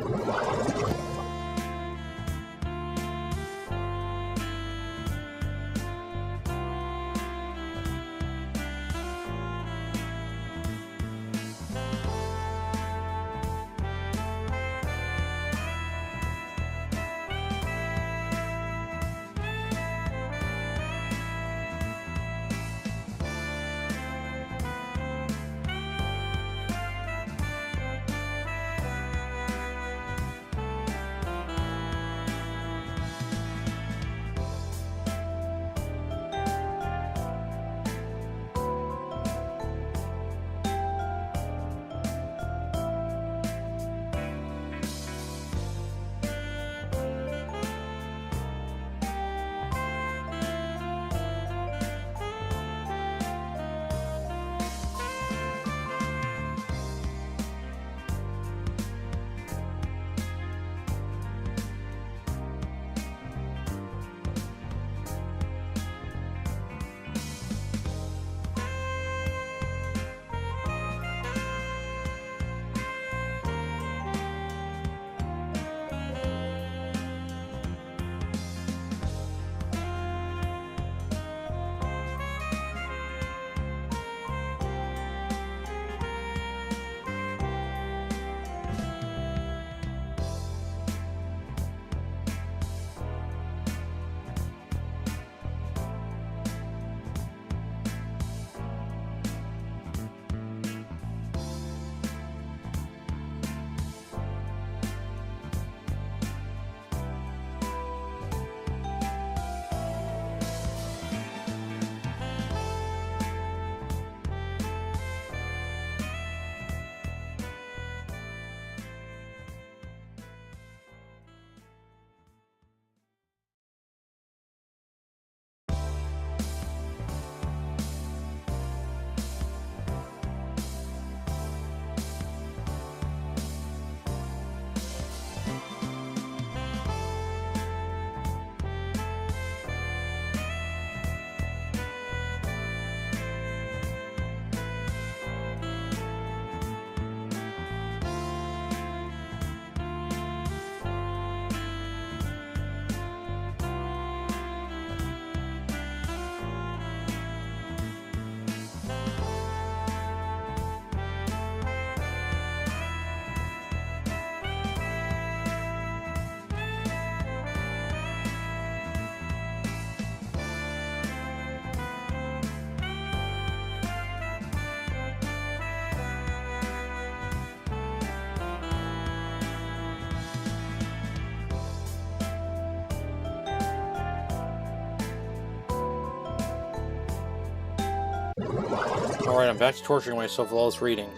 Alright, I'm back to torturing myself with all this reading.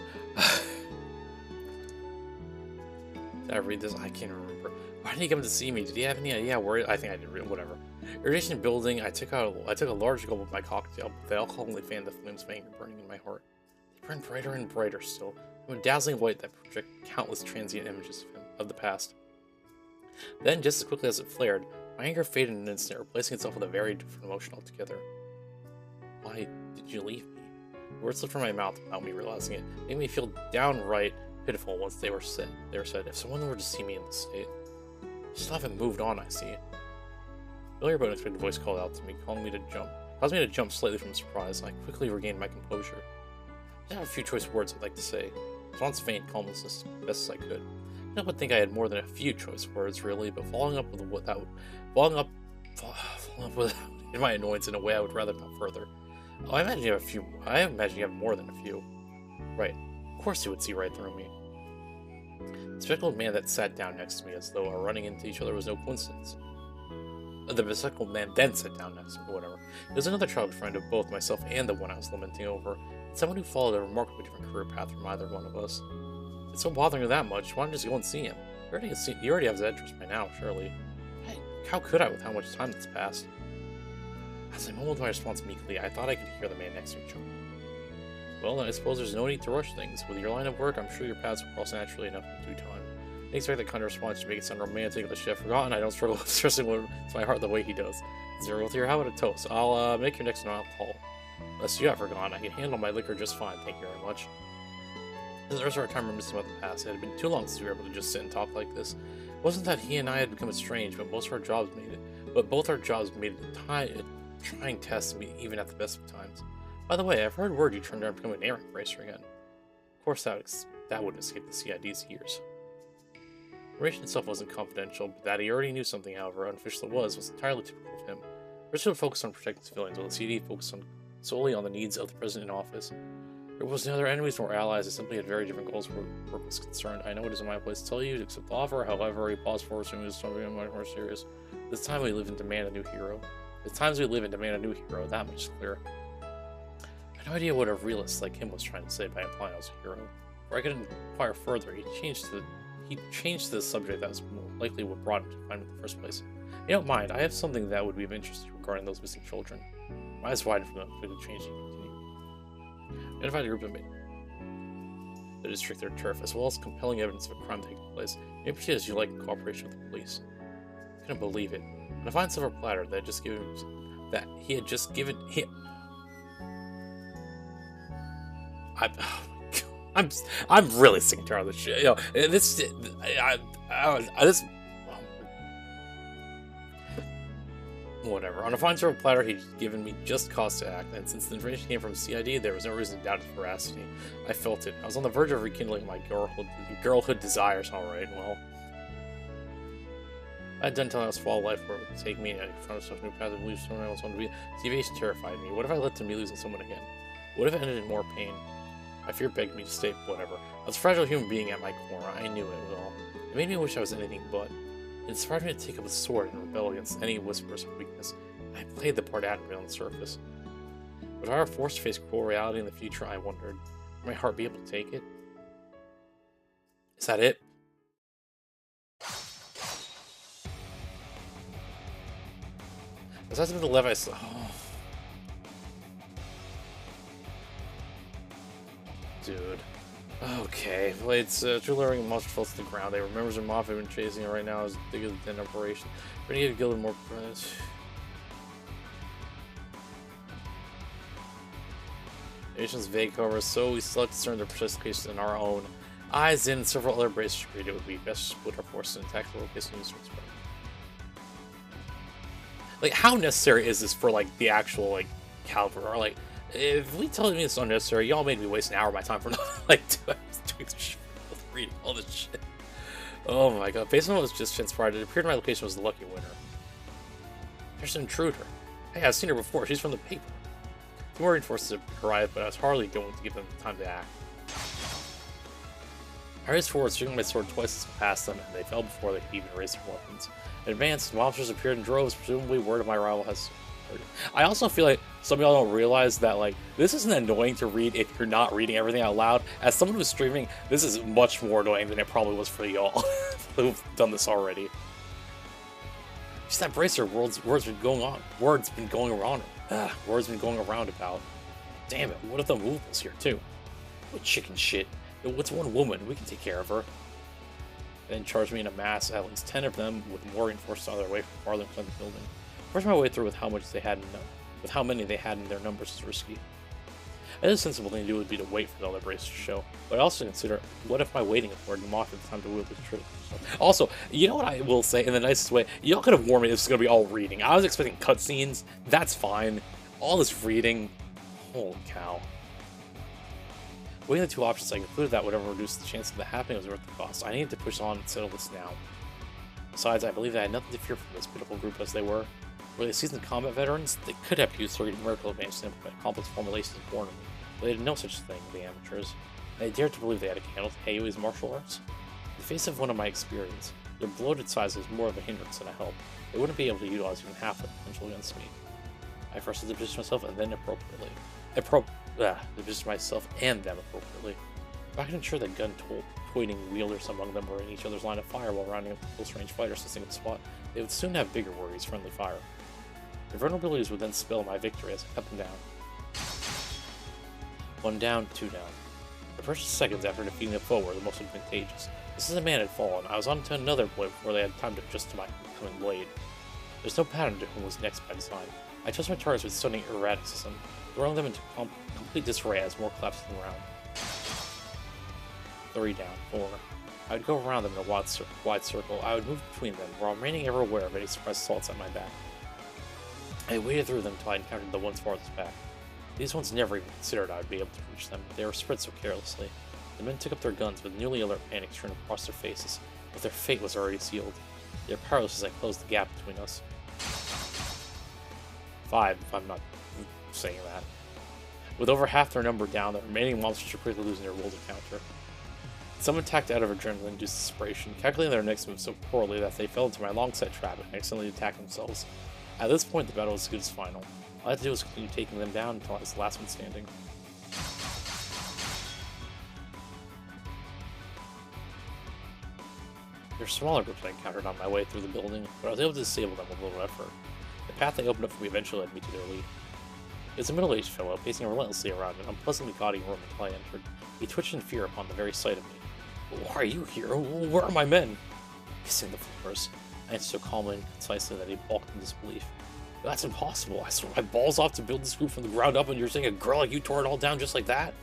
Did I read this? I can't remember. Why did he come to see me? Did he have any idea where? I think I did. Whatever. Irrigation building. I took a large gulp of my cocktail, but the alcohol only fanned the flames of anger burning in my heart. They burned brighter and brighter still, and a dazzling white that projected countless transient images of him, of the past. Then, just as quickly as it flared, my anger faded in an instant, replacing itself with a very different emotion altogether. Why did you leave me? The words slipped from my mouth without me realizing it. It made me feel downright pitiful once they were said. If someone were to see me in this state, I still haven't moved on, I see. Familiar but unexpected voice called out to me, calling me to jump. Caused me to jump slightly from surprise. I quickly regained my composure. I have a few choice words I'd like to say. Response feigned calmness as best as I could. I would think I had more than a few choice words, really, but following up with in my annoyance in a way I would rather not further. Oh, I imagine you have a few. I imagine you have more than a few. Right. Of course you would see right through me. The spectacled man that sat down next to me, as though our running into each other was no coincidence. The spectacled man then sat down next to me, whatever. He was another childhood friend of both myself and the one I was lamenting over. Someone who followed a remarkably different career path from either one of us. It's so bothering you that much, why don't you just go and see him? You already have his address by now, surely. Hey, how could I with how much time that's passed? As I mumbled my response meekly, I thought I could hear the man next to me choke. Well, then I suppose there's no need to rush things. With your line of work, I'm sure your paths will cross naturally enough in due time. I expect that kind of response to make it sound romantic, unless you have forgotten. I don't struggle with stressing to my heart the way he does. Zero with your how about a toast? I'll make your next one alcohol. Unless you have forgotten, I can handle my liquor just fine, thank you very much. The rest of our time reminiscing about the past. It had been too long since we were able to just sit and talk like this. It wasn't that he and I had become estranged, but both our jobs made it a trying test to meet even at the best of times. By the way, I've heard word you turned around to become an errant racer again. Of course, that wouldn't escape the CID's ears. The information itself wasn't confidential, but that he already knew something, however unofficial it was entirely typical of him. Richard would focus on protecting civilians, while the CD focused solely on the needs of the president in office. There was neither enemies nor allies, it simply had very different goals where work was concerned. I know it isn't my place to tell you to accept the offer, however, he paused for us and was something much more serious. This time we live and demand a new hero. The times we live and demand a new hero, that much is clear. I had no idea what a realist like him was trying to say by implying I was a hero. Before I could inquire further, he changed the subject that was more likely what brought him to find me in the first place. You don't mind, I have something that would be of interest to you regarding those missing children. My eyes widened from the change he continued. Identified a group of men. The district their turf, as well as compelling evidence of a crime taking place. Maybe she as you like in cooperation with the police. I couldn't believe it. On a fine silver platter he had just given him. I'm really sick and tired of this shit. You know, this. Whatever. On a fine silver platter, he'd given me just cause to act, and since the information came from CID, there was no reason to doubt its veracity. I felt it. I was on the verge of rekindling my girlhood desires, alright, well. I had done telling us fall life where it would take me and I found myself a new path of belief someone else wanted to be. The aviation terrified me. What if I led to me losing someone again? What if it ended in more pain? My fear begged me to stay, whatever. I was a fragile human being at my core. I knew it was all. It made me wish I was anything but. It inspired me to take up a sword and rebel against any whispers of weakness. I played the part admirably on the surface. But if I were forced to face cruel reality in the future, I wondered, would my heart be able to take it? Is that it? Besides the left, I saw. Oh. Dude. Okay, well, it's true luring a monster falls to the ground. They were members of Mafia have been chasing it right now as big as an operation. We're gonna get Gilded more. Nation's vague, however, so we still have to discern their participation in our own eyes and several other braces agreed it would be best to split our forces and attack the location of sorts. Like, how necessary is this for, like, the actual, like, caliber? Or, like, if we tell me it's unnecessary, y'all made me waste an hour of my time for nothing. Like, doing this shit, reading all this shit. Oh my god. Based on what was just transpired, it appeared my location was the lucky winner. There's an intruder. Hey, I've seen her before. She's from the paper. Two more reinforcements arrived, but I was hardly going to give them time to act. I raced forward, swinging my sword twice past them, and they fell before they could even raise their weapons. In advance, monsters appeared in droves, presumably word of my rival has heard. I also feel like some of y'all don't realize that, like, this isn't annoying to read if you're not reading everything out loud. As someone who's streaming, this is much more annoying than it probably was for y'all who've done this already. Just that bracer, words been going around about. Damn it, what if the move was here too? What chicken shit. What's one woman? We can take care of her. Then charged me in a mass, at least 10 of them, with more reinforcements on their way from farther inside the building. Forcing my way through with how many they had in their numbers is risky. Another sensible thing to do would be to wait for the other brace to show, but I also consider, what if my waiting afforded them off at the time to wield the truth? So, also, you know what I will say in the nicest way? Y'all could have warned me this is going to be all reading. I was expecting cutscenes. That's fine. All this reading. Holy cow. Weighing the two options, I concluded that whatever reduced the chance of the happening was worth the cost. I needed to push on and settle this now. Besides, I believe that I had nothing to fear from this pitiful group as they were. Were they seasoned combat veterans? They could have used their numerical advantage to implement complex formulations born of me, but they did no such thing, the amateurs. And I dared to believe they had a candle to Heiui's martial arts. In the face of one of my experience, their bloated size was more of a hindrance than a help. They wouldn't be able to utilize even half the potential against me. I first had to position myself and then appropriately. Position myself and them appropriately. If I could ensure that gun-toting wielders among them were in each other's line of fire while rounding up close-range fighters to a single spot, they would soon have bigger worries, friendly fire. Their vulnerabilities would then spell my victory as I cut them down. 1 down, 2 down. The precious seconds after defeating the foe were the most advantageous. Just as a man had fallen, I was on to another blow before they had time to adjust to my coming blade. There's no pattern to whom was next by design. I chose my targets with stunning erraticism, throwing them into complete disarray as more collapsed in the round. 3 down, 4. I would go around them in a wide circle. I would move between them, while remaining ever aware of any surprise assaults at my back. I waited through them until I encountered the ones farthest back. These ones never even considered I would be able to reach them. They were spread so carelessly. The men took up their guns with nearly alert panic turned across their faces, but their fate was already sealed. They were powerless as I closed the gap between us. 5, if I'm not saying that. With over half their number down, the remaining monsters were quickly losing their will to counter. Some attacked out of adrenaline-induced desperation, calculating their next move so poorly that they fell into my long-set trap and accidentally attacked themselves. At this point, the battle was as good as final. All I had to do was continue taking them down until I was the last one standing. There were smaller groups I encountered on my way through the building, but I was able to disable them with little effort. The path they opened up for me eventually led me to their lead. He was a middle-aged fellow, pacing relentlessly around an unpleasantly gaudy room until I entered. He twitched in fear upon the very sight of me. "Why are you here? Where are my men?" Kissing the floors. I answered so calmly and concisely that he balked in disbelief. "That's impossible. I swear my balls off to build this group from the ground up, and you're saying a girl like you tore it all down just like that?"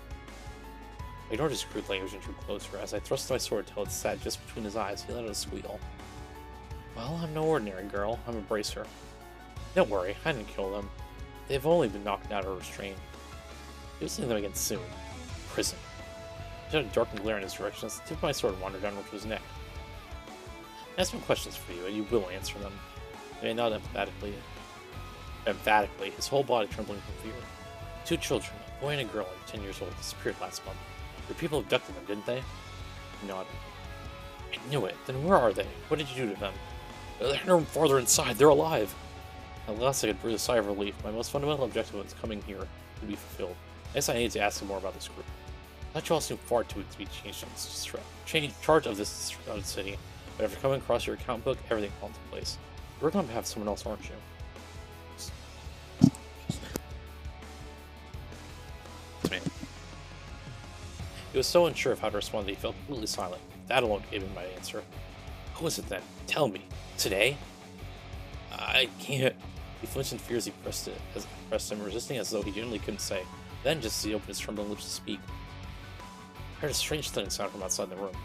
I ignored his crude language and drew closer. As I thrust my sword till it sat just between his eyes, he let out a squeal. "Well, I'm no ordinary girl. I'm a bracer. Don't worry, I didn't kill them. They've only been knocked out or restrained. You'll see them again soon. Prison." He shot a dark glare in his direction as the tip of my sword wandered downward to his neck. "I have some questions for you, and you will answer them." He nodded emphatically, his whole body trembling from fear. "2 children, a boy and a girl, under 10 years old, disappeared last month. Your people abducted them, didn't they?" He nodded. "I knew it. Then where are they? What did you do to them?" "They're no farther inside. They're alive." At last I could breathe a sigh of relief. My most fundamental objective was coming here to be fulfilled. I guess I needed to ask him more about this group. I thought you all seemed far too weak to be charge of this shrouded city, but after coming across your account book, everything fell into place. You're working on behalf of someone else, aren't you? It's me. He was so unsure of how to respond that he fell completely silent. That alone gave him my answer. "Who is it then? Tell me. Today?" "I can't." He flinched in fear as he pressed him, resisting as though he genuinely couldn't say. Then, just as he opened his trembling lips to speak, I heard a strange thudding sound from outside the room.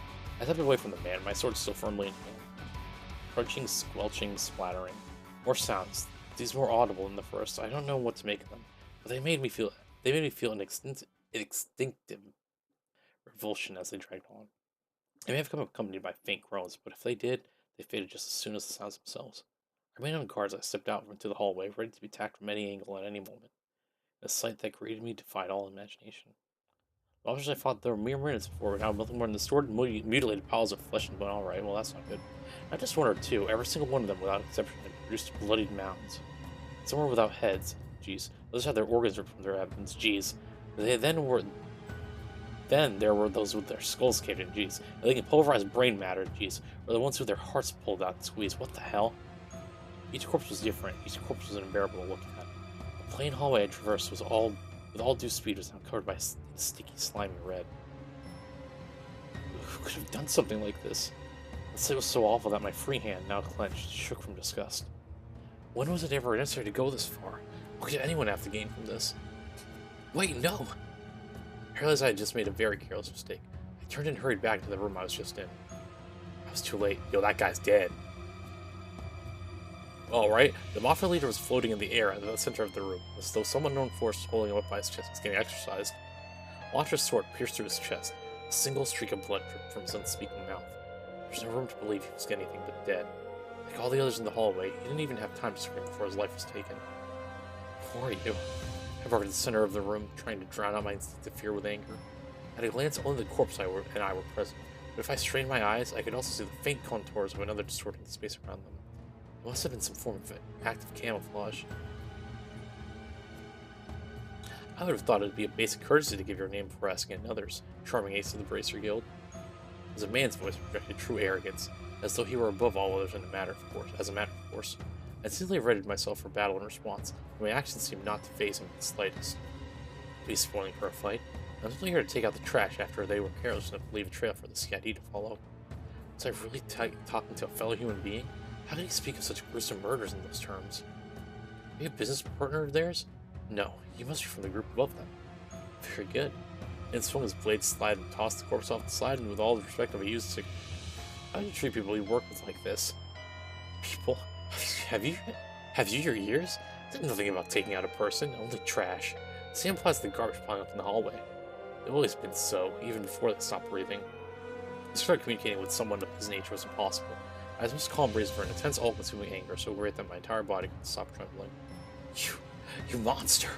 I stepped away from the man, my sword still firmly in hand. Crunching, squelching, splattering. More sounds. These more audible than the first. I don't know what to make of them, but they made me feel an instinctive revulsion as they dragged on. They may have come accompanied by faint groans, but if they did, they faded just as soon as the sounds themselves. I remained on guard as I stepped out into the hallway, ready to be attacked from any angle at any moment. A sight that greeted me defied all imagination. The officers I fought there mere minutes before were now nothing more than distorted, mutilated piles of flesh and bone. Alright, well that's not good. Not just one or two, every single one of them, without exception, had produced bloodied mounds. Some were without heads, jeez. Others had their organs ripped from their abdomens, jeez. Then there were those with their skulls caved in, jeez. Leaking pulverized brain matter, jeez. Or the ones with their hearts pulled out and squeezed, what the hell? Each corpse was different, each corpse was unbearable to look at. The plain hallway I traversed with all due speed was now covered by sticky, slimy red. Who could have done something like this? The sight was so awful that my free hand, now clenched, shook from disgust. When was it ever necessary to go this far? What could anyone have to gain from this? Wait, no! I realized I had just made a very careless mistake. I turned and hurried back to the room I was just in. I was too late. Yo, that guy's dead. Alright, the Mafia leader was floating in the air at the center of the room, as though some unknown force holding him up by his chest was getting exercised. Watcher's sword pierced through his chest. A single streak of blood dripped from his unspeaking mouth. There was no room to believe he was anything but dead. Like all the others in the hallway, he didn't even have time to scream before his life was taken. Who are you? I barked at the center of the room, trying to drown out my instinctive fear with anger. At a glance, only the corpse and I were present, but if I strained my eyes, I could also see the faint contours of another distorting the space around them. It must have been some form of active camouflage. I would have thought it would be a basic courtesy to give your name before asking another's, charming ace of the Bracer Guild. It was a man's voice projected true arrogance, as though he were above all others as a matter of course. I instantly readied myself for battle in response, and my actions seemed not to faze him in the slightest. Please spoiling for a fight. I was only here to take out the trash after they were careless enough to leave a trail for the Scatty to follow. Was I really talking to a fellow human being? How did he speak of such gruesome murders in those terms? Are you a business partner of theirs? No, you must be from the group above them. Very good. And swung his blade slide and tossed the corpse off the slide, and with all the respect of a used to... How do you treat people you work with like this? People? Have you your ears? I did nothing about taking out a person, only trash. The same applies to the garbage piling up in the hallway. They've always been so, even before they stopped breathing. To start communicating with someone of his nature was impossible. I was most calm braced for an intense, all-consuming anger, so great that my entire body could stop trembling. You monster!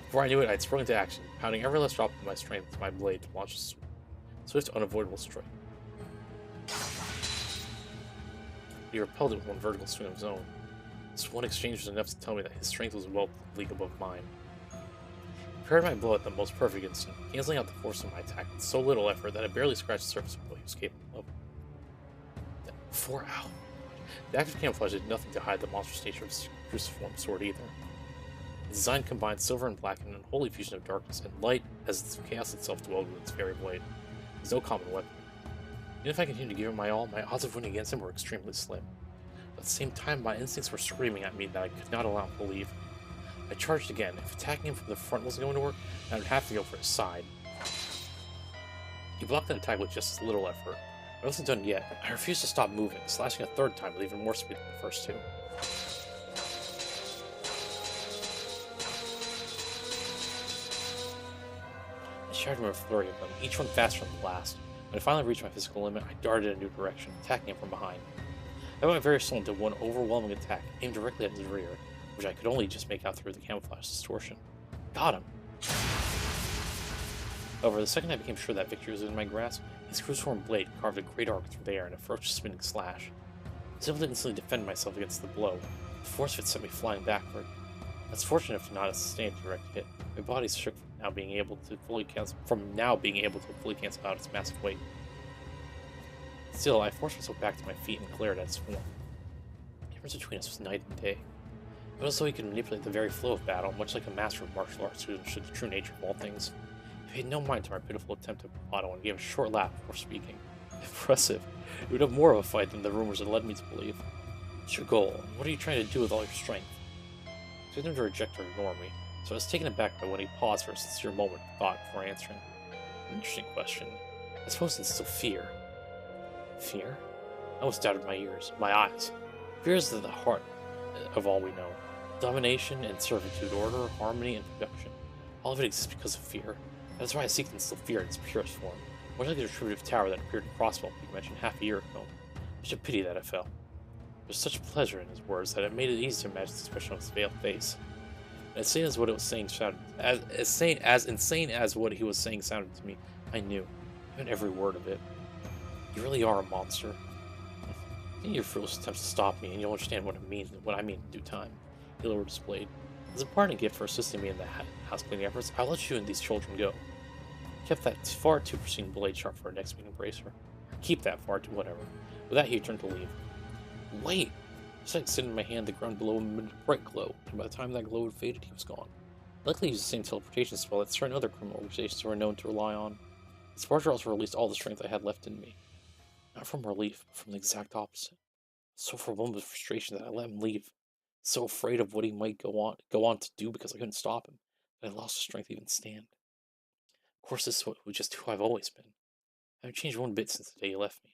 Before I knew it, I had sprung into action, pounding every last drop of my strength with my blade to launch a swift, unavoidable strike. He repelled it with one vertical swing of his own. This one exchange was enough to tell me that his strength was well a league above mine. I parried my blow at the most perfect instant, canceling out the force of my attack with so little effort that I barely scratched the surface of what he was capable of. The active camouflage did nothing to hide the monstrous nature of his cruciform sword either. The design combined silver and black in an unholy fusion of darkness and light as the chaos itself dwelled with its very blade. It was no common weapon. Even if I continued to give him my all, my odds of winning against him were extremely slim. At the same time, my instincts were screaming at me that I could not allow him to leave. I charged again. If attacking him from the front wasn't going to work, I would have to go for his side. He blocked that attack with just as little effort. I wasn't done yet. I refused to stop moving, slashing a third time with even more speed than the first two. I shattered him with a flurry of them, each one faster than the last. When I finally reached my physical limit, I darted in a new direction, attacking him from behind. I went very slow into one overwhelming attack, aimed directly at his rear, which I could only just make out through the camouflage distortion. Got him! However, the second I became sure that victory was in my grasp, his cruciform blade carved a great arc through the air in a ferocious spinning slash. I was able to instantly defend myself against the blow. The force of it sent me flying backward. I was fortunate enough to not sustain a direct hit. My body shook from now being able to fully cancel out its massive weight. Still, I forced myself back to my feet and glared at his form. The difference between us was night and day. It was as though he could manipulate the very flow of battle, much like a master of martial arts who understood the true nature of all things. He paid no mind to our pitiful attempt at bravado and gave a short laugh before speaking. Impressive. It would have more of a fight than the rumors had led me to believe. What's your goal? What are you trying to do with all your strength? I expected him to reject or ignore me, so I was taken aback by when he paused for a sincere moment of thought before answering. An interesting question. I suppose it's still fear. Fear? I almost doubted my ears, my eyes. Fear is at the heart of all we know. Domination and servitude, order, harmony, and production. All of it exists because of fear. That is why I seek to instill fear in its purest form, much like the retributive tower that appeared in Crossbell you mentioned half a year ago. Such a pity that I fell. There was such pleasure in his words that it made it easy to imagine the expression of his veiled face. And as insane as what it was saying sounded, as insane as what he was saying sounded to me, I knew, even every word of it. You really are a monster. Continue your foolish attempts to stop me, and you'll understand what I mean in due time. He lowered his blade. As a parting gift for assisting me in the house cleaning efforts, I'll let you and these children go. He kept that far too pristine blade sharp for our next meeting bracer. Keep that far too whatever. With that, he turned to leave. Wait! Just like sitting in my hand, the ground below him emitted a bright glow, and by the time that glow had faded, he was gone. Luckily, he used the same teleportation spell that certain other criminal organizations were known to rely on. The Sparger also released all the strength I had left in me. Not from relief, but from the exact opposite. So overwhelmed with frustration that I let him leave. So afraid of what he might go on to do because I couldn't stop him, that I lost the strength to even stand. course, this is just who I've always been. I haven't changed one bit since the day you left me.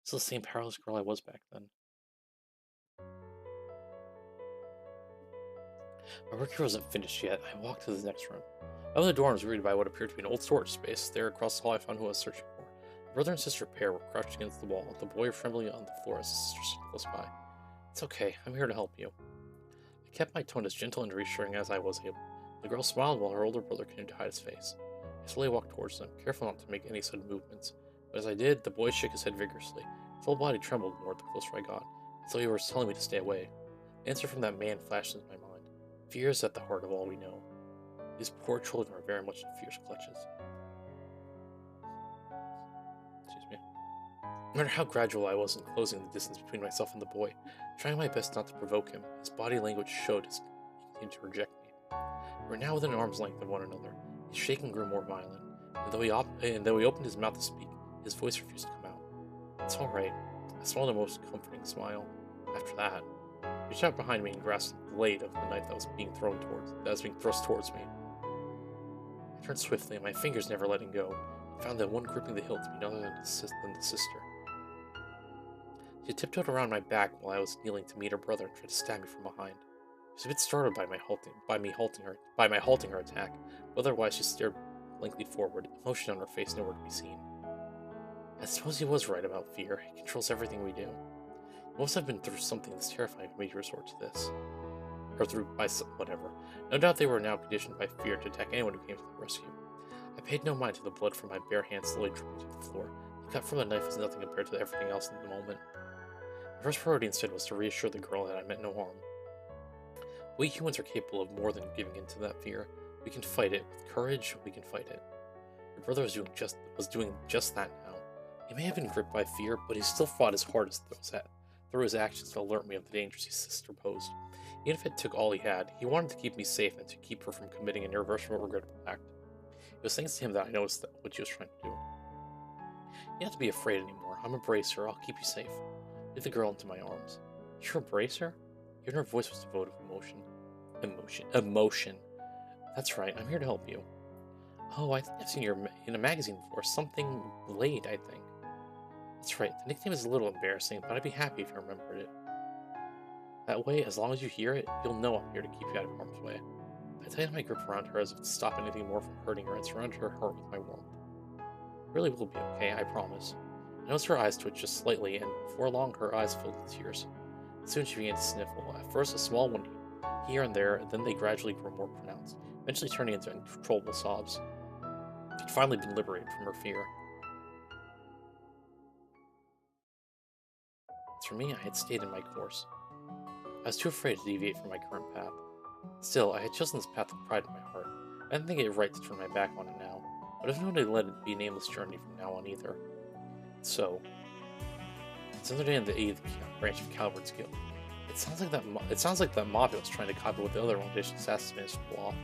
Still the same powerless girl I was back then. My work here wasn't finished yet. I walked to the next room. Out of the door, I was greeted by what appeared to be an old storage space. There, across the hall, I found who I was searching for. A brother and sister pair were crouched against the wall, the boy trembling on the floor as his sister stood close by. It's okay. I'm here to help you. I kept my tone as gentle and reassuring as I was able. The girl smiled while her older brother continued to hide his face. I slowly walked towards them, careful not to make any sudden movements. But as I did, the boy shook his head vigorously. His whole body trembled more the closer I got, as though he was telling me to stay away. The answer from that man flashed into my mind. Fear is at the heart of all we know. These poor children are very much in fierce clutches. Excuse me. No matter how gradual I was in closing the distance between myself and the boy, trying my best not to provoke him, his body language showed as he continued to reject me. We were now within arm's length of one another. His shaking grew more violent, and though he opened his mouth to speak, his voice refused to come out. It's all right. I smiled a most comforting smile. After that, he reached out behind me and grasped the blade of the knife that was being thrust towards me. I turned swiftly, and my fingers never letting go, and found that one gripping the hilt to be none other than the sister. She had tiptoed around my back while I was kneeling to meet her brother and tried to stab me from behind. She was a bit startled by my halting her attack, but otherwise she stared blankly forward, emotion on her face nowhere to be seen. I suppose he was right about fear. It controls everything we do. We must have been through something that's terrifying for me to resort to this. Or whatever. No doubt they were now conditioned by fear to attack anyone who came to the rescue. I paid no mind to the blood from my bare hands slowly dripping to the floor. The cut from the knife was nothing compared to everything else in the moment. My first priority instead was to reassure the girl that I meant no harm. We humans are capable of more than giving in to that fear. We can fight it. With courage, we can fight it. Your brother was doing just that now. He may have been gripped by fear, but he still fought as hard as through his actions to alert me of the dangers his sister posed. Even if it took all he had, he wanted to keep me safe and to keep her from committing an irreversible, regrettable act. It was thanks to him that I noticed what she was trying to do. You don't have to be afraid anymore. I'm a bracer. I'll keep you safe. I led the girl into my arms. You're a bracer? Even her voice was devoid of emotion. Emotion. That's right. I'm here to help you. Oh, I've seen you in a magazine before. Something Blade, I think. That's right. The nickname is a little embarrassing, but I'd be happy if you remembered it. That way, as long as you hear it, you'll know I'm here to keep you out of harm's way. I tightened my grip around her as if to stop anything more from hurting her and surrounded her heart with my warmth. It really will be okay, I promise. I noticed her eyes twitch just slightly, and before long her eyes filled with tears. Soon she began to sniffle, at first a small one here and there, and then they gradually grew more pronounced, eventually turning into uncontrollable sobs. She'd finally been liberated from her fear. As for me, I had stayed in my course. I was too afraid to deviate from my current path. Still, I had chosen this path with pride in my heart. I didn't think it right to turn my back on it now, but I didn't want to let it be a nameless journey from now on either. So, it's another day in the 8th branch of Calvert's Guild. It sounds like that mafia was trying to copy what the other organization assassins managed to pull off.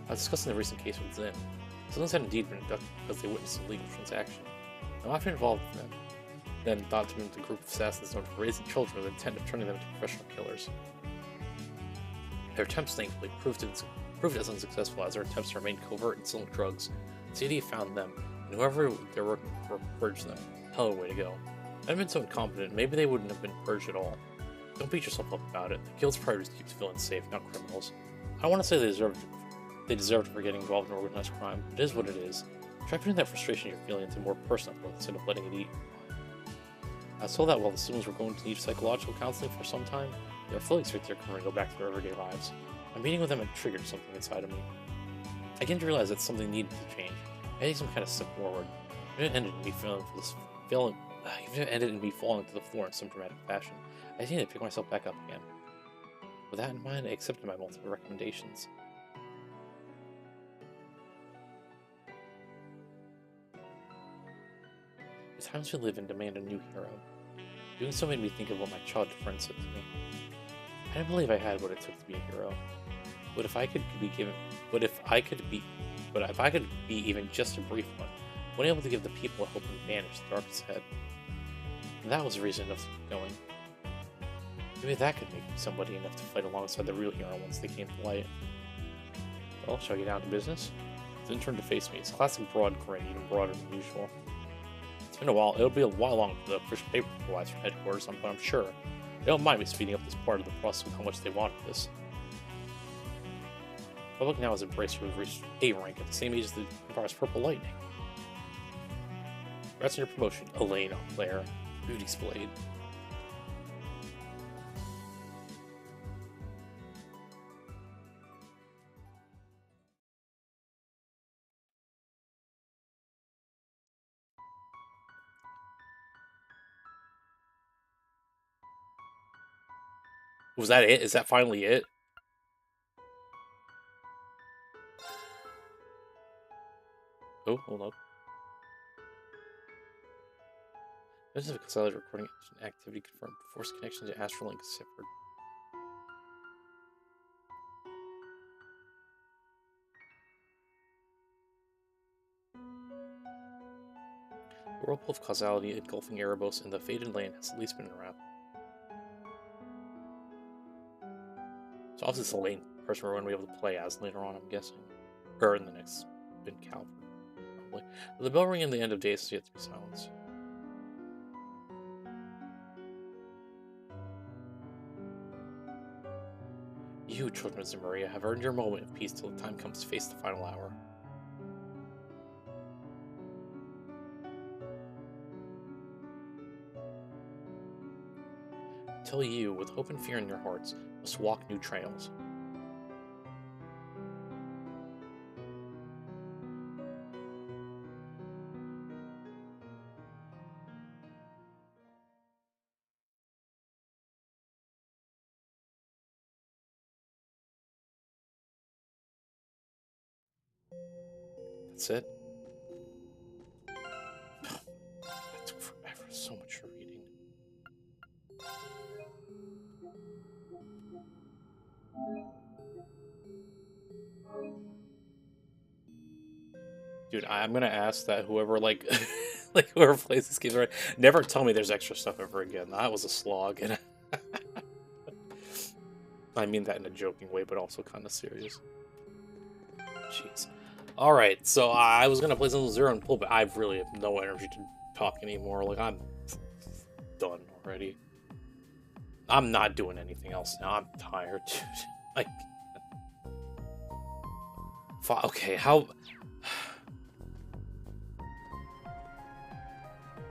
I was discussing the recent case with Zin. Siblings had indeed been abducted because they witnessed an illegal transaction. The mafia involved them then thought to move the group of assassins known for raising children with the intent of turning them into professional killers. Their attempts, thankfully, proved as unsuccessful as their attempts to remain covert and selling drugs. The CD found them, and whoever they were working for purged them. Hell of a way to go. If I'd been so incompetent, maybe they wouldn't have been purged at all. Don't beat yourself up about it. The guild's priority is to keep civilians safe, not criminals. I don't want to say they deserve for getting involved in organized crime, but it is what it is. Try putting that frustration you're feeling into more personal growth instead of letting it eat. I saw that while the students were going to need psychological counseling for some time, they were fully expecting their career to go back to their everyday lives. My meeting with them had triggered something inside of me. I began to realize that something needed to change. I had to take some kind of step forward. It ended in me falling to the floor in some dramatic fashion. I just needed to pick myself back up again. With that in mind, I accepted my multiple recommendations. The times we live in demand a new hero. Doing so made me think of what my childhood friend said to me. I didn't believe I had what it took to be a hero. But if I could be even just a brief one, able to give the people a hope and banish the darkness ahead. And that was a reason enough to keep going. Maybe that could make me somebody enough to fight alongside the real hero once they came to light. Well, shall we get down to business? Didn't turn to face me. It's a classic broad grin, even broader than usual. It's been a while. It'll be a while long for the official paperwork arrives from headquarters, but I'm sure they don't mind me speeding up this part of the process with how much they want this. Public now has embraced her reached A rank at the same age as the Empire's Purple Lightning. Congrats on your promotion, Elena, Claire, Beauty's Blade. Was that it? Is that finally it? Oh, hold up. This is a consolidated recording activity confirmed. Force connection to Astrolink severed. The whirlpool of causality engulfing Erebos and the faded lane has at least been around. So obviously it's the lane person we're going to be able to play as later on, I'm guessing. Or in the next encounter, probably. The bell ringing at the end of days is yet to be silenced. You, children of Zemuria, have earned your moment of peace till the time comes to face the final hour. Till you, with hope and fear in your hearts, must walk new trails. That's it. That took forever. So much reading. Dude, I'm gonna ask that whoever like whoever plays this game, right? Never tell me there's extra stuff ever again. That was a slog, and I mean that in a joking way, but also kind of serious. Jeez. All right, so I was gonna play some Zero and pull, but I really have no energy to talk anymore. Like I'm done already. I'm not doing anything else now. I'm tired, dude. Like, okay, how?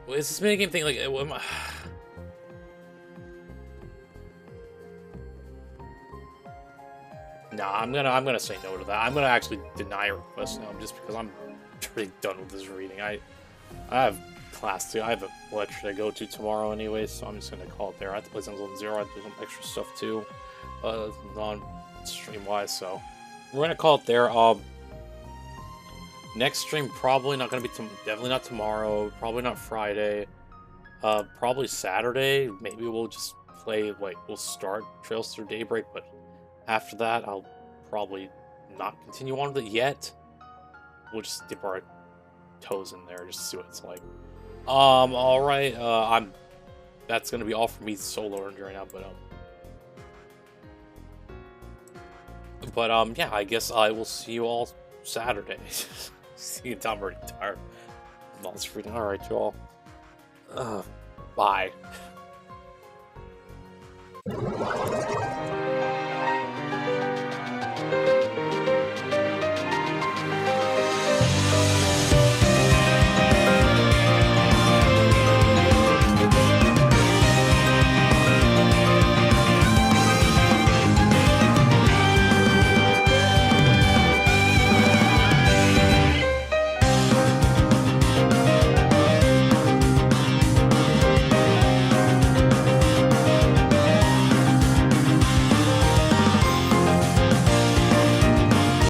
Well, is this minigame thing like? Am I... Nah, I'm gonna say no to that. I'm gonna actually deny a request now, just because I'm pretty done with this reading. I have class too. I have a lecture to go to tomorrow anyway, so I'm just gonna call it there. I have to play some Zero. I have to do some extra stuff too, non-stream wise. So we're gonna call it there. Next stream probably not gonna be definitely not tomorrow. Probably not Friday. Probably Saturday. Maybe we'll just play we'll start Trails Through Daybreak, but after that I'll probably not continue on with it yet. We'll just dip our toes in there just to see what it's like. All right. That's gonna be all for me solo right now, but yeah, I guess I will see you all Saturday. See, I'm already tired. I'm all freaking. All right, you all. Bye.